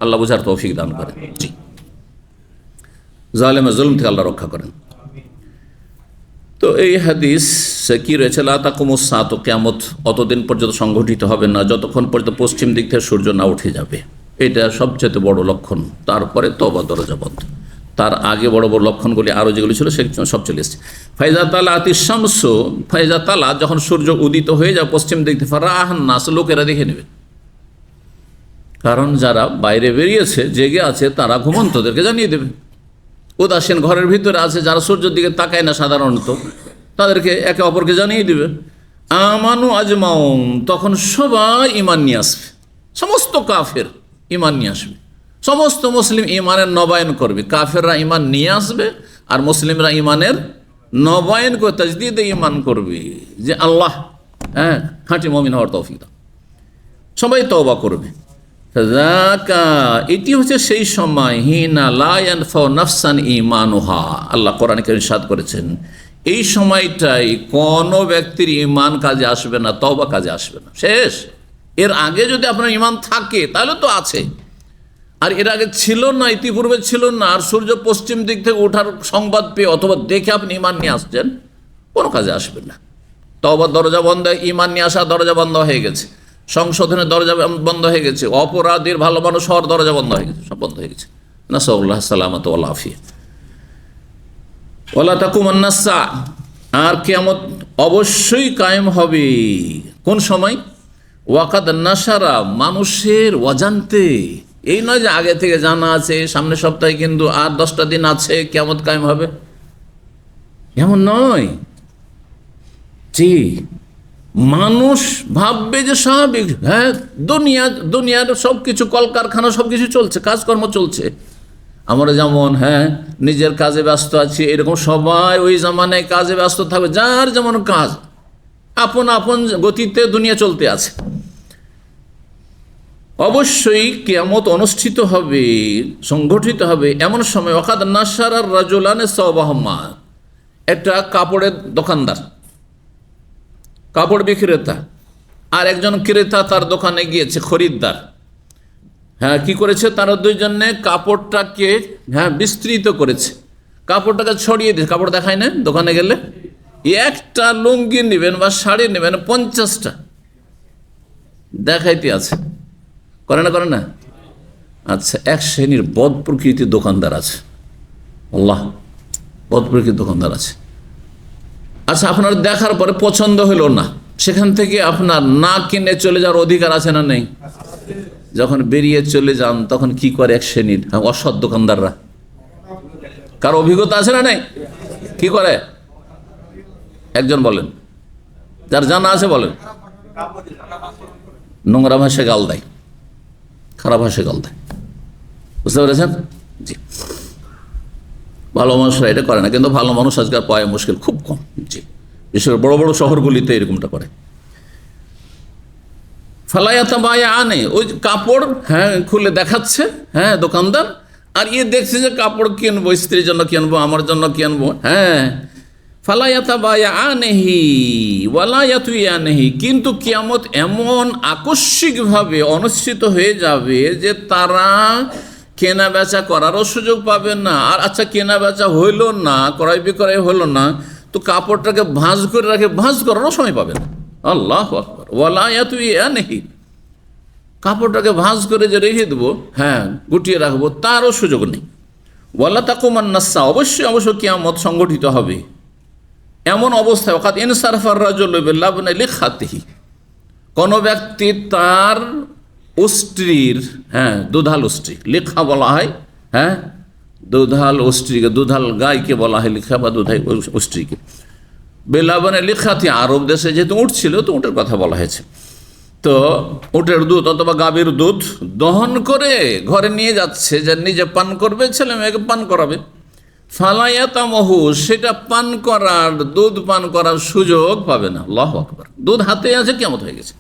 আল্লাহ বুঝার তৌফিক দান করেন। জি, জালেমের জুলম থেকে আল্লাহ রক্ষা করেন। তো এই হাদিস কি রয়েছে? লা তাকুমুস সাআতু, কিয়ামত অতদিন পর্যন্ত সংঘটিত হবে না যতক্ষণ পর্যন্ত পশ্চিম দিক থেকে সূর্য না উঠে যাবে। এটা সবচেয়ে বড় লক্ষণ। তারপরে তওবা দরজা বন্ধ। তার আগে বড় বড় লক্ষণগুলি আরও যেগুলি ছিল সেগুলো সব চলে এসেছে। ফাইজা তালাতিশ শামসু, ফাইজা তালা, যখন সূর্য উদিত হয়ে যায় পশ্চিম দিক থেকে, ফারাআন নাস, লোকেরা দেখে নেবে। কারণ যারা বাইরে বেরিয়েছে, জেগে আছে, তারা ঘুমন্তদেরকে জানিয়ে দেবে। উদাসীন ঘরের ভিতরে আছে, যারা সূর্যের দিকে তাকায় না সাধারণত, তাদেরকে একে অপরকে জানিয়ে দিবে। আমানু আজমাউন, তখন সবাই ঈমান নিয়ে আসবে, সমস্ত কাফের ঈমান নিয়ে আসবে, সমস্ত মুসলিম ঈমানের নবায়ন করবে। কাফেররা ঈমান নিয়ে আসবে আর মুসলিমরা ঈমানের নবায়ন করে তাজদীদে ঈমান করবে যে আল্লাহ খাঁটি মুমিন হওয়ার তৌফিক দাও। সবাই তওবা করবে। এটি হচ্ছে সেই সময়, হিনা লা ইয়ানফাউ নাফসান ঈমানুহা, আল্লাহ কোরআনে কারীমে ইরশাদ করেছেন, এই সময়টাই কোনো ব্যক্তির ঈমান কাজে আসবে না, তওবা কাজে আসবে না, শেষ। এর আগে যদি আপনার ঈমান থাকে তাহলে তো আছে, আর এর আগে ছিল না, ইতিপূর্বে ছিল না, আর সূর্য পশ্চিম দিক থেকে ওঠার সংবাদ পেয়ে অথবা দেখে আপনি ঈমান নিয়ে আসছেন, কোনো কাজে আসবে না। তওবার দরজা বন্ধ, ঈমান নিয়ে আসা দরজা বন্ধ হয়ে গেছে, সংশোধনের দরজা বন্ধ হয়ে গেছে, অপরাধীর ভালো মানুষ হওয়ার দরজা বন্ধ হয়ে গেছে, সব বন্ধ হয়ে গেছে। নাসাল্লাহ সালামাত ওয়াল আফিয়া। ওয়ালা তাকুমান্নাস সা, আর কিয়ামত অবশ্যই কায়েম হবে। কোন সময়? ওয়াকাদ নাসারা, মানুষের অজান্তে। এই নয় যে আগে থেকে জানা আছে সামনের সপ্তাহে কিন্তু আর 10টা দিন আছে কিয়ামত কায়েম হবে, এমন নয়। জি, মানুষ ভাববে যে স্বাভাবিক, হ্যাঁ দুনিয়ার সব কিছু, কলকারখানা সব কিছু চলছে, কাজকর্ম চলছে, আমরা যেমন নিজের কাজে ব্যস্ত আছি, এরকম সবাই ওই জামানায় কাজে ব্যস্ত থাকবে, যার যেমন কাজ, আপন আপন গতিতে দুনিয়া চলতে আছে। অবশ্যই কিয়ামত অনুষ্ঠিত হবে, সংগঠিত হবে এমন সময়। ওয়াকাদ নাসারার রাজুলানে সাওবাহমা, একটা কাপড়ের দোকানদার, কাপড় বিক্রেতা, আর একজন ক্রেতা তার দোকানে গিয়েছে, খরিদ্দার। কি করেছে? তারা দুইজনে কাপড়টাকে বিস্তৃত করেছে, কাপড়টাকে ছড়িয়ে দিয়েছে। কাপড় দেখায় না দোকানে গেলে, একটা লুঙ্গি নেবেন বা শাড়ি নেবেন 50টা দেখাইতে আছে, করে না? আচ্ছা, এক শ্রেণীর বদ প্রকৃতির দোকানদার আছে, আল্লাহ, বদ প্রকৃতির দোকানদার আছে। আচ্ছা, আপনার দেখার পরে পছন্দ হলো না, সেখান থেকে আপনার না কিনে চলে যাওয়ার অধিকার আছে না নেই? যখন বেরিয়ে চলে যান তখন কি করে এক শ্রেণীর অসৎ দোকানদাররা? কার অভিজ্ঞতা আছে না নেই? কি করে একজন বলেন, যার জানা আছে বলেন। নোংরা ভাষায় গাল দেয়, খারাপ ভাষায় গাল দেয়, বুঝতে পেরেছেন? জি, ভালো মানুষরা এটা করে না, কিন্তু ভালো মানুষ আজকাল পাওয়া মুশকিল, খুব কম। জি, বিশেষ করে বড় বড় শহরগুলিতে এরকমটা করে। ফালায়াতা বায়া আনে, ওই কাপড় খুলে দেখাচ্ছে দোকানদার, আর দেখছে যে কাপড় কিনবো, স্ত্রীর জন্য কিনবো, আমার জন্য কিনবো। ফালায়াতা বায়া আনেহি ওয়ালায়াতু আনেহি, কিন্তু কিয়ামত এমন আকস্মিকভাবে অনুষ্ঠিত হয়ে যাবে যে তারা কেনা বেচা করারও সুযোগ পাবে না। আর আচ্ছা, কেনা বেচা হইল না, ক্রয় বিক্রয় হলো না, তো কাপড়টাকে ভাঁজ করে রাখে, ভাঁজ করারও সময় পাবে না। আল্লাহু আকবার। ওয়ালায়াতু আনেহি, কাপড়টাকে ভাঁজ করে যে রেখে দেবো, গুটিয়ে রাখবো, তারও সুযোগ নেই। ওয়ালা তাকুমান্নাস সা, অবশ্যই কিয়ামত সংগঠিত হবে এমন অবস্থায়। ওয়াকাদ ইনসারাফার রাজুলু বিলাবনি লিখাতিহি, কোন ব্যক্তি তার অস্ত্রীর, দুধাল অস্ত্রী, লেখা বলা হয়, দুধাল অস্ত্রীকে, দুধাল গাইকে বলা হয় লেখা, বা দুধাই অস্ত্রীকে। বেলাবনে লেখাতি, আরব দেশে যেহেতু উট ছিল, তো উটের কথা বলা হয়েছে। তো উটের দুধ অথবা গাভীর দুধ দহন করে ঘরে নিয়ে যাচ্ছে, যে নিজে পান করবে, ছেলে মেয়েকে পান করাবে। ফালায়াতামহু, সেটা পান করার, দুধ পান করার সুযোগ পাবে না। আল্লাহু আকবার। দুধ হাতে আছে, কিয়ামত হয়ে গেছে।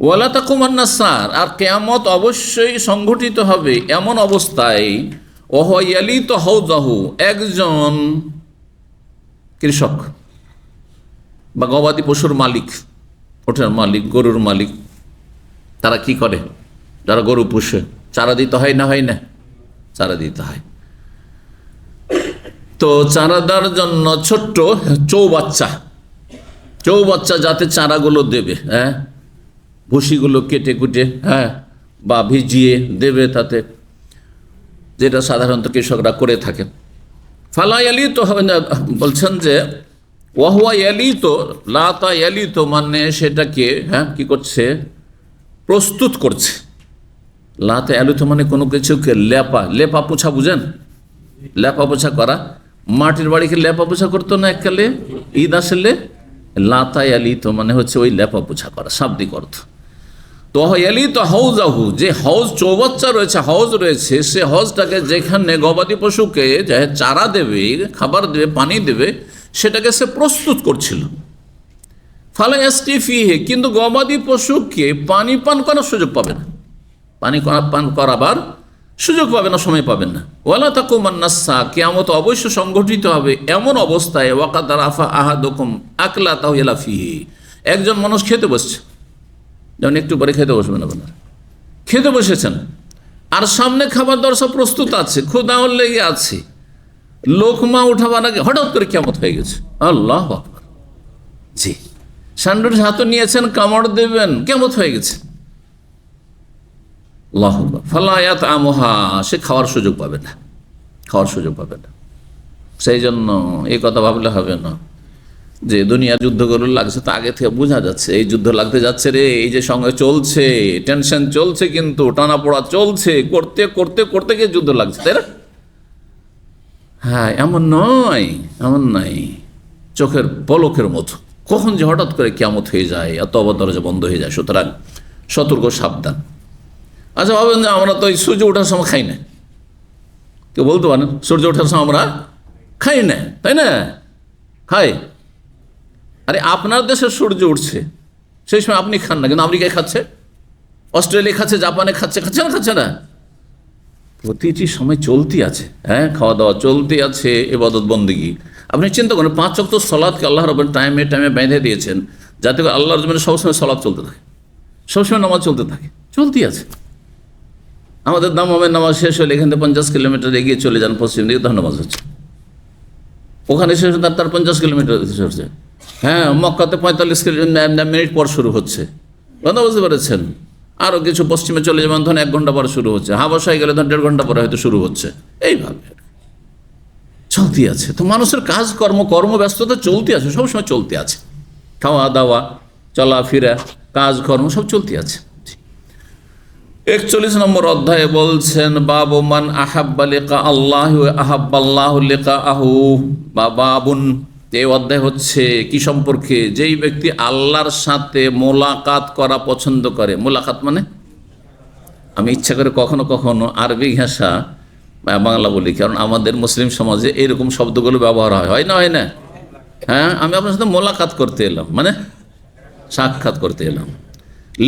ওয়ালা তাকুমান্নাস সা, আর কিয়ামত অবশ্যই সংঘটিত হবে এমন অবস্থায়। ওয়া ইয়ালিতু হাউযাহু, একজন কৃষক বা গবাদি পশুর মালিক, ওটার মালিক, গরুর মালিক, তারা কি করে? যারা গরু পুষে, চারা দিতে হয় না, হয় না? চারা দিতে হয়। তো চারা দেওয়ার জন্য ছোট্ট চৌবাচ্চা যাতে চারাগুলো দেবে, ভুসিগুলো কেটে কুটে বা ভিজিয়ে দেবে তাতে, যেটা সাধারণত কৃষকরা করে থাকেন। ফালা ইয়ালিতু, বলছেন যে ওয়াহুয়া ইয়ালিতু, লাতা ইয়ালিতু মানে সেটাকে কি করছে? প্রস্তুত করছে। লাতা ইয়ালিতু মানে কোনো কিছুকে লেপা পোছা, বুঝেন? লেপা পোছা করা, মাটির বাড়িকে লেপা পোছা করতো না এককালে, ঈদ আসলে। লাতা ইয়ালিতু মানে হচ্ছে ওই লেপা পোছা করা, শাব্দিক অর্থ। তো ইয়ালিতু হাউযাহু, যে হজ, চৌবাচ্চা রয়েছে, হজ রয়েছে, সে হজটাকে যেখানে গবাদি পশুকে চারা দেবে, খাবার দেবে, পানি দেবে, সেটাকে সে প্রস্তুত করছিল। ফালা ইয়াসকি ফিহি, কিন্তু গবাদি পশুকে পানি পান করার সুযোগ পাবে না, পানি পান করাবার সুযোগ পাবে না, সময় পাবেন না। ওয়ালা তাকুমান্নাস সা, কিয়ামত অবশ্য সংগঠিত হবে এমন অবস্থায়। ওয়াকাদ রাফা আহাদুকুম আকলাতাহু ইলা ফিহি, একজন মানুষ খেতে বসছে, যেমন একটু পরে খেতে বসবেন, আপনার খেতে বসেছেন, আর সামনে খাবার দাবার সব প্রস্তুত আছে, ক্ষুধা লেগে আছে, লোকমা উঠাবার আগে হঠাৎ করে কিয়ামত হয়ে গেছে। আল্লাহু আকবার। জি, স্যান্ডউইচ হাতে নিয়েছেন, কামড় দেবেন, কিয়ামত হয়ে গেছে। আল্লাহু আকবার। ফালা ইয়াতআমুহা, সে খাওয়ার সুযোগ পাবে না, খাওয়ার সুযোগ পাবে না। সেই জন্য এই কথা ভাবলে হবে না যে দুনিয়ার যুদ্ধগুলো লাগছে, তা আগে থেকে বোঝা যাচ্ছে এই যুদ্ধ লাগতে যাচ্ছে রে, এই যে সঙ্গে চলছে, টেনশন চলছে, কিন্তু টানাপোড়া চলছে, করতে করতে করতে গিয়ে যুদ্ধ লাগছে, তাই না? হ্যাঁ, এমন নয়, এমন নাই, চোখের পলকের মতো কখন যে হঠাৎ করে কিয়ামত হয়ে যায়, এত অবাধ দরজা বন্ধ হয়ে যায়। সুতরাং সতর্ক, সাবধান। আচ্ছা, ভাবেন যে আমরা তো এই সূর্য ওঠার সময় খাই না, কেউ বলতে পারেন সূর্য ওঠার সময় আমরা খাই না, তাই না? খাই। আরে আপনার দেশে সূর্য উঠছে, সেই সময় আপনি খান না, কিন্তু আমেরিকায় খাচ্ছে, অস্ট্রেলিয়া খাচ্ছে, জাপানে খাচ্ছে, খাচ্ছে না? খাচ্ছে না? প্রতিটি সময় চলতি আছে, হ্যাঁ, খাওয়া দাওয়া চলতি আছে, ইবাদত বন্দেগী। আপনি চিন্তা করেন, 5 ওয়াক্ত সালাতকে আল্লাহ রাব্বুল টাইমে টাইমে বেঁধে দিয়েছেন, যাতে করে আল্লাহর জমিনে সবসময় সালাত চলতে থাকে, সবসময় নামাজ চলতে থাকে, চলতি আছে। আমাদের দামামের নামাজ শেষ হলে এখান থেকে 50 কিলোমিটার এগিয়ে চলে যান পশ্চিম দিকে, তখন নামাজ হচ্ছে। ওখানে শেষ হলে তার 50 কিলোমিটার হচ্ছে। হ্যাঁ, মক্কাতে 45 মিনিট পর শুরু হচ্ছে, কথা বুঝতে পেরেছেন? আরও কিছু পশ্চিমে চলে যাবেন, ধরুন 1 ঘন্টা পরে শুরু হচ্ছে। হাবশায় গেলে ধরুন 1.5 ঘন্টা পরে হয়তো শুরু হচ্ছে। এইভাবে চলতি আছে। তো মানুষের কাজকর্ম, কর্মব্যস্ততা চলতি আছে, সবসময় চলতি আছে। খাওয়া দাওয়া, চলাফেরা, কাজকর্ম সব চলতি আছে। 41 নম্বর অধ্যায়ে বলছেন, বাবু মান আহাব্বা লিকা আল্লাহ আহাব্বাল্লাহু লিকাআহু, বা বাবুন, এই অধ্যায় হচ্ছে কি সম্পর্কে? যেই ব্যক্তি আল্লাহর সাথে মোলাকাত করা পছন্দ করে। মোলাকাত মানে, আমি ইচ্ছা করে কখনো কখনো আরবি ভাষা বাংলা বলি, কারণ আমাদের মুসলিম সমাজে এরকম শব্দগুলো ব্যবহার হয় না, হয় না? হ্যাঁ, আমি আপনার সাথে মোলাকাত করতে এলাম, মানে সাক্ষাৎ করতে এলাম।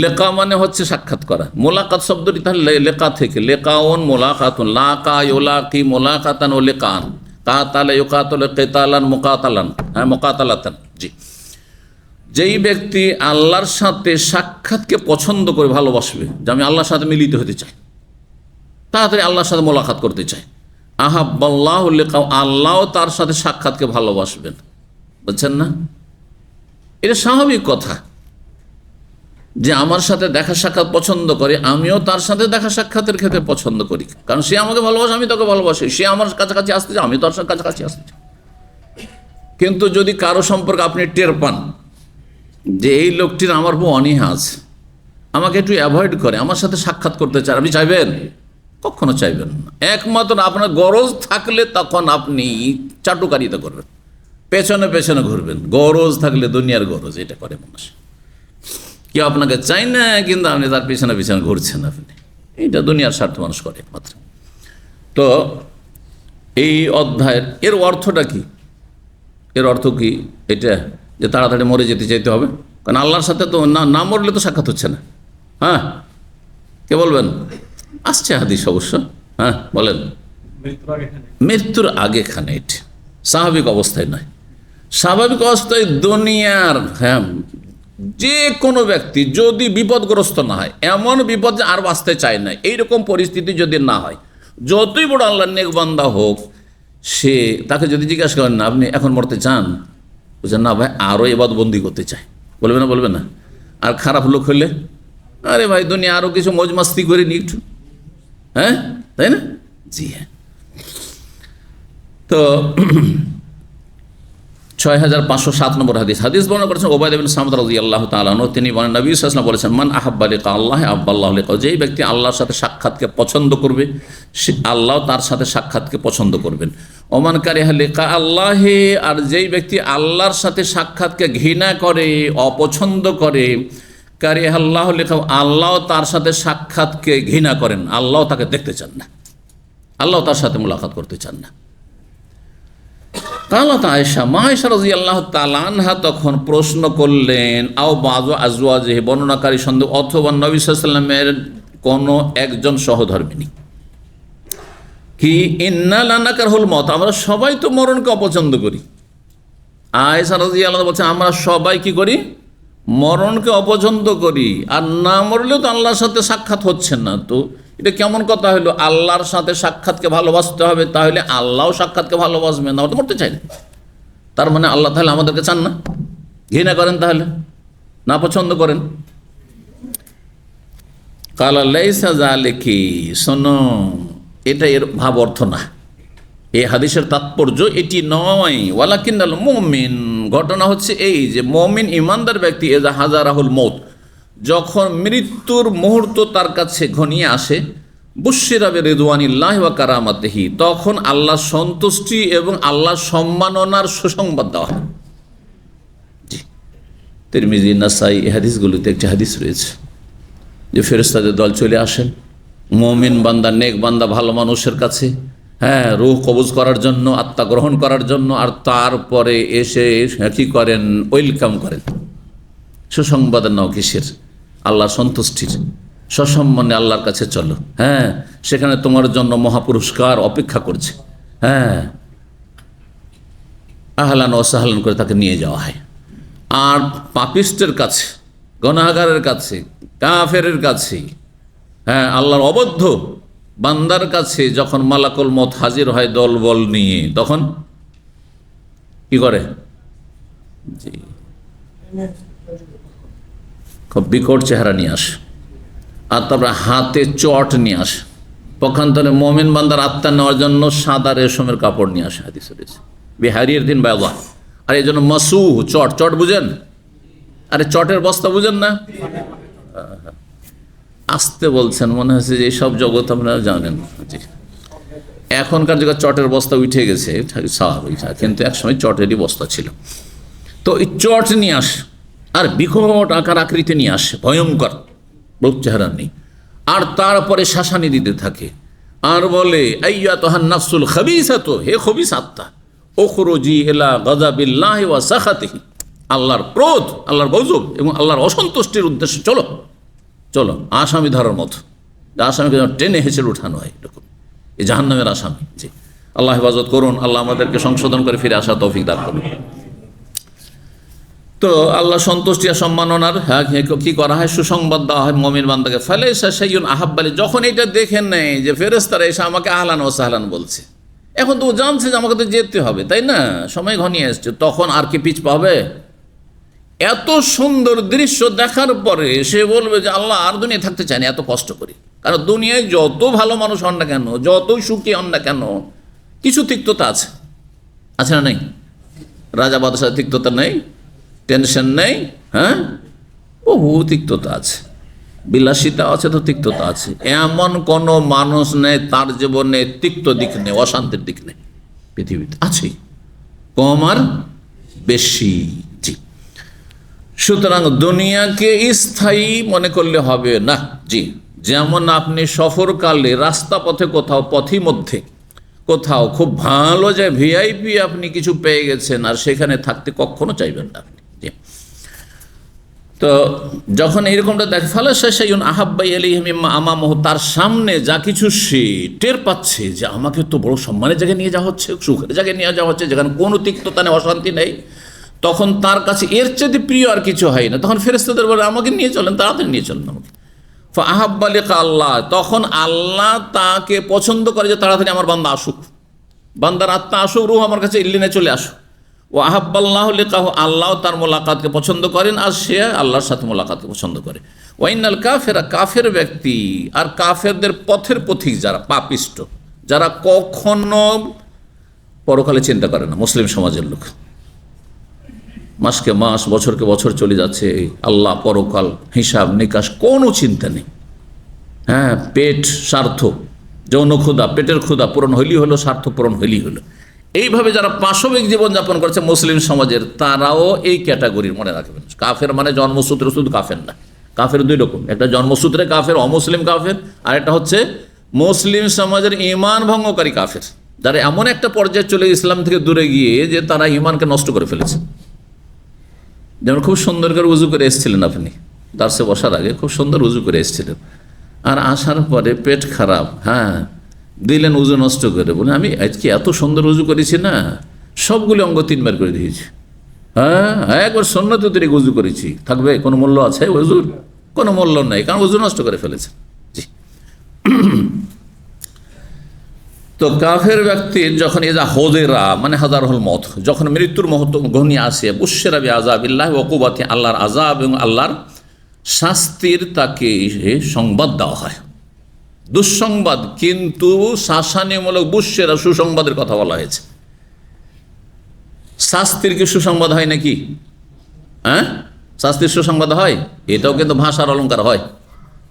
লেকা মানে হচ্ছে সাক্ষাৎ করা। মোলাকাত শব্দটি তাহলে লেকা থেকে, লেকাউন মোলাকাতুন, লাকা ইউলাকি মোলাকাতান ও লেকান, কাতালা ইউকাতুল কিতালান মুকাতালান, হ্যাঁ, মুকাতালাতান। জি, যেই ব্যক্তি আল্লাহর সাথে সাক্ষাৎকে পছন্দ করে, ভালোবাসবে, যে আমি আল্লাহর সাথে মিলিত হতে চাই, তাড়াতাড়ি আল্লাহর সাথে মোলাকাত করতে চাই, আহাব্বাল্লাহু লিকাও, আল্লাহ তার সাথে সাক্ষাৎকে ভালোবাসবেন। বুঝছেন না? এটা স্বাভাবিক কথা যে আমার সাথে দেখা সাক্ষাৎ পছন্দ করে, আমিও তার সাথে দেখা সাক্ষাতের ক্ষেত্রে পছন্দ করি, কারণ সে আমাকে ভালোবাসে, আমি তাকে ভালোবাসি, সে আমার কাছাকাছি আসতে চায়, আমি তার কাছাকাছি আসতে চাই। কিন্তু যদি কারো সম্পর্কে আপনি টের পান যে এই লোকটির আমার উপর অনীহা আছে, আমাকে একটু অ্যাভয়েড করে, আমার সাথে সাক্ষাৎ করতে চান, আপনি চাইবেন? কখনো চাইবেন না। একমাত্র আপনার গরজ থাকলে তখন আপনি চাটুকারিতা করবেন, পেছনে পেছনে ঘুরবেন। গরজ থাকলে, দুনিয়ার গরজ, এটা করে মানুষ। কেউ আপনাকে চাই না, কিন্তু আপনি তার পিছনে পিছনে ঘুরছেন, আপনি, এইটা দুনিয়ার স্বার্থ মানুষ করে একমাত্র। তো এই অধ্যায়ের এর অর্থটা কি? এর অর্থ কি? এটা যে তাড়াতাড়ি মরে যেতে চাইতে হবে, কারণ আল্লাহর সাথে তো না মরলে তো সাক্ষাৎ হচ্ছে না। হ্যাঁ, কে বলবেন? আসছে হাদিস অবশ্য। হ্যাঁ, বলেন। মৃত্যুর আগে খানে, এটা স্বাভাবিক অবস্থায় নয়। স্বাভাবিক অবস্থায় দুনিয়ার, হ্যাঁ, যে কোনো ব্যক্তি যদি বিপদগ্রস্ত না হয়, এমন বিপদ যে আর বাঁচতে চায় না, এইরকম পরিস্থিতি যদি না হয়, যতই বড় আল্লাহর নেক বান্দা হোক, সে, তাকে যদি জিজ্ঞাসা করেন না আপনি এখন মরতে চান, বুঝছেন না ভাই, আরও ইবাদতবন্দি করতে চায়, বলবে না? বলবে না? আর খারাপ লোক হলে, আরে ভাই দুনিয়া আরও কিছু মজ মাস্তি করে নি একটু, হ্যাঁ, তাই না? জি হ্যাঁ। তো 6507 নম্বর হাদিস বর্ণনা করেছেন ওবায়দা ইবনে সামিত রাদিয়াল্লাহু তাআলা আনহু। তিনি বলেন, নবী সাল্লাল্লাহু আলাইহি ওয়াসাল্লাম বলেছেন, মান আহাব্বা লিকা আল্লাহ আহাব্বাল্লাহু লিকাহু, যেই ব্যক্তি আল্লাহর সাথে সাক্ষাৎকে পছন্দ করবে, সে আল্লাহ তার সাথে সাক্ষাৎকে পছন্দ করবেন। ওমান কারিহা লিকা আল্লাহ, আর যেই ব্যক্তি আল্লাহর সাথে সাক্ষাৎকে ঘৃণা করে, অপছন্দ করে, কারিহা আল্লাহু লিকাহু, আল্লাহ তার সাথে সাক্ষাৎকে ঘৃণা করেন, আল্লাহ তাকে দেখতে চান না, আল্লাহ তার সাথে মুলাকাত করতে চান না। কালাত আয়েশা, মা আয়েশা রাদিয়াল্লাহু তাআলা আনহা তখন প্রশ্ন করলেন, আও বাযু আজওয়াজিহি, বর্ণনাকারী সন্দেহ, অথবা নবী সাল্লাল্লাহু আলাইহি ওয়াসাল্লামের কোনো একজন সহধর্মিনী, কি ইন্না লানাকারহুল মউত, আমরা সবাই তো মরণকে অপছন্দ করি। আয়েশা রাদিয়াল্লাহু তাআলা বলছেন, আমরা সবাই কি করি? মরণকে অপছন্দ করি, আর না মরলেও তো আল্লাহর সাথে সাক্ষাৎ হচ্ছে না। তো এটা কেমন কথা হলো? আল্লাহর সাথে সাক্ষাৎকে ভালোবাসতে হবে, তাহলে আল্লাহও সাক্ষাৎকে ভালোবাসবেন না, তো মরতে চাই না। তার মানে আল্লাহ তাহলে আমাদেরকে চান না, ঘৃণা করেন, তাহলে না পছন্দ করেন। কালা লাইসা যালিকি, শোনো, এটা এর ভাব অর্থ না, এই হাদিসের তাৎপর্য এটি নয়, ওয়ালাকিন্নাল মুমিন, ঘটনা হচ্ছে এই যে মুমিন ইমানদার ব্যক্তি এজা হাজারাহুল মৌত, যখন মৃত্যুর মুহূর্ত তার কাছে ঘনিয়ে আসে, বুশশিরা বিরিদওয়ানিল্লাহ ওয়া কারামাতিহি, তখন আল্লাহর সন্তুষ্টি এবং আল্লাহর সম্মাননার সুসংবাদ দেওয়া হয়। জি, তিরমিজি, নাসাই এই হাদিসগুলোতে একটি হাদিস রয়েছে যে ফেরেশতাদের দল চলে আসেন মুমিন বান্দা, নেক বান্দা, ভালো মানুষের কাছে, হ্যাঁ, রূহ কবজ করার জন্য, আত্মা গ্রহণ করার জন্য, আর তারপরে এসে কি করেন, ওয়েলকাম করেন। সুসংবাদের নাও কিসের? আল্লাহর সন্তুষ্টির। সসম্মানে আল্লাহর কাছে চলো, হ্যাঁ, সেখানে তোমার জন্য মহাপুরস্কার অপেক্ষা করছে। হ্যাঁ, আহলান ও সাহলান করে তাকে নিয়ে যাওয়া হয়। আর পাপিষ্টের কাছে, গুনাহগারের কাছে, কাফেরের কাছে, হ্যাঁ, আল্লাহর অবদ্ধ বান্দার কাছে যখন মালাকুল মউত হাজির হয় দলবল নিয়ে, তখন কি করে? জি, খুব বিকট চেহারা নিয়ে আসে, আর তারপরে হাতে চট নিয়ে আসে। পক্ষান্তরে মুমিন বান্দার আত্মা নেওয়ার জন্য সাদা রেশমের কাপড় নিয়ে আসে, হাদিসে রয়েছে বিহারির দিন বাবা। আর এই জন্য মাসু, চট, চট বুঝেন? আরে চটের বস্তা বুঝেন না? আসতে বলছেন, মনে হচ্ছে যে এইসব জগৎ আপনারা জানেন। জি, এখনকার যুগে চটের বস্তা উঠে গেছে, স্বাভাবিক, কিন্তু একসময় চটেরই বস্তা ছিল। তো এই চট নিয়ে আসে, আর বিকট আকার আকৃতি নিয়ে আসে, ভয়ঙ্কর রূপ চেহারা নেই। আর তারপরে শাসানি দিতে থাকে, আর বলে আইয়াতুহান নাফসুল খাবিসাতু, হে খবিস আত্মা, উখরুজি ইলা গাযাবিল্লাহি ওয়া সাখাতিহি, আল্লাহর ক্রোধ, আল্লাহর গজব এবং আল্লাহর অসন্তুষ্টির উদ্দেশ্যে চলো, চলো। আসামি ধরার মতো, আসামিকে টেনে হেঁচড়ে উঠানো হয়, এরকম এই জাহান্নামের আসামি। জি, আল্লাহ হেফাজত করুন, আল্লাহ আমাদেরকে সংশোধন করে ফিরে আসা তৌফিক দান করুন। তো আল্লাহ সন্তুষ্টি আর সম্মাননার কি করা হয়? সুসংবাদ দেওয়া হয় মুমিন বান্দাকে। ফালাইসা শাইউন আহাব্বালি, যখন এটা দেখেন নেই যে ফেরেশতারা এসে আমাকে আহলান ও সাহলান বলছে, এখন তো ও জানছে যে আমাকে তো যেতে হবে, তাই না, সময় ঘনিয়ে আসছে, তখন আর কি পিছ পাবে? এত সুন্দর দৃশ্য দেখার পরে সে বলবে যে আল্লাহ, আর দুনিয়ায় থাকতে চাই না, এত কষ্ট করি। কারণ দুনিয়ায় যত ভালো মানুষ হন না কেন, যতই সুখী হন না কেন, কিছু তিক্ততা আছে, আছে না নেই? রাজা বাদশাহ তিক্ততা নেই, টেনশন নেই, হ্যাঁ, বহু তিক্ততা আছে, বিলাসিতা আছে, তো তিক্ততা আছে। এমন কোনো মানুষ নেই তার জীবনে তিক্ত দিক নেই, অশান্তির দিক নেই, পৃথিবীতে আছে, কম আর বেশি। জি, সুতরাং দুনিয়াকে স্থায়ী মনে করলে হবে না। জি, যেমন আপনি সফরকালে রাস্তা পথে কোথাও, পথি মধ্যে কোথাও খুব ভালো যায় ভিআইপি আপনি কিছু পেয়ে গেছেন, আর সেখানে থাকতে কখনো চাইবেন না আপনি। জি, তো যখন এইরকমটা দেখে, ফালাশাইউন আহাব্বাই আলাইহি মিম্মা আমামাহু, তার সামনে যা কিছু সে টের পাচ্ছে যে আমাকে তো বড় সম্মানের জায়গায় নিয়ে যাওয়া হচ্ছে, সুখের জায়গায় নিয়ে যাওয়া হচ্ছে, যেখানে কোনো তিক্ততা নেই, অশান্তি নেই, তখন তার কাছে এর চেয়ে প্রিয় আর কিছু হয় না। তখন ফেরেশতাদের বলে আমাকে নিয়ে চলেন, তাড়াতাড়ি নিয়ে চলেন আমাকে। ফাআহাব্বা লিকা আল্লাহ, তখন আল্লাহ তাকে পছন্দ করে যে তাড়াতাড়ি আমার বান্দা আসুক, বান্দার আত্মা আসুক, রূহ আমার কাছে ইল্লিনে চলে আসুক। ও আহাব্বাল্লাহু লিকাহু, আল্লাহ তার মোলাকাতকে পছন্দ করেন, আর সে আল্লাহর সাথে মোলাকাতকে পছন্দ করে। ওয়াইনাল কাফেরা, কাফের ব্যক্তি আর কাফেরদের পথের পথিক যারা, পাপিষ্ট যারা, কখনো পরকালে চিন্তা করে না, মুসলিম সমাজের লোক, মাসকে মাস, বছরকে বছর চলে যাচ্ছে, আল্লাহ, পরকাল, হিসাব নিকাশ, কোনো চিন্তা নেই। হ্যাঁ, পেট স্বার্থ, যৌন ক্ষুধা, পেটের ক্ষুধা পূরণ হইলেই হলো, স্বার্থ পূরণ হইলেই হলো। এইভাবে যারা পাশবিক জীবনযাপন করছে মুসলিম সমাজের, তারাও এই ক্যাটাগরির, মনে রাখবেন। কাফের মানে জন্মসূত্রে শুধু কাফের না, কাফের দুই রকম, একটা জন্মসূত্রে কাফের, অমুসলিম কাফের, আর একটা হচ্ছে মুসলিম সমাজের ঈমান ভঙ্গকারী কাফের, যারা এমন একটা পর্যায়ে চলে ইসলাম থেকে দূরে গিয়ে যে তারা ঈমানকে নষ্ট করে ফেলেছে। যেমন খুব সুন্দর করে উজু করে এসেছিলেন আপনি, দার্সে বসার আগে খুব সুন্দর উজু করে এসেছিলেন, আর আসার পরে পেট খারাপ, হ্যাঁ, দিলেন উজু নষ্ট করে, বলে আমি আজকে এত সুন্দর উজু করেছি না, সবগুলি অঙ্গ 3 বার করে দিয়েছি। হ্যাঁ, একবার সুন্নতে তৈরি উজু করেছি, থাকবে কোনো মূল্য আছে উজুর? কোনো মূল্য নাই, কারণ উজু নষ্ট করে ফেলেছে। জি, তো কাফের ব্যক্তির যখন এজা হোদেরা মানে হাজারুল মত, যখন মৃত্যুর মুহূর্ত ঘনিয়ে আসে, বুশশিরা বিআযাবিল্লাহি ওয়া উকুবাতি, আল্লাহর আযাব এবং আল্লাহর শাস্তির তাকে সংবাদ দেওয়া হয়। দুঃসংবাদ, কিন্তু শাসানিমূলক বুশেরা সুসংবাদের কথা বলা হয়েছে। শাস্তির কি সুসংবাদ হয় নাকি? হ্যাঁ, শাস্তির সুসংবাদ হয়? এটাও কিন্তু ভাষার অলংকার হয়,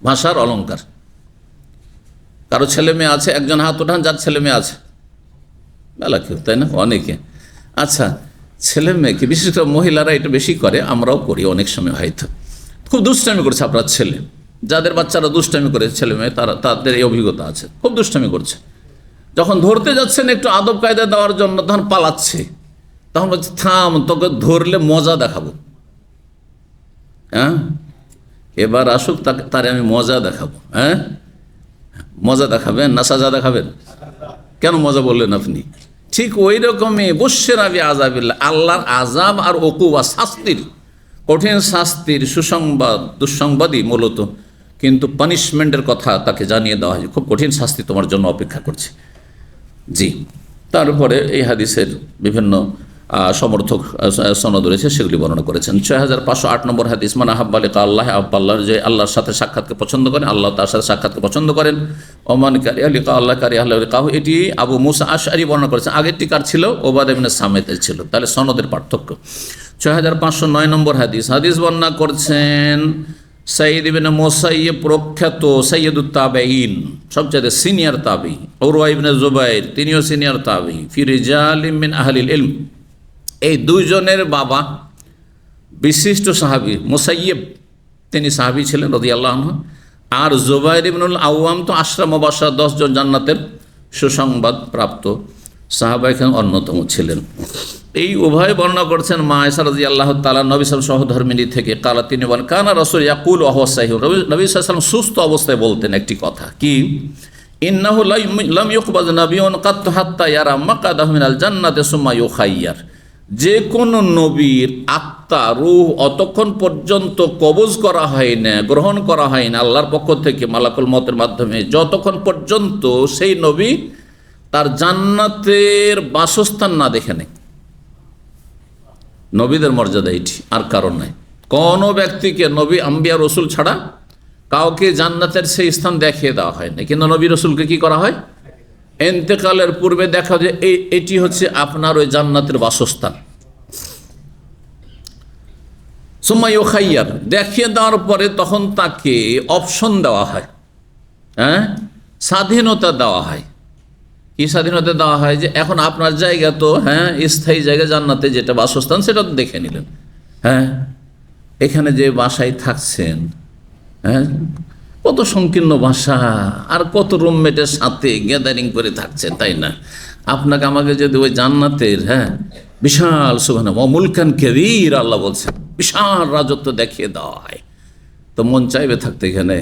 ভাষার অলংকার। কারো ছেলে মেয়ে আছে, একজন হাত ওঠান যার ছেলে মেয়ে আছে, বেলা কেউ, তাই না? অনেকে। আচ্ছা, ছেলে মেয়েকে, বিশেষ করে মহিলারা এটা বেশি করে, আমরাও করি অনেক সময়, হয়তো খুব দুষ্টামি করছে আপনার ছেলে, যাদের বাচ্চারা দুষ্টামি করে, ছেলে মেয়ে, তাদের এই অভিজ্ঞতা আছে, খুব দুষ্টামি করছে। যখন ধরতে যাচ্ছেন একটু আদব কায়দা দেওয়ার জন্য, তখন পালাচ্ছে, তখন বলছে থাম, তোকে ধরলে মজা দেখাবো। হ্যাঁ, এবার আসুক, তারে আমি মজা দেখাবো। হ্যাঁ, মজা দেখাবেন না সাজা দেখাবেন? কেন মজা বললেন আপনি? ঠিক ওই রকমই বুশেরা বিআযাবিল্লাহ, আল্লাহর আযাব আর উকুবা, শাস্তির, কঠিন শাস্তির সুসংবাদ, দুঃসংবাদই মূলত, কিন্তু পানিশমেন্টের কথা তাকে জানিয়ে দেওয়া হয়, খুব কঠিন শাস্তি তোমার জন্য অপেক্ষা করছে। জি, তারপরে এই হাদিসের বিভিন্ন সমর্থক সনদ রয়েছে, সেগুলি বর্ণনা করেছেন। 6508 নম্বর হাদিস, মান আহাব্বা লিকা আল্লাহ, আল্লাহর, যে আল্লাহর সাথে সাক্ষাৎকে পছন্দ করেন, আল্লাহ তার সাথে সাক্ষাৎকে পছন্দ করেন। ওমান কারিহা লিকা আল্লাহ কারিহা লিকাহু, এটি আবু মুসা আশআরী বর্ণনা করেছেন। আগেরটি কার ছিল? উবাদা ইবনে সামিতের ছিল। তাহলে সনদের পার্থক্য। 6509 নম্বর হাদিস, হাদিস বর্ণনা করছেন সাইয়্যিদ ইবনে মুসাইয়্যিব, প্রখ্যাত সাইয়্যিদুত তাবেঈন, সবচেয়ে সিনিয়র তাবেঈ। উরওয়া ইবনে জুবাইর, তিনিও সিনিয়র তাবেঈ। ফি রিজালিম মিন আহলিল ইলম, এই দুইজনের বাবা বিশিষ্ট সাহাবী। মুসাইয়্যিব তিনি সাহাবী ছিলেন রাদিয়াল্লাহু আনহু, আর জুবাইর ইবনুল আওয়াম তো আশরা মুবাশশারা 10 জন জান্নাতের সুসংবাদ প্রাপ্ত সাহাবা, এখানে অন্যতম ছিলেন। এই উভয় বর্ণনা করছেন মা আয়েশা রাদিয়াল্লাহু তাআলা নবী সাল্লাল্লাহু আলাইহি সহধর্মিণী থেকে। কালা, তিনি বলেন, কানা রাসূল ইয়াকুল ওয়া হুয়া সাহিহ, নবী সাল্লাল্লাহু আলাইহি ওয়াসাল্লাম সুস্থ অবস্থায় বলতেন একটি কথা, কি? ইন্নাহু লাম ইউকবাজ নাবিয়্যুন কাত হাত্তা ইয়ারা মাকাদাহু মিনাল জান্নাতি সুম্মা ইউখায়্যার, যে কোন নবীর আত্মা, রূহ অতক্ষণ পর্যন্ত কবজ করা হয় না, গ্রহণ করা হয় না আল্লাহর পক্ষ থেকে মালাকুল মউতের মাধ্যমে, যতক্ষণ পর্যন্ত সেই নবী তার জান্নাতের বাসস্থান না দেখে নেয়। নবীদের মর্যাদা এটি, আর কারণ নাই। কোনো ব্যক্তিকে, নবী, আম্বিয়া, রসুল ছাড়া কাউকে জান্নাতের সেই স্থান দেখিয়ে দেওয়া হয় না, কিন্তু নবী রসুলকে কি করা হয়? ইন্তেকালের পূর্বে দেখা যায় এটি হচ্ছে আপনার ওই জান্নাতের বাসস্থান। সুম্মা ইউখায়্যার, দেখিয়ে দেওয়ার পরে তখন তাকে অপশন দেওয়া হয়, হ্যাঁ, স্বাধীনতা দেওয়া হয়। কি স্বাধীনতা দেওয়া হয়? যে এখন আপনার জায়গা তো, হ্যাঁ, স্থায়ী জায়গা জান্নাতে যেটা বাসস্থান, সেটা তো দেখে নিলেন। হ্যাঁ, এখানে যে বাসায় থাকছেন, হ্যাঁ, কত সংকীর্ণ বাসা, আর কত রুমমেটের সাথে গ্যাদারিং করে থাকছেন, তাই না? আপনাকে আমাকে যদি ওই জান্নাতের, হ্যাঁ, বিশাল সুবহানাল্লাহ মুলকান কাবীর, আল্লাহ বলছেন, বিশাল রাজত্ব দেখিয়ে দেওয়া হয়, তো মন চাইবে থাকতে এখানে?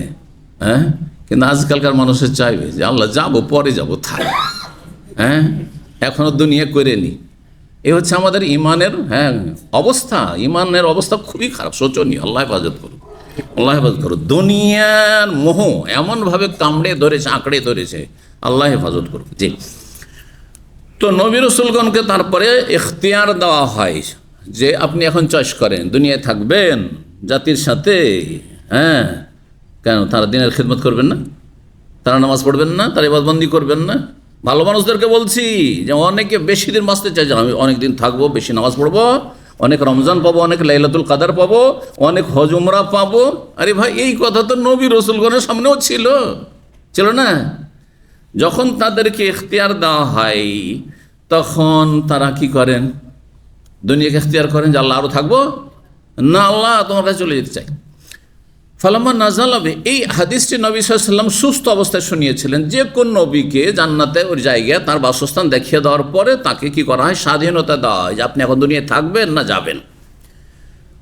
হ্যাঁ, কিন্তু আজকালকার মানুষের চাইবে যে আল্লাহ যাবো, পরে যাবো, থাক, হ্যাঁ, এখনো দুনিয়া করে নি। এ হচ্ছে আমাদের ইমানের, হ্যাঁ, অবস্থা। ইমানের অবস্থা খুবই খারাপ, শোচনীয়। আল্লাহ হেফাজত করুন, আল্লাহ হেফাজত করুন। দুনিয়ার মোহ এমনভাবে কামড়ে ধরেছে, আঁকড়ে ধরেছে, আল্লাহ হেফাজত করুন। জি, তো নবী রাসূলগণকে তারপরে ইখতিয়ার দেওয়া হয় যে আপনি এখন চয়েস করেন, দুনিয়ায় থাকবেন জাতির সাথে, হ্যাঁ, কেন তারা দিনের খিদমত করবেন না? তারা নামাজ পড়বেন না? তারা ইবাদতবন্দি করবেন না? ভালো মানুষদেরকে বলছি যে অনেকে বেশি দিন বাঁচতে চাই, যে আমি অনেক দিন থাকবো, বেশি নামাজ পড়বো, অনেক রমজান পাবো, অনেক লাইলাতুল কাদার পাবো, অনেক হজ উমরা পাবো। আরে ভাই, এই কথা তো নবী রাসূলগণের সামনেও ছিল না? যখন তাদেরকে ইখতিয়ার দেওয়া হয়, তখন তারা কি করেন? দুনিয়াকে ইখতিয়ার করেন যে আল্লাহ আরও থাকবো না, আল্লাহ তোমার কাছে চলে যেতে চাই। ফালাম্মা নাযালা বিহি, এই হাদিসটি নবী সাল্লাল্লাহু আলাইহি ওয়াসাল্লাম সুস্থ অবস্থায় শুনিয়েছিলেন। যে কোন নবীকে জান্নাতে ওই জায়গায় তার বাসস্থান দেখিয়ে দেওয়ার পরে তাকে কি করা হয়? স্বাধীনতা দেওয়া হয় যে আপনি এখন দুনিয়ায় থাকবেন না যাবেন।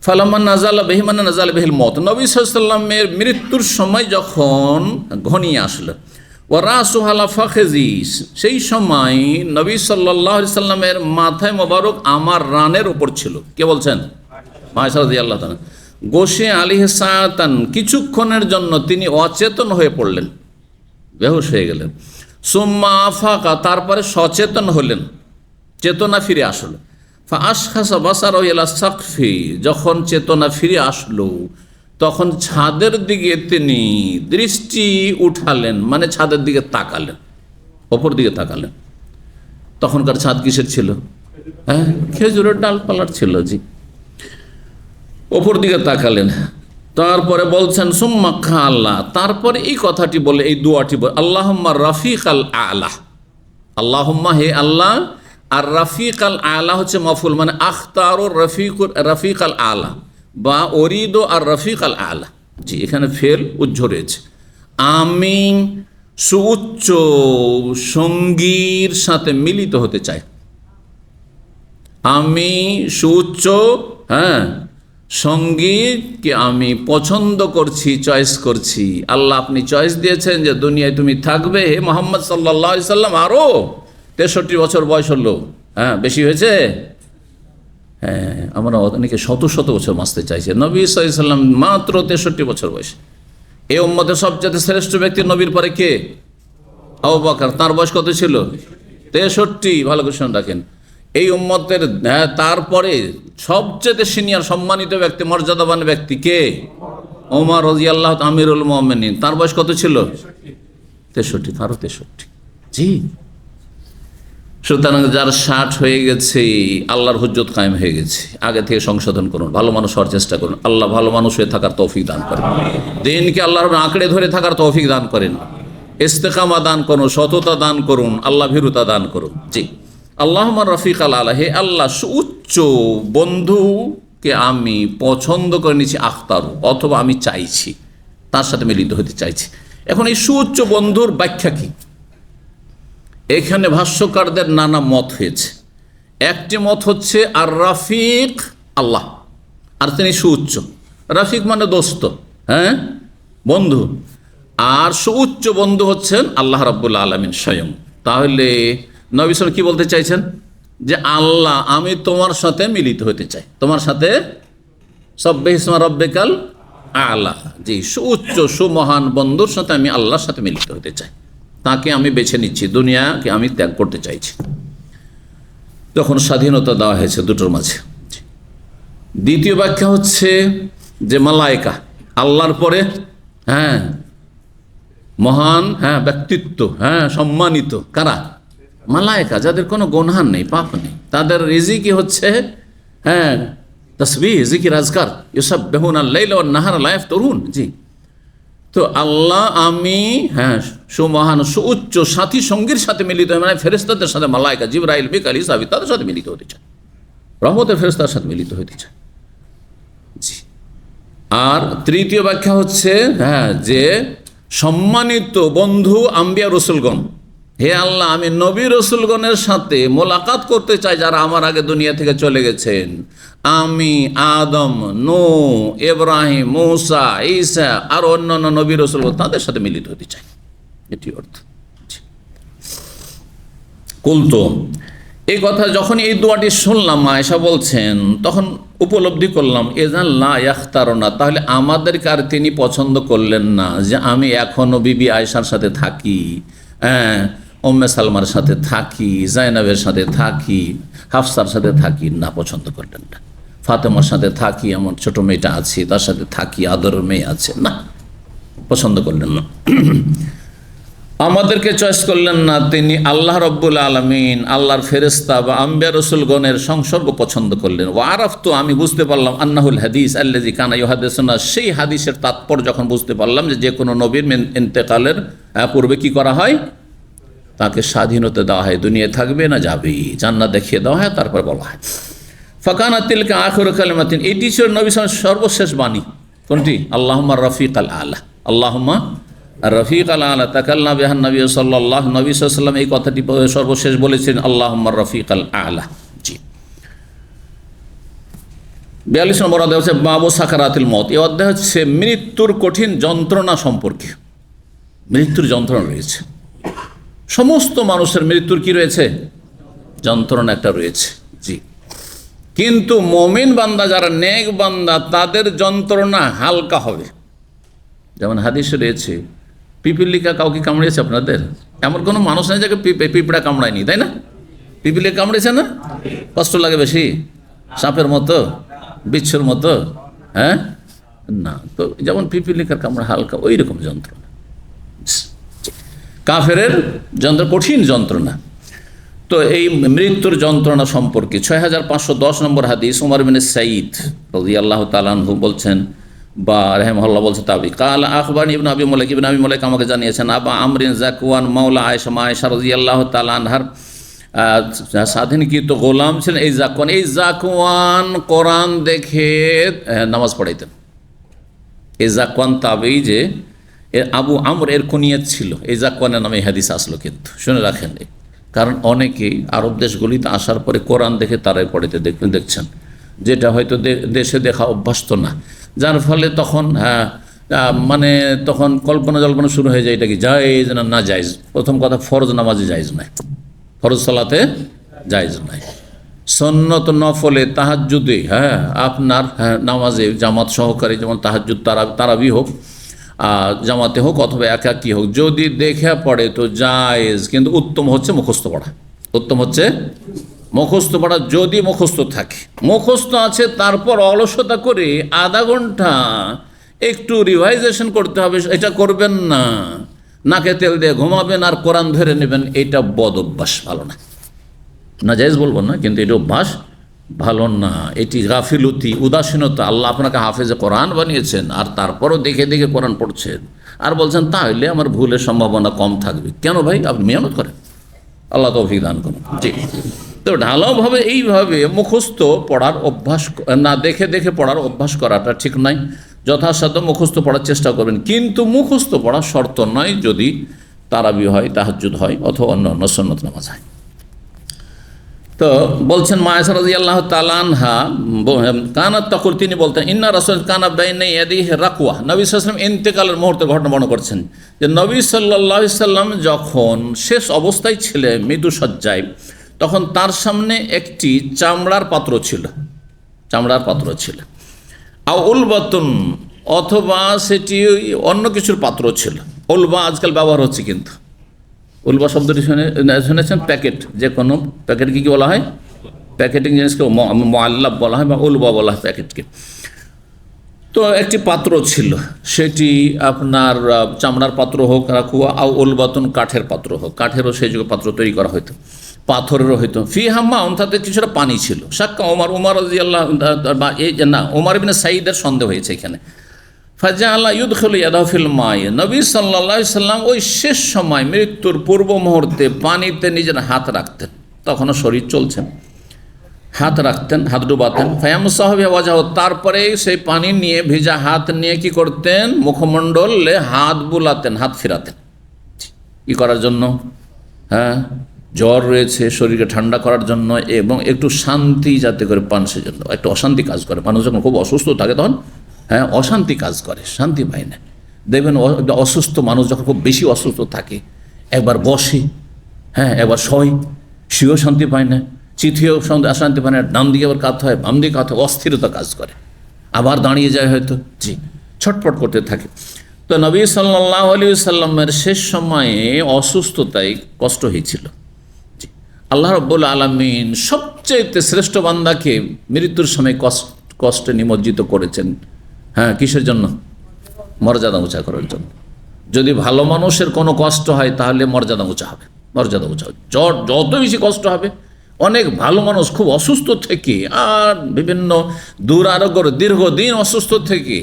ফালাম্মা নাযালা বিহি মানে নাযালা বিহিল মওত, নবী সাল্লাল্লাহু আলাইহি ওয়াসাল্লামের মৃত্যুর সময় যখন ঘনিয়ে আসলো, ওয়া রাসুহু আলা ফাখিযি, সেই সময় নবী সাল্লাল্লাহু আলাইহি সাল্লামের মাথায় মোবারক আমার রানের উপর ছিল। কে বলছেন? আয়েশা রাদিয়াল্লাহু তাআলা। গোশে আলিহি সাআতান, কিছুক্ষণের জন্য তিনি অচেতন হয়ে পড়লেন, বেহুশ হয়ে গেলেন। সুম্মা আফাকা, তারপরে সচেতন হলেন, চেতনা ফিরে আসলো। ফা আশখাসা বাসারাহু ইলা সাকফি, যখন চেতনা ফিরে আসলো তখন ছাদের দিকে তিনি দৃষ্টি উঠালেন, মানে ছাদের দিকে তাকালেন, ওপর দিকে তাকালেন। তখনকার ছাদ কিসের ছিল? হ্যাঁ, খেজুরের ডালপালার ছিল। জি, ওপর দিকে তাকালেন। তারপরে বলছেন সুম্মা খাল্লা, তারপরে এই কথাটি বলে, এই দোয়াটি বলে, আল্লাহুম্মা রাফিক আল আলা, আল্লাহুম্মা হে আল্লাহ, আর রাফিক আল আলা হচ্ছে মাফুল, মানে আখতারু রাফিক আল আলা বা অরিদ আর রফিক আল আলা। জি, এখানে ফেল উজ্জ রয়েছে। আমি সুউচ্চ সঙ্গীর সাথে মিলিত হতে চাই। আমি সুউচ্চ সঙ্গীকে আমি পছন্দ করছি, চয়েস করছি। আল্লাহ আপনি চয়েস দিয়েছেন যে দুনিয়ায় তুমি থাকবে, হে মোহাম্মদ সাল্লাল্লাহু আলাইহি সাল্লাম, আরও 63 বছর বয়স হলো। বেশি হয়েছে? হ্যাঁ, আমরা অনেকে শত শত বছর বাঁচতে চাইছে। নবী সাল্লাল্লাহু আলাইহি সাল্লাম মাত্র 63 বছর বয়স। এই উম্মতের সবচেয়ে শ্রেষ্ঠ ব্যক্তি নবীর পরে কে? আবু বকর। তার বয়স কত ছিল? 63। ভালো করে শুনে রাখেন। এই উম্মতের তারপরে সবচেয়ে সিনিয়র সম্মানিত ব্যক্তি, মর্যাদাবান ব্যক্তি কে? ওমর রাদিয়াল্লাহু আমিরুল মুমিনিন। তার বয়স কত ছিল? 63। তারও 63। জি, সুতরাং যার 60 হয়ে গেছে, আল্লাহর হুজ্জত কায়েম হয়ে গেছে। আগে থেকে সংশোধন করুন, ভালো মানুষ হওয়ার চেষ্টা করুন। আল্লাহ ভালো মানুষ হয়ে থাকার তৌফিক দান করেন, দিনকে আল্লাহর আঁকড়ে ধরে থাকার তৌফিক দান করেন, ইস্তেকামা দান করুন, সততা দান করুন, আল্লাহ ভীরুতা দান করুন। জি, আল্লাহুম্মা রাফিক আল আলা, হে আল্লাহ সুউচ্চ বন্ধুকে আমি পছন্দ করে নিয়েছি, আখতারু অথবা আমি চাইছি, তার সাথে মিলিত হতে চাইছি। এখন এই সুউচ্চ বন্ধুর ব্যাখ্যা কি? এখানে ভাষ্যকারদের নানা মত হয়েছে। একটি মত হচ্ছে আর রাফিক আল্লাহ, আর তিনি সুউচ্চ। রাফিক মানে দোস্ত, বন্ধু, আর সুউচ্চ বন্ধু হচ্ছেন আল্লাহ রাব্বুল আলামিন স্বয়ং। তাহলে নবী সাল্লাল্লাহু কি বলতে চাইছেন? যে আল্লাহ, আমি তোমার সাথে মিলিত হতে চাই, তোমার সাথে সাব্বিহ ইসমা রাব্বিকাল আলা। জি, সুউচ্চ সুমহান বন্ধুর সাথে আমি আল্লাহর সাথে মিলিত হতে চাই, তাকে আমি বেছে নিচ্ছি, দুনিয়াকে আমি ত্যাগ করতে চাইছি। তখন স্বাধীনতা দেওয়া হয়েছে দুটোর মাঝে। দ্বিতীয় ব্যাখ্যা হচ্ছে যে মালায়েকা আল্লাহর পরে মহান ব্যক্তিত্ব, সম্মানিত কারা? মালায়েকা, যাদের কোনো গুনাহ নেই, পাপ নেই, তাদের রিজিকই হচ্ছে তাসবিহ, জিকির, আজকার, ইউসাব্বিহুনাল লাইলা ওয়ান নাহারা লা ইফতারুন। জি, তো আল্লাহ, আমি সুমহান সুউচ্চ সাথী সঙ্গীর সাথে মিলিত হয়, মানে ফেরেশতাদের সাথে, মালায়েকা জিবরাইল, মিকাইল, ইসরাফিল, তাদের সাথে মিলিত হতে চায়, রহমতের ফেরেশতার সাথে মিলিত হতে চায়। জি, আর তৃতীয় ব্যাখ্যা হচ্ছে যে সম্মানিত বন্ধু আম্বিয়া রসুলগণ, হে আল্লাহ, আমি নবী রসুলগণের সাথে মোলাকাত করতে চাই, যারা আমার আগে দুনিয়া থেকে চলে গেছেন। আমি আদম, নূহ, ইব্রাহিম, মূসা, ঈসা আর অন্যান্য নবী রসুলগণ, তাদের সাথে মিলিত হতে চাই। এটি অর্থ। কুলতু, এই কথা যখন এই দোয়াটি শুনলাম, আয়েশা বলছেন, তখন উপলব্ধি করলাম, এজান লা ইয়াখতারুনা, তাহলে আমাদেরকে আর তিনি পছন্দ করলেন না যে আমি এখনও বিবি আয়েশার সাথে থাকি, উম্মে সালমার সাথে থাকি, জাইনাবের সাথে থাকি, হাফসার সাথে থাকি, না, পছন্দ করলেন না। ফাতেমার সাথে থাকি, আমার ছোট মেয়েটা আছে, তার সাথে থাকি, আদরের মেয়ে আছে, না, পছন্দ করলেন না। আমাদেরকে চয়েস করলেন না তিনি আল্লাহ রব্বুল আলামিন, আল্লাহর ফেরেশতা বা আম্বিয়া রাসূলগণের সংসর্গ পছন্দ করলেন। ওয়া আরাফতু, আমি বুঝতে পারলাম, আন্নাহুল হাদিস আল্লাযী কানা ইউহাদিসুনা, সেই হাদিসের তাৎপর্য যখন বুঝতে পারলাম যে কোনো নবীর ইন্তেকালের পূর্বে কি করা হয়? তাকে স্বাধীনতা দেওয়া হয়, দুনিয়ায় থাকবে না যাবে, জান্নাত দেখিয়ে দেওয়া হয়, তারপর বলা হয় ফাকানাত তিলকা আখিরু কালিমাতিন, এটি ছিল নবী সাল্লাল্লাহু আলাইহি ওয়াসাল্লামের সর্বশেষ বাণী। কোনটি? আল্লাহুম্মা রাফিক আল আলা, আল্লাহুম্মা রফিক আল আলা তাকাল্লামা বিহা নবী সাল্লাল্লাহু, নবী সাল্লাল্লাহু আলাইহি ওয়াসাল্লাম এই কথাটি সর্বশেষ বলেছেন, আল্লাহুম্মা রফিক আল আলা। জি, 42 নম্বর অধ্যায় হচ্ছে বাবু সাকারাতিল মউত। এই অধ্যায় হচ্ছে মৃত্যুর কঠিন যন্ত্রণা সম্পর্কে। মৃত্যুর যন্ত্রণা রয়েছে, সমস্ত মানুষের মৃত্যুর কি রয়েছে? যন্ত্রণা একটা রয়েছে। জি, কিন্তু মুমিন বান্দা, যারা নেক বান্দা, তাদের যন্ত্রণা হালকা হবে। যেমন হাদিসে রয়েছে, পিপিলিকা কাউকে কামড়িয়েছে আপনাদের? এমন কোনো মানুষ নেই যাকে পিঁপড়া কামড়ায়নি, তাই না? পিপিলিকা কামড়েছে না? কষ্ট লাগে বেশি? সাপের মতো, বিচ্ছুর মতো, না। তো যেমন পিপিলিকার কামড় হালকা ওই রকম যন্ত্রণা, কাফেরের কঠিন যন্ত্রণা। তো এই মৃত্যুর যন্ত্রণা সম্পর্কে 6510 নম্বর হাদিস, উমর বিন সাঈদ রাদিয়াল্লাহু তাআলা আনহু বলছেন, বা রাহিমাহুল্লাহ বলছে তাবি, কাল আখবারনি ইবনে আবি মুলাইক, ইবনে আবি মুলাইক আমাকে জানিয়েছেন, আবা আমরিন যাকওয়ান মাওলা আয়েশা, আয়েশা রাদিয়াল্লাহু তাআলা আনহার স্বাধীনকৃত গোলাম ছিলেন এই যাকওয়ান। এই যাকওয়ান কোরআন দেখে নামাজ পড়াইতেন। এই যাকওয়ান তাবেই যে আবু আমর এর কুনিয়াত ছিল, এই যাকওয়ানের নামে হাদিস আসলো, কিন্তু শুনে রাখেন। কারণ অনেকেই আরব দেশগুলিতে আসার পরে কোরআন দেখে তারাই পড়াইতে দেখছেন, যেটা হয়তো দেশে দেখা অভ্যস্ত না, যার ফলে তখন মানে তখন কল্পনা জল্পনা শুরু হয়ে যায়, এটা কি জায়েজ না জায়েজ। প্রথম কথা, ফরজ নামাজে জায়েজ নাই, ফরজ সালাতে জায়েজ নাই। সুন্নত নফলে তাহাজ্জুদে আপনার নামাজে জামাত সহকারে, যেমন তাহাজ্জুদ তারাবি হোক, জামাতে হোক অথবা একাকী হোক, যদি দেখে পড়ে তো জায়েজ, কিন্তু উত্তম হচ্ছে মুখস্থ পড়া। উত্তম হচ্ছে মুখস্থ পড়া, যদি মুখস্থ থাকে। মুখস্থ আছে, তারপর অলসতা করে আধা ঘন্টা একটু রিভাইজেশন করতে হবে, এটা করবেন না। নাকে তেল দিয়ে ঘুমাবেন আর কোরআন ধরে নেবেন, এটা বদ অভ্যাস, ভালো না। না জায়েজ বলবো না, কিন্তু এটা অভ্যাস ভালো না। এটি গাফিলতি, উদাসীনতা। আল্লাহ আপনাকে হাফেজে কোরআন বানিয়েছেন, আর তারপরও দেখে দেখে কোরআন পড়ছেন আর বলছেন তাহলে আমার ভুলের সম্ভাবনা কম থাকবে। কেন ভাই? আপনি মেহনত করেন, আল্লাহ তৌফিক দান করুন। জি, তো ঢালাওভাবে এইভাবে মুখস্থ পড়ার অভ্যাস না, দেখে দেখে পড়ার অভ্যাস করাটা ঠিক নয়। যথাসাধ্য মুখস্থ পড়ার চেষ্টা করবেন, কিন্তু মুখস্থ পড়া শর্ত নয় যদি তারাবি হয়, তাহাজ্জুদ হয় অথবা অন্য অন্য সুন্নত নামাজ হয়। তো বলছেন আয়েশা রাদিয়াল্লাহু তাআলা আনহা কানাত তাকুল, তিনি বলতেন, ইন্না রাসূল কানা বাইনা ইয়াদিহি রাকওয়া। নবী সাল্লাল্লাহু আলাইহি ওয়াসাল্লাম ইন্তেকালের মুহূর্তে ঘটনা বর্ণনা করছেন যে নবী সাল্লাল্লাহু আলাইহি সাল্লাম যখন শেষ অবস্থায় ছিলেন, মৃত্যুশয্যায়, তখন তার সামনে একটি চামড়ার পাত্র ছিল, চামড়ার পাত্র ছিল। আও উলবাতুন, অথবা সেটি অন্য কিছুর পাত্র ছিল। উলবা আজকাল ব্যবহার হচ্ছে, কিন্তু উলবা শব্দটি শুনেছেন? প্যাকেট, যে কোনো প্যাকেটকে কী বলা হয়? প্যাকেটিং জিনিসকে মুআল্লাব বলা হয়, বা উলবা বলা হয় প্যাকেটকে। তো একটি পাত্র ছিল, সেটি আপনার চামড়ার পাত্র হোক, রাখুয়া, আও উলবাতুন, কাঠের পাত্র হোক। কাঠেরও সেই যুগে পাত্র তৈরি করা হতো, পাথরেরও হইতো। ফি হাম্মা, তাতে কিছুটা পানি ছিল। সাক্কা উমর রাদিয়াল্লাহু, না, উমর ইবনে সাঈদের সন্দেহ হয়েছে এখানে। ফাজা আল্লাহ ইউদখিলু ইয়াদাহু ফিল মাই, নবী সাল্লাল্লাহু আলাইহি সাল্লাম ওই শেষ সময় মৃত্যুর পূর্ব মুহূর্তে পানিতে নিজের হাত রাখতেন, তখনও শরীর চলছেন, হাত রাখতেন, হাত ডুবাতেন। ফায়ামসাহু বিওয়াজহু, তারপরে সেই পানি নিয়ে, ভিজা হাত নিয়ে কি করতেন? মুখমণ্ডলে হাত বুলাতেন, হাত ফিরাতেন। কি করার জন্য? জ্বর রয়েছে, শরীরকে ঠান্ডা করার জন্য, এবং একটু শান্তি যাতে করে পান, সেজন্য। একটু অশান্তি কাজ করে মানুষ যখন খুব অসুস্থ থাকে, তখন অশান্তি কাজ করে, শান্তি পায় না। দেখবেন অসুস্থ মানুষ যখন খুব বেশি অসুস্থ থাকে, একবার বসে, একবার শয়, শুয়েও শান্তি পায় না, চিঠিও শান্তি পায় না, ডান দিকে আবার কাঁদতে হয়, বাম দিকে কাঁদতে হয়, অস্থিরতা কাজ করে, আবার দাঁড়িয়ে যায় হয়তো, জি, ছটফট করতে থাকে। তো নবী সাল্লাল্লাহু আলাইহি সাল্লামের শেষ সময়ে অসুস্থতায় কষ্ট হয়েছিল। জি, আল্লাহ রাব্বুল আলামিন সবচেয়ে শ্রেষ্ঠ বান্দাকে মৃত্যুর সময় কষ্টে নিমজ্জিত করেছেন। কিসের জন্য? মর্যাদা উঁচা করার জন্য। যদি ভালো মানুষের কোনো কষ্ট হয়, তাহলে মর্যাদা উঁচা হবে, মর্যাদা উঁচা হবে। যত বেশি কষ্ট হবে, অনেক ভালো মানুষ খুব অসুস্থ থেকে আর বিভিন্ন দুরারোগ্য দীর্ঘদিন অসুস্থ থেকে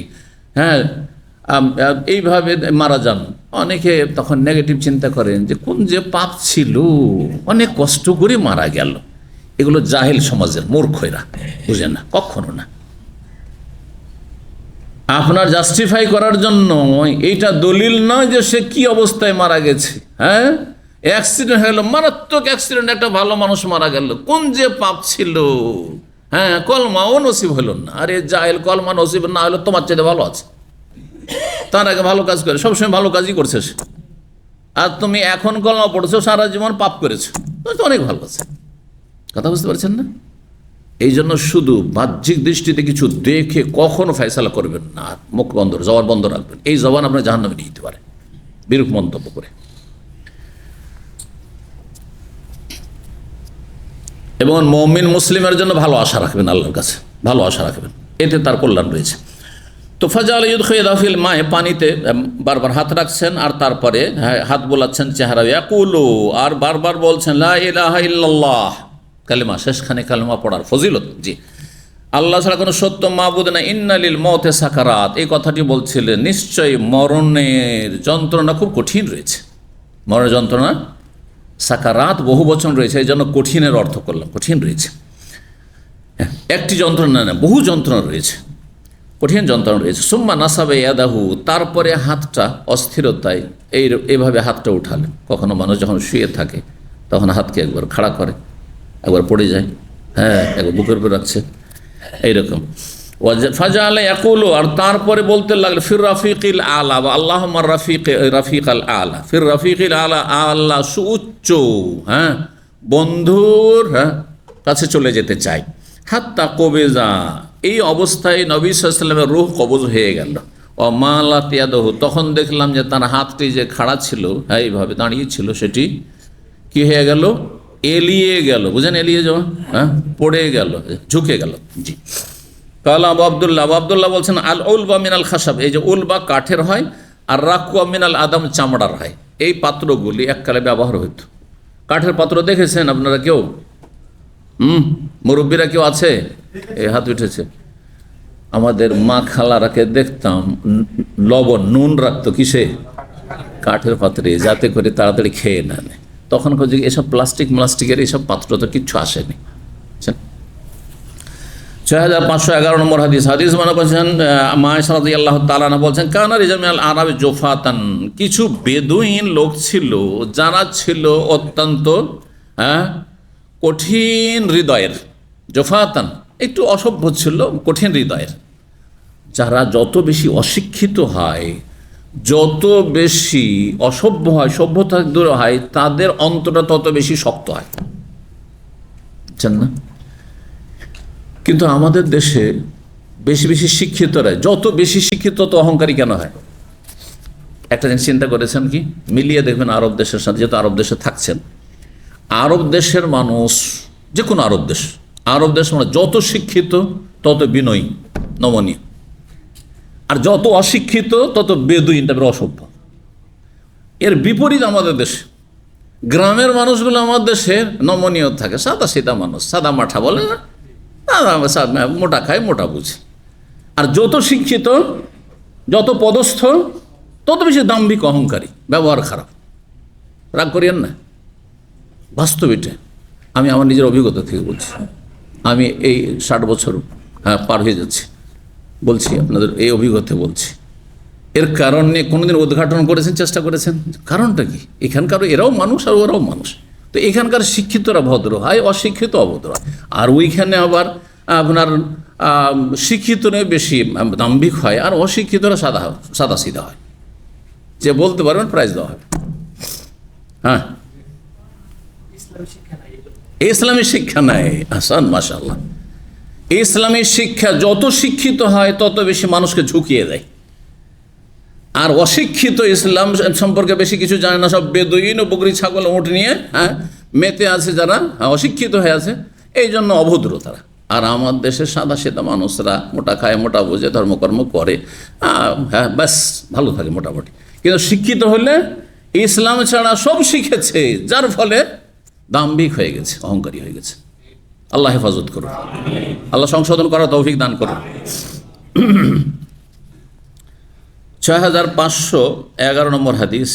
এইভাবে মারা যান, অনেকে তখন নেগেটিভ চিন্তা করেন যে কোন যে পাপ ছিল, অনেক কষ্ট করে মারা গেল। এগুলো জাহেল সমাজের মূর্খেরা বুঝে না, কখনো না। আপনার জাস্টিফাই করার জন্য এইটা দলিল নয় যে সে কি অবস্থায় মারা গেছে। অ্যাক্সিডেন্ট হলো, মারাত্মক অ্যাক্সিডেন্ট, একটা ভালো মানুষ মারা গেল, কোন যে পাপ ছিল, কলমাও নসিব হলো না। আরে জাহেল, কলমা নসিব না হলো তোমার চাইতে ভালো আছে, তার আগে ভালো কাজ করে, সবসময় ভালো কাজই করছে সে। আর তুমি এখন কলমা পড়ছো, সারা জীবন পাপ করেছো, তো অনেক ভালো আছে। কথা বুঝতে পারছেন না? এই জন্য শুধু বাহ্যিক দৃষ্টিতে কিছু দেখে কখনো ফয়সালা করবেন না, মুখ বন্ধ, জবান বন্ধ রাখবেন। এই জবান আপনার জাহান্নামে নিয়ে যেতে পারে বিরূপ মন্তব্য করে। এবং মুমিন মুসলিমের জন্য ভালো আশা রাখবেন, আল্লাহর কাছে ভালো আশা রাখবেন, এতে তার কল্যাণ রয়েছে। তো ফাজাল ইউদখিলুল মায়ে, পানিতে বারবার হাত রাখছেন আর তারপরে হাত বোলাচ্ছেন চেহারা, ইয়াকুলু, আর বারবার বলছেন লা ইলাহা ইল্লাল্লাহ, কালেমা, শেষখানে কালেমা পড়ার ফজিলত। জি, আল্লাহ ছাড়া কোনো সত্য মাবুদ না, ইন্না লিল মওতে সাকারাত, এই কথাটি বলছিলেন নিশ্চয়ই মরণের যন্ত্রণা খুব কঠিন রয়েছে। মরণের যন্ত্রণা সাকারাত বহু বচন রয়েছে, এই জন্য কঠিনের অর্থ করলাম, কঠিন রয়েছে। একটি যন্ত্রণা না, বহু যন্ত্রণা রয়েছে, কঠিন যন্ত্রণা রয়েছে। সুম্মা নাসাবে ইয়াদাহু, তারপরে হাতটা অস্থিরতায় এইভাবে হাতটা উঠালেন। কখনো মানুষ যখন শুয়ে থাকে তখন হাতকে একবার খাড়া করে, একবার পড়ে যায়, একবার বুকের উপর রাখছে, এইরকম। ফাজালে ইয়াকুলু, আর তারপরে বলতে লাগলো ফির রাফিকিল আলা, বা আল্লাহুম্মা রাফিকাল আলা, ফির রাফিকিল আলা, আল্লাহ সুউচ্চ বন্ধুর কাছে চলে যেতে চাই। হাত্তা কবেজা, এই অবস্থায় নবী সাল্লাল্লাহু আলাইহি ওয়াসাল্লামের রূহ কবজ হয়ে গেল। ও মালাত ইয়াদাহু, তখন দেখলাম যে তার হাতটি যে খাড়া ছিল, এইভাবে দাঁড়িয়ে ছিল, সেটি কি হয়ে গেল, এলিয়ে গেল। বুঝেন এলিয়ে যাওয়া, পড়ে গেল, ঝুঁকে গেল। জি, কাল আবু আবদুল্লাহ বলছেন আল উলবা মিনাল খাসাব, এই যে উলবা কাঠের হয় আর রাকুয়া মিনাল আদম চামড়ার হয়। এই পাত্রগুলি এককালে ব্যবহার হতো। কাঠের পাত্র দেখেছেন আপনারা কেউ? মুরব্বীরা কেউ আছে? এই হাত উঠেছে। আমাদের মা খালারাকে দেখতাম লবণ নুন রাখতো কিসে, কাঠের পাত্রে, যাতে করে তাড়াতাড়ি খেয়ে না নেয়। তখনকার যুগে এসব প্লাস্টিকের এইসব পাত্র তো কিচ্ছু আসেনি। 6511 নম্বর হাদিস মনে করছেন মায়েশা রাদিয়াল্লাহু তাআলা আনহা বলছেন, কানা রিজালুন মিনাল আরাবি জুফাতান, কিছু বেদুইন লোক ছিল যারা ছিল অত্যন্ত কঠিন হৃদয়ের। জুফাতান, একটু অসভ্য ছিল, কঠিন হৃদয়ের। যারা যত বেশি অশিক্ষিত হয়, যত বেশি অসভ্য হয়, সভ্যতা দূর হয়, তাদের অন্তরটা তত বেশি শক্ত হয়, বুঝছেন না? কিন্তু আমাদের দেশে বেশি বেশি শিক্ষিতরা, যত বেশি শিক্ষিত তত অহংকারী কেন হয়? একটা জিনিস চিন্তা করেছেন কি? মিলিয়ে দেখবেন আরব দেশের সাথে, যেহেতু আরব দেশে থাকছেন, আরব দেশের মানুষ, যে কোনো আরব দেশ মানে যত শিক্ষিত তত বিনয়ী নমনীয়, আর যত অশিক্ষিত তত বেদুইন, তারপরে অসভ্য। এর বিপরীত আমাদের দেশে গ্রামের মানুষগুলো আমাদের দেশে নমনীয় থাকে, সাদা সিধা মানুষ, সাদা মাঠা বলে না, মোটা খায়, মোটা বুঝে। আর যত শিক্ষিত, যত পদস্থ, তত বেশি দাম্ভিক, অহংকারী, ব্যবহার খারাপ। রাগ করিয়েন না, বাস্তব এটা। আমি আমার নিজের অভিজ্ঞতা থেকে বলছি। আমি এই 60 বছর পার হয়ে যাচ্ছি, বলছি আপনাদের এই অভিজ্ঞতা বলছি। এর কারণ নিয়ে কোনোদিন উদ্ঘাটন করেছেন, চেষ্টা করেছেন? কারণটা কি? এখানকার এরাও মানুষ আর ওরাও মানুষ। তো এখানকার শিক্ষিতরা ভদ্র হয়, অশিক্ষিত অভদ্র হয়। আর ওইখানে আবার আপনার শিক্ষিত নিয়ে বেশি দাম্ভিক হয়, আর অশিক্ষিতরা সাদা সিধা হয়। যে বলতে পারবেন প্রাইজ দেওয়া হবে। ইসলামী শিক্ষা নাই। আসান, মাশাআল্লাহ। ইসলামী শিক্ষা, যত শিক্ষিত হয় তত বেশি মানুষকে ঝুঁকিয়ে দেয়। আর অশিক্ষিত ইসলাম সম্পর্কে বেশি কিছু জানে না, সব বেদুইন ও বকরি ছাগল উঠ নিয়ে মেতে আছে, যারা অশিক্ষিত হয়ে আছে, এই জন্য অভদ্র তারা। আর আমার দেশের সাদা সেদা মানুষরা মোটা খায়, মোটা বোঝে, ধর্মকর্ম করে, ব্যাস ভালো থাকে মোটামুটি। কিন্তু শিক্ষিত হলে ইসলাম ছাড়া সব শিখেছে, যার ফলে দাম্ভিক হয়ে গেছে, অহংকারী হয়ে গেছে। আল্লাহ হেফাজত করুন, আল্লাহ সংশোধন করার তৌফিক দান করুন। 6511 নম্বর হাদিস,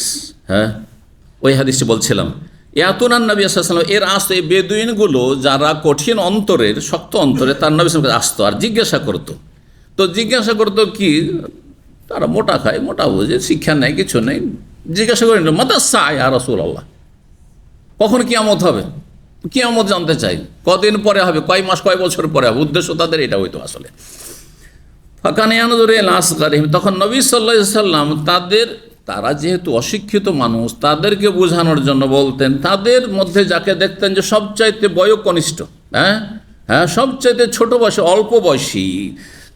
ওই হাদিসটি বলছিলাম। ইয়াতুনান নবী সাল্লাল্লাহু আলাইহি ওয়াসাল্লাম, এর আসতো এই বেদুইনগুলো যারা কঠিন অন্তরের, শক্ত অন্তরে, তার নবী সাল্লাল্লাহু আলাইহি ওয়াসাল্লাম আসতো আর জিজ্ঞাসা করতো। তো জিজ্ঞাসা করতো কি? তারা মোটা খায়, মোটা বোঝে, শিক্ষা নেই, কিছু নেই। জিজ্ঞাসা করেন মাতা সাআ ইয়া রাসূলুল্লাহ, কখন কিয়ামত হবে? কিয়ামত জানতে চাই, কদিন পরে হবে, কয় মাস, কয় বছর পরে হবে। উদ্দেশ্য তাদের এটা হইতো আসলে। তখন নবী সাল্লাল্লাহু আলাইহি ওয়াসাল্লাম তারা যেহেতু অশিক্ষিত মানুষ, তাদেরকে বোঝানোর জন্য বলতেন, তাদের মধ্যে যাকে দেখতেন যে সবচাইতে বয়োকনিষ্ঠ, সবচাইতে ছোট বয়সী, অল্প বয়সী,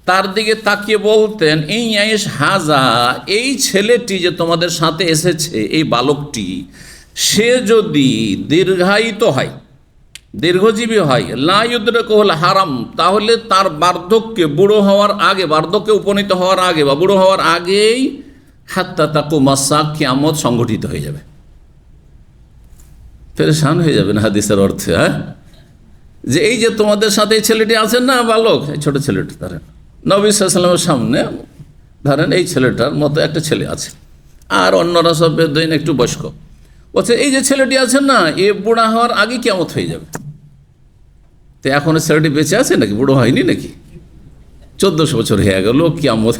তার দিকে তাকিয়ে বলতেন, ইয়াইশ হাজা, এই ছেলেটি যে তোমাদের সাথে এসেছে, এই বালকটি, সে যদি দীর্ঘায়িত হয়, দীর্ঘজীবী হয়, লা ইউদরিকুহুল হারাম, তাহলে তার বার্ধক্যে, বুড়ো হওয়ার আগে, বার্ধক্যে উপনীত হওয়ার আগে বা বুড়ো হওয়ার আগেই হাত্তা তাকুমাস সাআহ, কিয়ামত সংগঠিত হয়ে যাবে। পেরেশান হয়ে যাবেন হাদিসের অর্থে। হ্যাঁ, যে এই যে তোমাদের সাথে এই ছেলেটি আছেন না, বালক, এই ছোট ছেলেটি, ধরেন নবী সাল্লাল্লাহু আলাইহি ওয়াসাল্লামের সামনে ধরেন এই ছেলেটার মতো একটা ছেলে আছে, আর অন্যরা সব বেদইন একটু বয়স্ক। বলছে এই যে ছেলেটি আছেন না, এ বুড়া হওয়ার আগে কিয়ামত হয়ে যাবে। তো এখন ছেলেটি বেঁচে আছে নাকি, বুড়ো হয়নি নাকি? 1400 বছর হয়ে গেল, কিয়ামত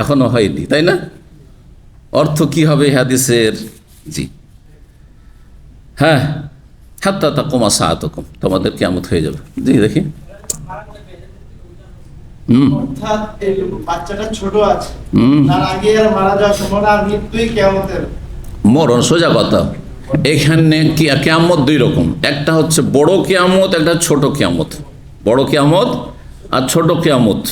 এখনো হয়নি, তাই না? অর্থ কি হবে হাদিসের? জি হ্যাঁ, হাত্তা তাকুমা সাআতুকুম, তোমাদের কিয়ামত হয়ে যাবে। জি দেখি। অর্থাৎ এই বাচ্চাটা ছোট আছে, তার আগে আর মারা যাওয়ার সম্ভাবনা, আর মৃত্যুই কিয়ামতের মরণ, সোজা কথা। এখানে কিয়ামত দুই রকম, একটা হচ্ছে বড় কিয়ামত, একটা ছোট কিয়ামত। বড় কিয়ামত আর ছোট কিয়ামত।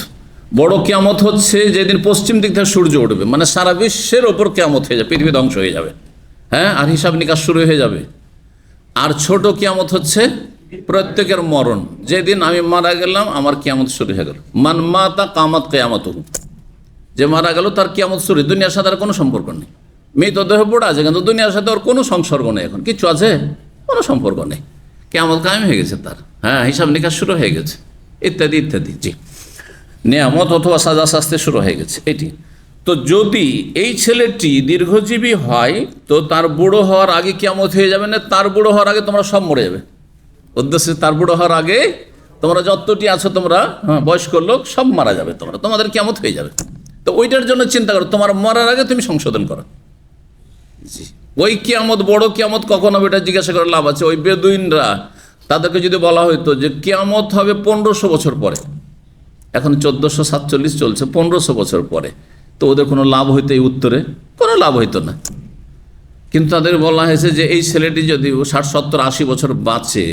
বড় কিয়ামত হচ্ছে যেদিন পশ্চিম দিক থেকে সূর্য উঠবে, মানে সারা বিশ্বের ওপর কিয়ামত হয়ে যাবে, পৃথিবী ধ্বংস হয়ে যাবে, হ্যাঁ, আর হিসাব নিকাশ শুরু হয়ে যাবে। আর ছোট কিয়ামত হচ্ছে প্রত্যেকের মরণ, যেদিন আমি মারা গেলাম আমার কিয়ামত শুরু হয়ে গেল। মান মাতা কামাত কিয়ামতুহু, যে মারা গেল তার কিয়ামত শুরু। দুনিয়ার সাথে আর কোনো সম্পর্ক নেই। মৃতদেহ পড়ে আছে, কিন্তু দুনিয়ার সাথে ওর কোনো সংসর্গ নেই। এখন কিছু আছে? কোনো সম্পর্ক নেই। কিয়ামত কায়েম হয়ে গেছে তার, হ্যাঁ, হিসাব নিকাশ শুরু হয়ে গেছে, ইত্যাদি ইত্যাদি। জি, নিয়ামত অথবা সাজা শাস্তি শুরু হয়ে গেছে এটি। তো যদি এই ছেলেটি দীর্ঘজীবী হয়, তো তার বুড়ো হওয়ার আগে কিয়ামত হয়ে যাবে না, তার বুড়ো হওয়ার আগে তোমরা সব মরে যাবে। উদ্দেশ্যে তার বুড়ো হওয়ার আগে তোমরা যতটি আছো, তোমরা বয়স্ক লোক, সব মারা যাবে, তোমাদের কিয়ামত হয়ে যাবে। তো ওইটার জন্য চিন্তা করো, তোমার মরার আগে তুমি সংশোধন করো। জি, ওই কিয়ামত, বড় কিয়ামত কখন হবে এটা জিজ্ঞাসা করার লাভ আছে? ওই বেদুইনরা, তাদেরকে যদি বলা হইতো যে কিয়ামত হবে 1500 বছর পরে, এখন 1447 চলছে, 1500 বছর পরে, তো ওদের কোনো লাভ হইতো? এই উত্তরে কোনো লাভ হইতো না। কিন্তু তাদের বলা হয়েছে যে এই ছেলেটি যদি 60, 70, 80 বছর বাঁচে,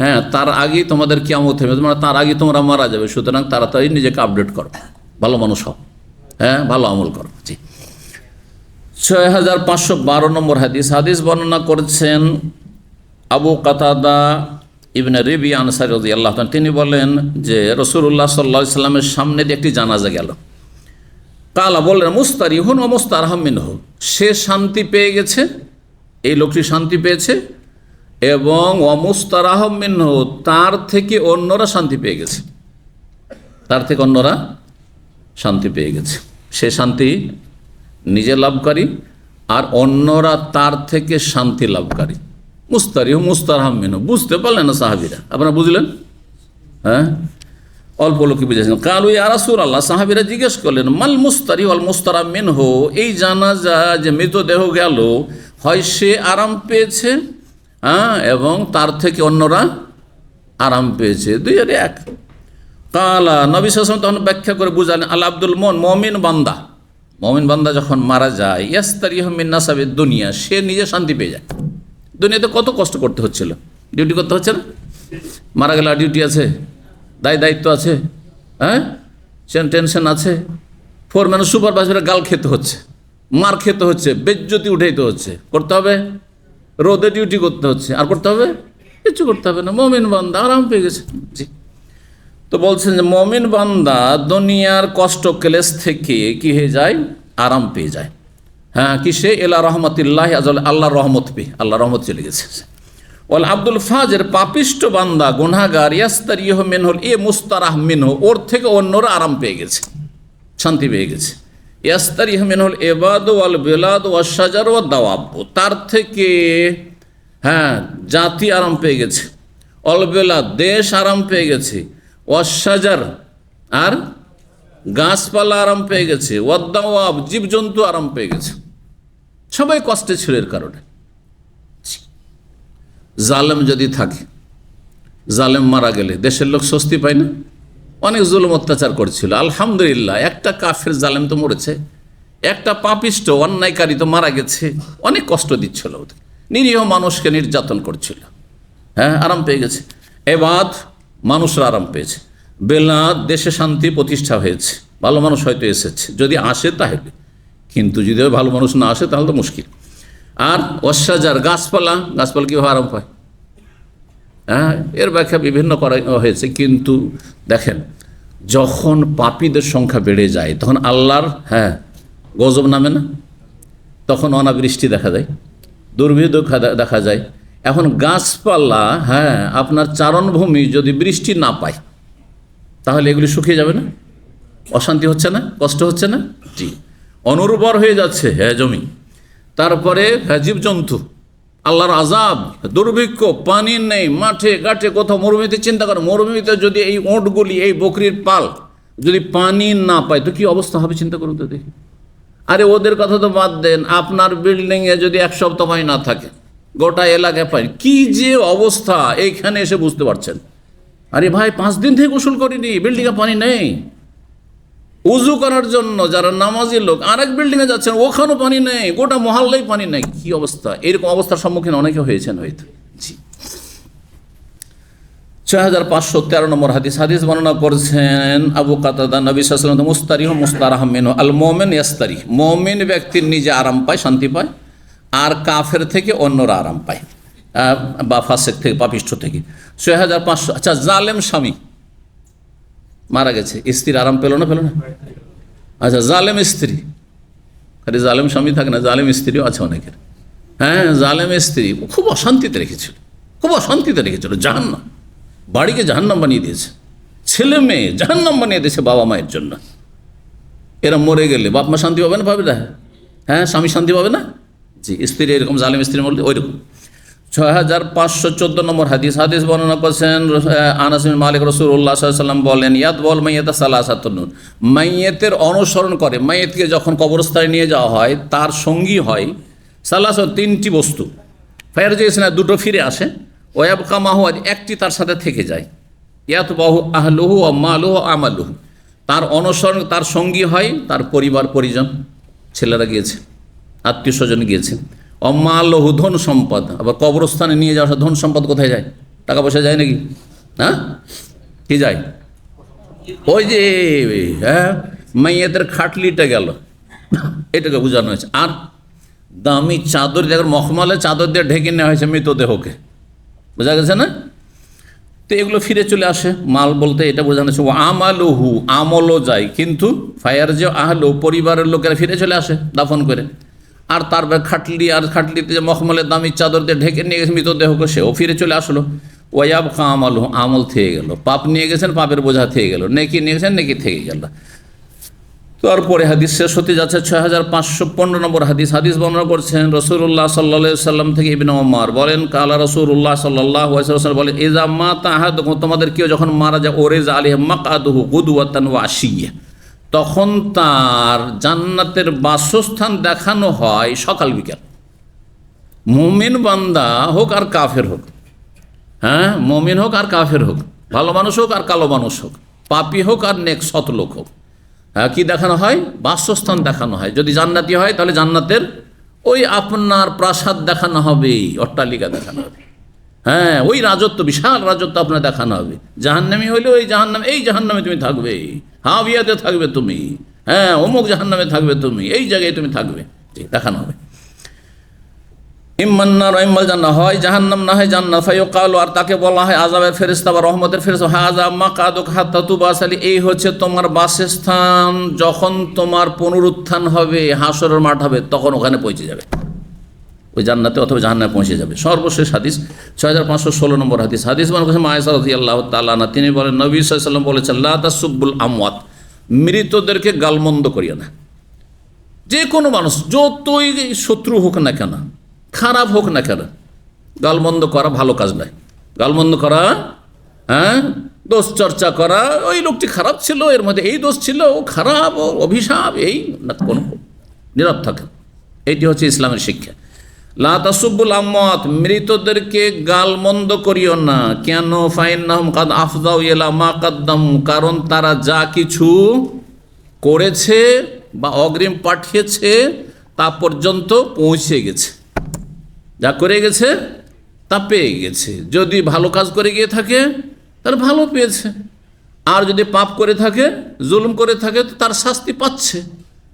হ্যাঁ, তার আগেই তোমাদের কিয়ামত হবে, মানে তার আগে তোমরা মারা যাবে। সুতরাং তাড়াতাড়ি নিজেকে আপডেট করো, ভালো মানুষ হও, হ্যাঁ, ভালো আমল করো। জি, 6512 নম্বর হাদিস। হাদিস বর্ণনা করেছেন আবু কাতাদা ইবনে রিবি আনসারী রাদিয়াল্লাহু তাআলা। তিনি বলেন যে রাসূলুল্লাহ সাল্লাল্লাহু আলাইহি সাল্লামের সামনে দিয়ে একটি জানাজা গেল। কালা বললেন, মুস্তারিহুন ওয়া মুস্তারহাম মিনহু, সে শান্তি পেয়ে গেছে, এই লোকটি শান্তি পেয়েছে, এবং ওয়া মুস্তারহাম মিনহু, তার থেকে অন্যরা শান্তি পেয়ে গেছে, তার থেকে অন্যরা শান্তি পেয়ে গেছে। সে শান্তি নিজে লাভকারী, আর অন্যরা তার থেকে শান্তি লাভকারী। মুস্তারিহু মুস্তারহাম মিনহু, বুঝতে পারলেন না সাহাবীরা? আপনারা বুঝলেন? হ্যাঁ, অল্প লোকই বুঝেছেন। কালু ইয়া রাসূলুল্লাহ, সাহাবীরা জিজ্ঞেস করলেন, মাল মুস্তারি ওয়াল মুস্তারহাম মিনহু, এই জানাজা যে মৃতদেহ গেল, হয় সে আরাম পেয়েছে, হ্যাঁ, এবং তার থেকে অন্যরা আরাম পেয়েছে, দুই আর এক। কালা, নবী সাল্লাল্লাহু আলাইহি ওয়াসাল্লাম তখন ব্যাখ্যা করে বুঝালেন, আল আব্দুল মুমিন বান্দা, মুমিন বান্দা যখন মারা যায়, ইয়াস্তারিহু মিন নাসাবিদ দুনিয়া, সে নিজে শান্তি পেয়ে যায়। দুনিয়াতে কত কষ্ট করতে হচ্ছিল, ডিউটি করতে হচ্ছে না? মারা গেলে আর ডিউটি আছে, দায়িত্ব আছে, হ্যাঁ, টেনশন আছে, ফোরম্যান সুপারভাইজারের গাল খেতে হচ্ছে, মার খেতে হচ্ছে, বেজ্জতি উঠাইতে হচ্ছে, করতে হবে, রোদে ডিউটি করতে হচ্ছে, আর করতে হবে? কিছু করতে হবে না। মুমিন বান্দা আরাম পেয়ে গেছে। জি, তো বলছেন যে মুমিন বান্দা দুনিয়ার কষ্ট ক্লেশ থেকে কি হয়ে যায়? আরাম পেয়ে যায়। হ্যাঁ, কিসে? এলা রহমতিল্লাহ, আল্লাহর রহমত পেয়ে, আল্লাহর রহমত চলে গেছে। ওয়াল আব্দুল ফাজের পাপিষ্ট বান্দা, গুনাহগার, ইয়াস্তারিহু মিনহুল এ মুস্তারাহ মিনহু, ওর থেকে অন্যরা আরাম পেয়ে গেছে, শান্তি পেয়ে গেছে। ইয়াস্তারিহু মিনহুল ইবাদ ওয়াল বিলাদ ওয়াশ শাজার ওয়াদ দাওয়াব, তার থেকে, হ্যাঁ, জাতি আরাম পেয়ে গেছে, অল বিলাদ, দেশ আরাম পেয়ে গেছে, ওয়াশ শাজার, আর গাছপালা আরাম পেয়ে গেছে, ওয়াদ দাওয়াব, জীবজন্তু আরাম পেয়ে গেছে। সবাই কষ্টে ছিল এর কারণে। জালেম যদি থাকে, জালেম মারা গেলে দেশের লোক স্বস্তি পায় না? অনেক জুলুম অত্যাচার করছিল, আলহামদুলিল্লাহ একটা কাফের জালেম তো মরেছে, একটা পাপিষ্ট অন্যায়কারী তো মারা গেছে। অনেক কষ্ট দিচ্ছিল ওদের, নিরীহ মানুষকে নির্যাতন করছিল, হ্যাঁ, আরাম পেয়ে গেছে। এবাদ, মানুষরা আরাম পেয়েছে। বেলাদ, দেশে শান্তি প্রতিষ্ঠা হয়েছে, ভালো মানুষ হয়তো এসেছে, যদি আসে তাহলে, কিন্তু যদি ভালো মানুষ না আসে তাহলে তো মুশকিল। আর অশ্বাজার, গাছপালা, গাছপালা কীভাবে আরাম পায়? হ্যাঁ, এর ব্যাখ্যা বিভিন্ন করা হয়েছে, কিন্তু দেখেন যখন পাপীদের সংখ্যা বেড়ে যায় তখন আল্লাহর গজব নামে না, তখন অনাবৃষ্টি দেখা যায়, দুর্ভিক্ষ দেখা যায়। এখন গাছপালা আপনার চারণভূমি যদি বৃষ্টি না পায় তাহলে এগুলি শুকিয়ে যাবে না? অশান্তি হচ্ছে না? কষ্ট হচ্ছে না? জি, অনুর্বর হয়ে যাচ্ছে জমি। তারপরে জীবজন্তু, আল্লাহর আযাব, দুর্ভিক্ষ, পানি নেই, মাঠে ঘাটে কোথাও মরুভূমিতে। চিন্তা করো, মরুভূমিতে যদি এই ওঁটগুলি, এই বকরির পাল যদি পানি না পায় তো কি অবস্থা হবে চিন্তা করুন তো দেখি। আরে ওদের কথা তো বাদ দেন, আপনার বিল্ডিংয়ে যদি এক সপ্তাহ পানি না থাকে, গোটা এলাকায় পানি, কি যে অবস্থা এইখানে এসে বুঝতে পারছেন। আরে ভাই 5 দিন থেকে গোসল করিনি, বিল্ডিংয়ে পানি নেই। উজু করার জন্য যারা নামাজি লোক আরেক বিল্ডিংয়ে যাচ্ছেন, ওখানেও পানি নেই, গোটা মহল্লায় পানি নেই। কি অবস্থা! এরকম অবস্থার সম্মুখীন অনেকে হয়েছেন হয়তো। জি, 6513 নম্বর হাদিস বর্ণনা করছেন আবু কাতাদা, নবী সাল্লাল্লাহু আলাইহি ওয়াসাল্লাম মুস্তারিহ মুস্তারাহ মিনহু, আল মুমিন ইয়াস্তারি, মুমিন ব্যক্তি নিজে আরাম পায়, শান্তি পায়, আর কাফের থেকে অন্যরা আরাম পায়, বা ফাসিক থেকে, পাপিষ্ঠ থেকে। 6500। আচ্ছা, জালেম স্বামী মারা গেছে, স্ত্রীর আরাম পেল না? আচ্ছা, জালেম স্ত্রী, আরে জালেম স্বামী থাকে না, জালেম স্ত্রীও আছে অনেকের। জালেম স্ত্রী খুব অশান্তিতে রেখেছিল, জাহান্নাম, বাড়িকে জাহান্নাম বানিয়ে দিয়েছে, ছেলে মেয়ে জাহান্নাম বানিয়ে দিয়েছে বাবা মায়ের জন্য। এরা মরে গেলে বাপ মা শান্তি পাবে না? পাবে না। স্বামী শান্তি পাবে না? জি, স্ত্রী এরকম, জালেম স্ত্রী মরলে ওই রকম। 6514 নম্বর হাদিস বর্ণনা করছেন আনাস বিন মালিক, রাসূলুল্লাহ সাল্লাল্লাহু আলাইহি ওয়াসাল্লাম বলেন, ইয়াত বল মাইয়াতা সালাসাতুন, মাইয়েতের অনুসরণ করে, মাইয়েতকে যখন কবরস্থানে নিয়ে যাওয়া হয় তার সঙ্গী হয় সালাসা, 3টি বস্তু। ফায়ারজিসনা, 2টো ফিরে আসে, ওয়াবকা মাহু, একটি তার সাথে থেকে যায়। ইয়াত বাহু আহলুহু ওয়া মালুহু আমালুহু, তার অনুসরণ, তার সঙ্গী হয় তার পরিবার পরিজন, ছেলেরা গিয়েছে, আত্মীয় স্বজন গিয়েছে। অমালহু, ধন সম্পদ। আবার কবরস্থানে নিয়ে যাওয়া ধন সম্পদ কোথায় যায়? টাকা পয়সা যায় নাকি? কি যায়? ওই যে মাইয়াদের খাটলিটা গেল, এটাকে বোঝানো হয়েছে। আর দামি চাদর, দেখেন মখমলে চাদর দিয়ে ঢেকে নেওয়া হয়েছে মৃতদেহকে, বোঝা গেছে না? তো এগুলো ফিরে চলে আসে, মাল বলতে এটা বোঝানো হচ্ছে। ও আমালহু, আমলও যায়, কিন্তু ফায়ার যে আহলু, পরিবারের লোকেরা ফিরে চলে আসে দাফন করে। আর তারপর খাটলিতে যে মখমলের দামি চাদর দিয়ে ঢেকে নিয়ে গেছে মৃতদেহকে, সেও ফিরে চলে আসলো। ওয়াবকা আমালহু, আমল থেকে গেল। পাপ নিয়ে গেছেন, পাপের বোঝা থেকে গেল। নেকি নিয়ে গেছেন, নেকি থেকে গেল। তারপরে হাদিস শেষ হতে যাচ্ছে। 6515 নম্বর হাদিস বর্ণনা করছেন রাসূলুল্লাহ সাল্লাল্লাহু আলাইহি ওয়াসাল্লাম থেকে ইবনে ওমর বলেন, কালা রাসূলুল্লাহ সাল্লাল্লাহু আলাইহি ওয়াসাল্লাম বলেন, ইযা মাতা আহাদুকুম, তোমাদের কেউ যখন মারা যায়, ওরিজা আলাইহি মাকআদুহু গুদওয়াতান ওয়া আশিয়্যা, তখন তার জান্নাতের বাসস্থান দেখানো হয় সকাল বিকাল। মুমিন বান্দা হোক আর কাফের হোক, মুমিন হোক আর কাফের হোক, ভালো মানুষ হোক আর কালো মানুষ হোক, পাপী হোক আর নেক সৎ লোক হোক, কি দেখানো হয়? বাসস্থান দেখানো হয়। যদি জান্নাতি হয় তাহলে জান্নাতের ওই আপনার প্রাসাদ দেখানো হবে, অট্টালিকা দেখানো হবে, ওই রাজত্ব, বিশাল রাজত্ব আপনার দেখানো হবে। জাহান্নামী হইলে ওই জাহান্নামে তুমি থাকবে, হাবিয়াতে থাকবে তুমি, অমুক জাহান্নামে থাকবে তুমি, এই জায়গায় তুমি থাকবে, দেখানো হবে। ইম্মান্নার ইম্মাল জান্নাহ, হয় জাহান্নাম না হয় জান্নাত। ফায়ুকালু, আর তাকে বলা হয় আযাবের ফেরেশতা বা রহমতের ফেরেশতা, হাযা মাকআদুকা হাত্তা তুবাসালি, এই হচ্ছে তোমার বাসস্থান, যখন তোমার পুনরুত্থান হবে, হাসরের মাঠ হবে, তখন ওখানে পৌঁছে যাবে, ওই জান্নাতে অথবা জাহান্নামে পৌঁছে যাবে। সর্বশেষ হাদিস 6516 নম্বর হাদিস মানে কাছে মায়েশা রাদিয়াল্লাহু তাআলা আনহা, তিনি বলেন, নবী সাল্লাল্লাহু আলাইহি ওয়াসাল্লাম বলেছেন, লা তাসুব্বুল আমওয়াত, মৃতদেরকে গালমন্দ করিও না। যে কোনো মানুষ যতই শত্রু হোক না কেন, খারাপ হোক না কেন, গালমন্দ করা ভালো কাজ নয়। গালমন্দ করা, দোষ চর্চা করা, ওই লোকটি খারাপ ছিল, এর মধ্যে এই দোষ ছিল, ও খারাপ, ও অভিশাপ, এই না, কোনো নিরর্থক। এইটি হচ্ছে ইসলামের শিক্ষা। লা তাসুব্বুল আমওয়াত, মৃতদেরকে গালমন্দ করিও না। কেন? ফাইন্নাহুম কাদ আফযাউ ইলা মা কাদ্দামু, কারণ তারা যা কিছু করেছে বা অগ্রিম পাঠিয়েছে তা পর্যন্ত পৌঁছে গেছে, যা করে গেছে তা পেয়ে গেছে। যদি ভালো কাজ করে গিয়ে থাকে তাহলে ভালো পেয়েছে, আর যদি পাপ করে থাকে, জুলুম করে থাকে, তো তার শাস্তি পাচ্ছে,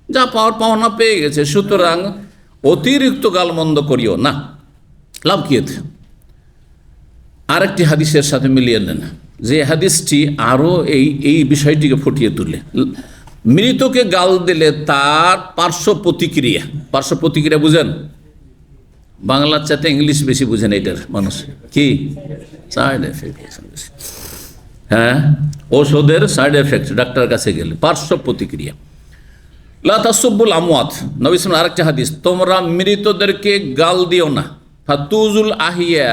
যা পাওয়ার পাওনা পেয়ে গেছে। সুতরাং অতিরিক্ত গালমন্দ করিও না, লাভ কি এতে? আরেকটি হাদিসের সাথে মিলিয়ে নেন, যে হাদিসটি আরও এই বিষয়টিকে ফুটিয়ে তুলে। মৃতকে গাল দিলে তার পার্শ্ব প্রতিক্রিয়া বুঝেন? বাংলার চাইতে ইংলিশ বেশি বুঝেন এটার মানুষ। কি সাইড এফেক্ট? হ্যাঁ, ঔষধের সাইড এফেক্ট, ডাক্তারের কাছে গেলে পার্শ্ব প্রতিক্রিয়া। লা তাসুব্বুল আমওয়াত, নবী সাল্লাল্লাহু আরেকটি হাদিস, তোমরা মৃতদেরকে গাল দিও না। ফাতুজুল আহিয়া,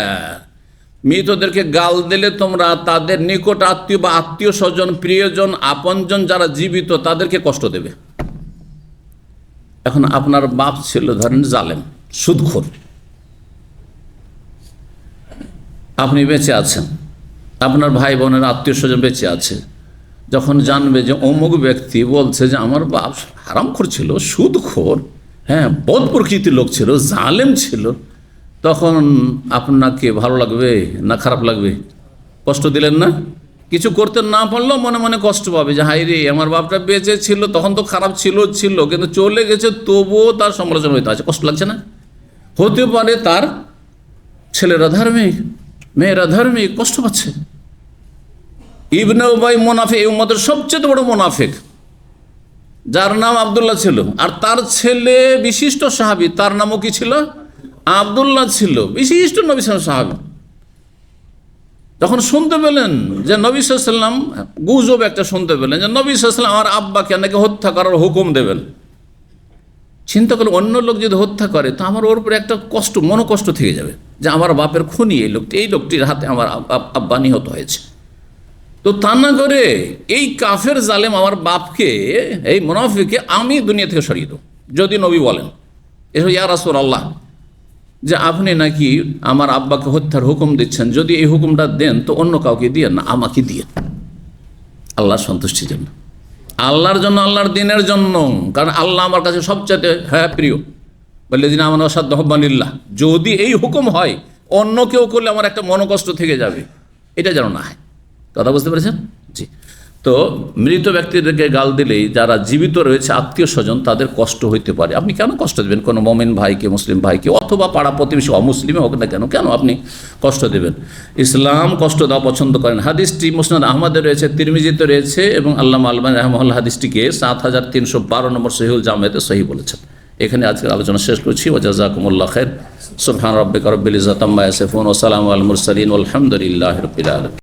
মৃতদেরকে গাল দিলে তোমরা তাদের নিকট আত্মীয় বা আত্মীয় স্বজন, প্রিয়জন, আপনজন যারা জীবিত তাদেরকে কষ্ট দেবে। এখন আপনার বাপ ছিল ধরেন জালেম, সুদখোর, আপনি বেঁচে আছেন, আপনার ভাই বোনের আত্মীয় স্বজন বেঁচে আছে, যখন জানবে যে অমুক ব্যক্তি বলছে যে আমার বাপ হারামখোর ছিল, সুদখোর, হ্যাঁ, বদ প্রকৃতির লোক ছিল, জালেম ছিল, তখন আপনাকে ভালো লাগবে না খারাপ লাগবে? কষ্ট দিলেন না? কিছু করতে না পারলেও মনে মনে কষ্ট পাবে যে হাই রে, আমার বাপটা বেঁচে ছিল, তখন তো খারাপ ছিল কিন্তু চলে গেছে, তবুও তার সমালোচনা হইতে আছে, কষ্ট লাগছে না? হতে পারে তার ছেলেরা ধার্মিক, মেয়েরা ধার্মিক, কষ্ট পাচ্ছে। ইবনে উবাই মুনাফিক, এই উম্মতের সবচেয়ে বড় মুনাফিক, যার নাম আব্দুল্লাহ ছিল, আর তার ছেলে বিশিষ্ট সাহাবী, তার নামও কি ছিল? আব্দুল্লাহ ছিল, বিশিষ্ট নবী সাল্লাল্লাহু আলাইহি সাহাবী। যখন শুনতে পেলেন যে নবী সাল্লাল্লাহু আলাইহি সাল্লাম, গুজব একটা শুনতে পেলেন যে নবী সাল্লাল্লাহু আলাইহি সাল্লাম আমার আব্বাকে নাকি হত্যা করার হুকুম দেবেন, চিন্তা করলে অন্য লোক যদি হত্যা করে তো আমার ওর উপরে একটা কষ্ট, মনোকষ্ট থেকে যাবে যে আমার বাপের খুনি এই লোকটির হাতে আমার আব্বা নিহত হয়েছে। তো তা না করে এই কাফের জালেম আমার বাপকে, এই মুনাফিককে আমি দুনিয়া থেকে সরিয়ে দেব। যদি নবী বলেন ইয়া রাসূলুল্লাহ, যে আপনি নাকি আমার আব্বাকে হত্যার হুকুম দিচ্ছেন, যদি এই হুকুমটা দেন তো অন্য কাউকে দিয়ে না, আমাকে দিয়ে, আল্লাহর সন্তুষ্টির জন্য, আল্লাহর জন্য, আল্লাহর দিনের জন্য, কারণ আল্লাহ আমার কাছে সবচেয়ে প্রিয়। বললে দিন আমার অসাধ্য হব্বানিল্লাহ, যদি এই হুকুম হয় অন্য কেউ করলে আমার একটা মনোকষ্ট থেকে যাবে, এটা যেন না হয়। কথা বুঝতে পেরেছেন? জি। তো মৃত ব্যক্তিদেরকে গাল দিলেই যারা জীবিত রয়েছে আত্মীয় স্বজন তাদের কষ্ট হইতে পারে। আপনি কেন কষ্ট দেবেন কোনো মুমিন ভাইকে, মুসলিম ভাইকে, অথবা পাড়া প্রতিবেশী অমুসলিমে হোক না কেন আপনি কষ্ট দেবেন? ইসলাম কষ্ট দেওয়া পছন্দ করেন। হাদিসটি মুসনাদ আহমদে রয়েছে, তিরমিজিতে রয়েছে, এবং আল্লামা আলবানী রাহিমাহুল্লাহ হাদিসটিকে 7312 নম্বর সহিহুল জামেতে সহিহ বলেছেন। এখানে আজকের আলোচনা শেষ করছি। ওয়া জাযাকুমুল্লাহ খাইর। সুবহান রাব্বিকা রাব্বিল ইজ্জাতি আম্মা ইয়াসিফুন ওয়া সালামু আলাল মুরসালিন ওয়াল হামদুলিল্লাহি রাব্বিল আলামিন।